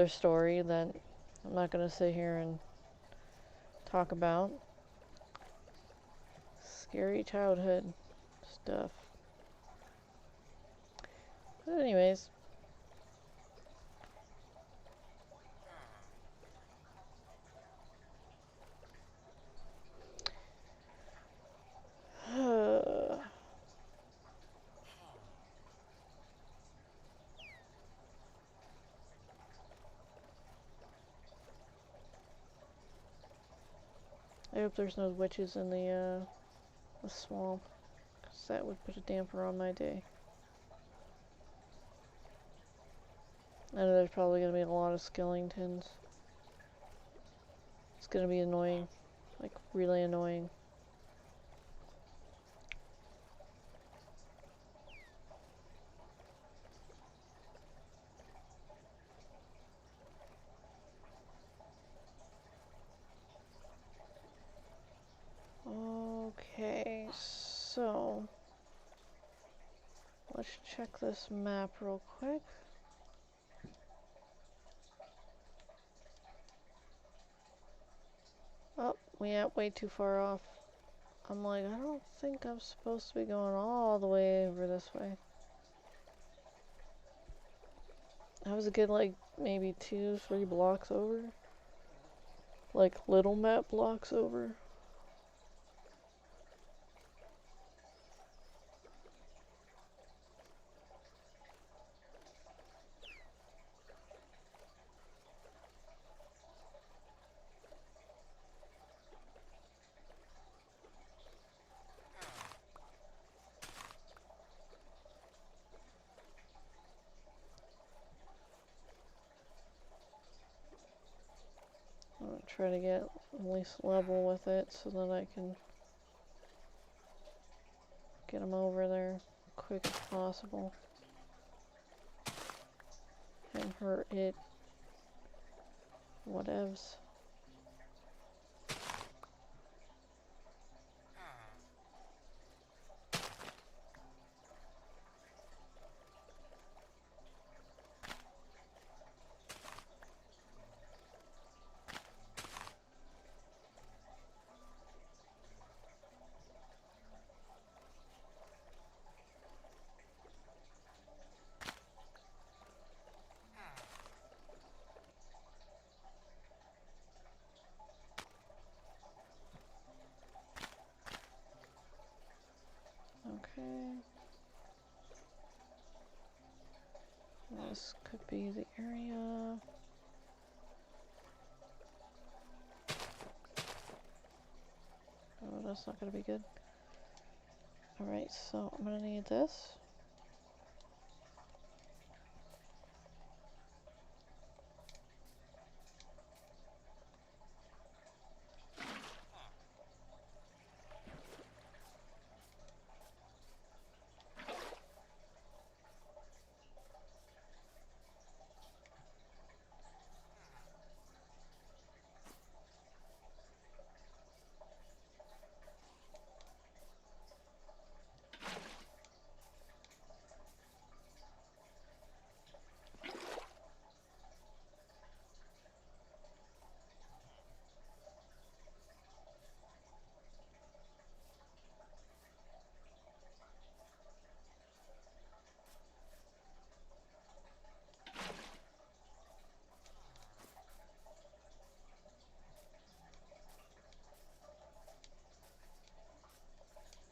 A: story that I'm not gonna sit here and talk about. Scary childhood stuff. But anyways. I hope there's no witches in the swamp, because that would put a damper on my day. I know there's probably going to be a lot of skeletons. It's going to be annoying. Like, really annoying. so let's check this map real quick. Oh, we went way too far off. I'm like, I don't think I'm supposed to be going all the way over this way. I was a good, like, maybe 2-3 blocks over. Like, little map blocks over. I'll try to get at least level with it so that I can get them over there quick as possible and hurt it. Whatevs. Okay. This could be the area. Oh, that's not gonna be good. Alright, so I'm gonna need this.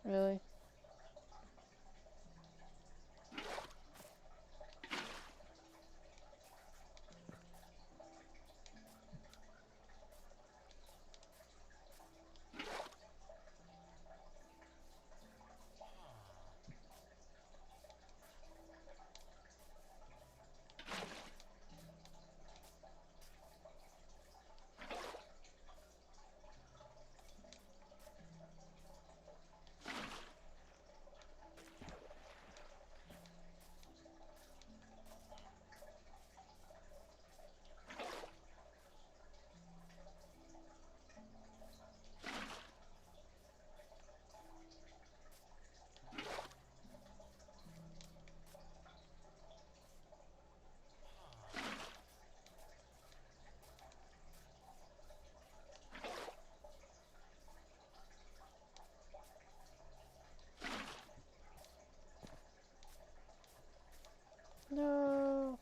A: Really? No.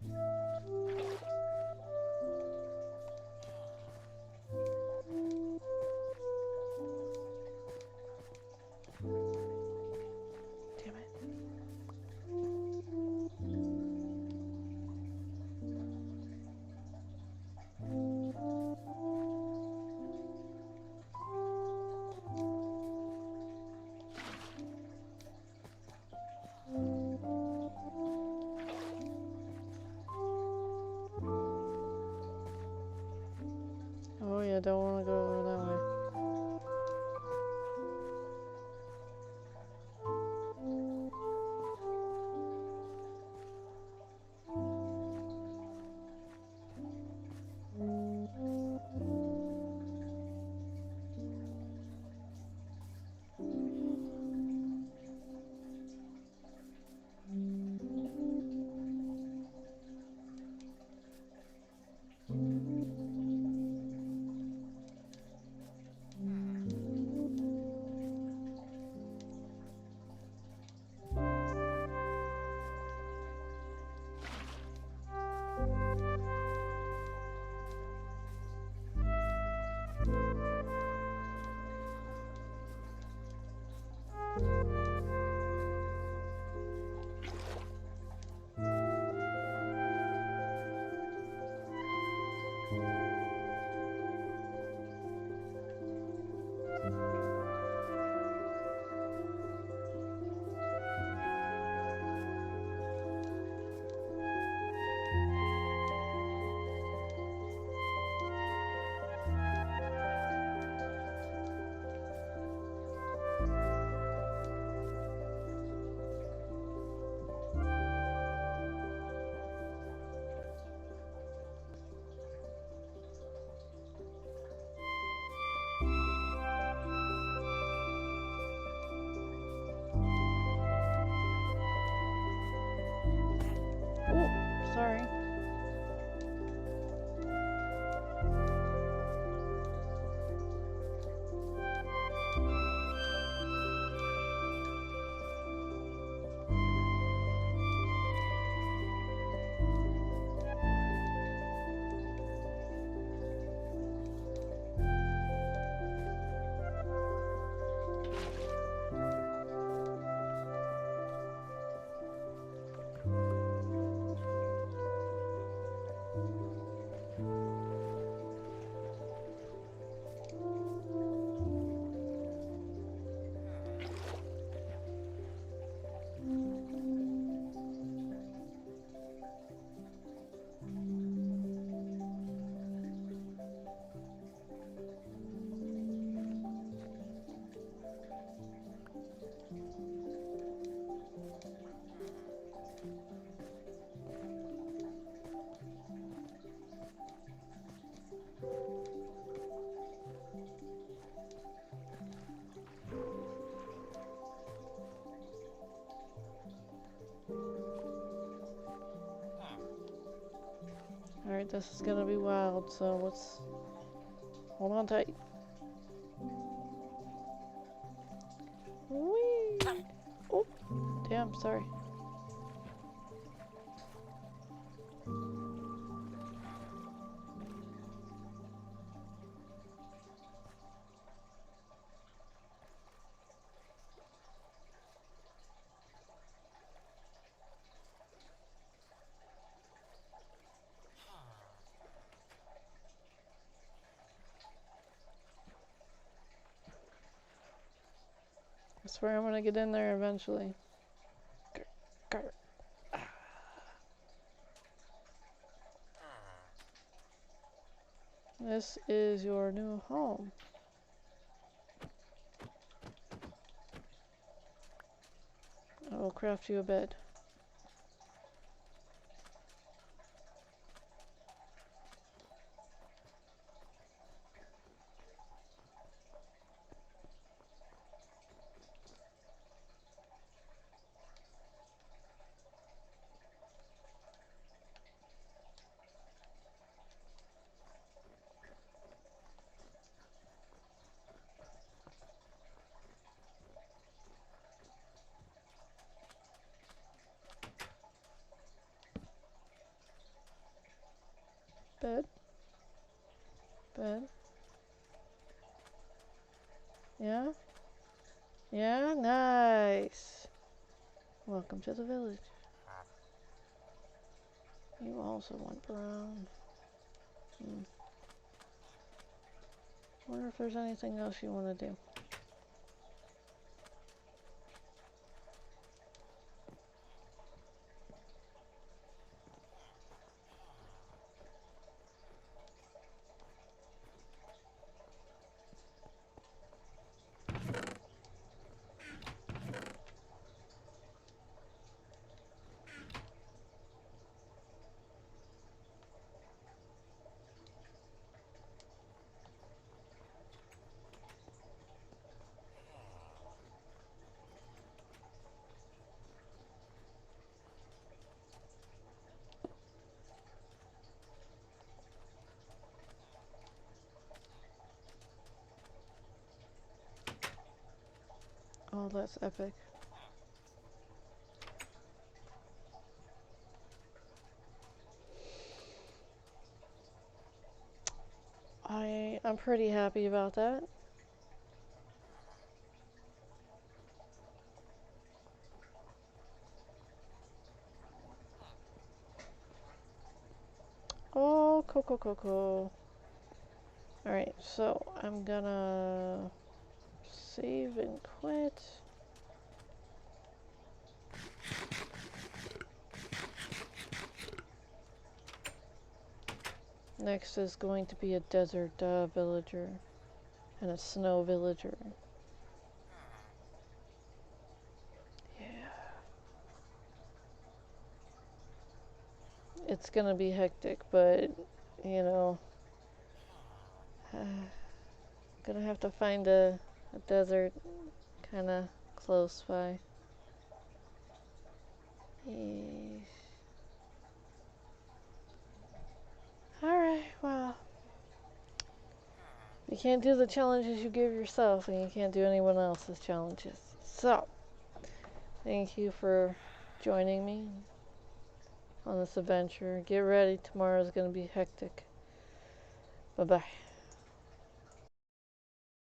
A: Damn it. Oh yeah, don't want to go over that way. Oh, sorry. Alright, this is gonna be wild, so let's hold on tight. Whee! Oh, damn, sorry. I swear I'm gonna get in there eventually. Grr, grr. This is your new home. I will craft you a bed. Bed. Bed. Yeah? Yeah? Nice. Welcome to the village. You also want brown. Wonder if there's anything else you want to do. Oh, that's epic. I'm pretty happy about that. Oh, cool. Alright, so I'm gonna save and quit. Next is going to be a desert villager and a snow villager. Yeah. It's gonna be hectic, but you know, gonna have to find a desert kind of close by. Yeesh. Alright, well, you can't do the challenges you give yourself, and you can't do anyone else's challenges. So, thank you for joining me on this adventure. Get ready, tomorrow's gonna be hectic. Bye bye.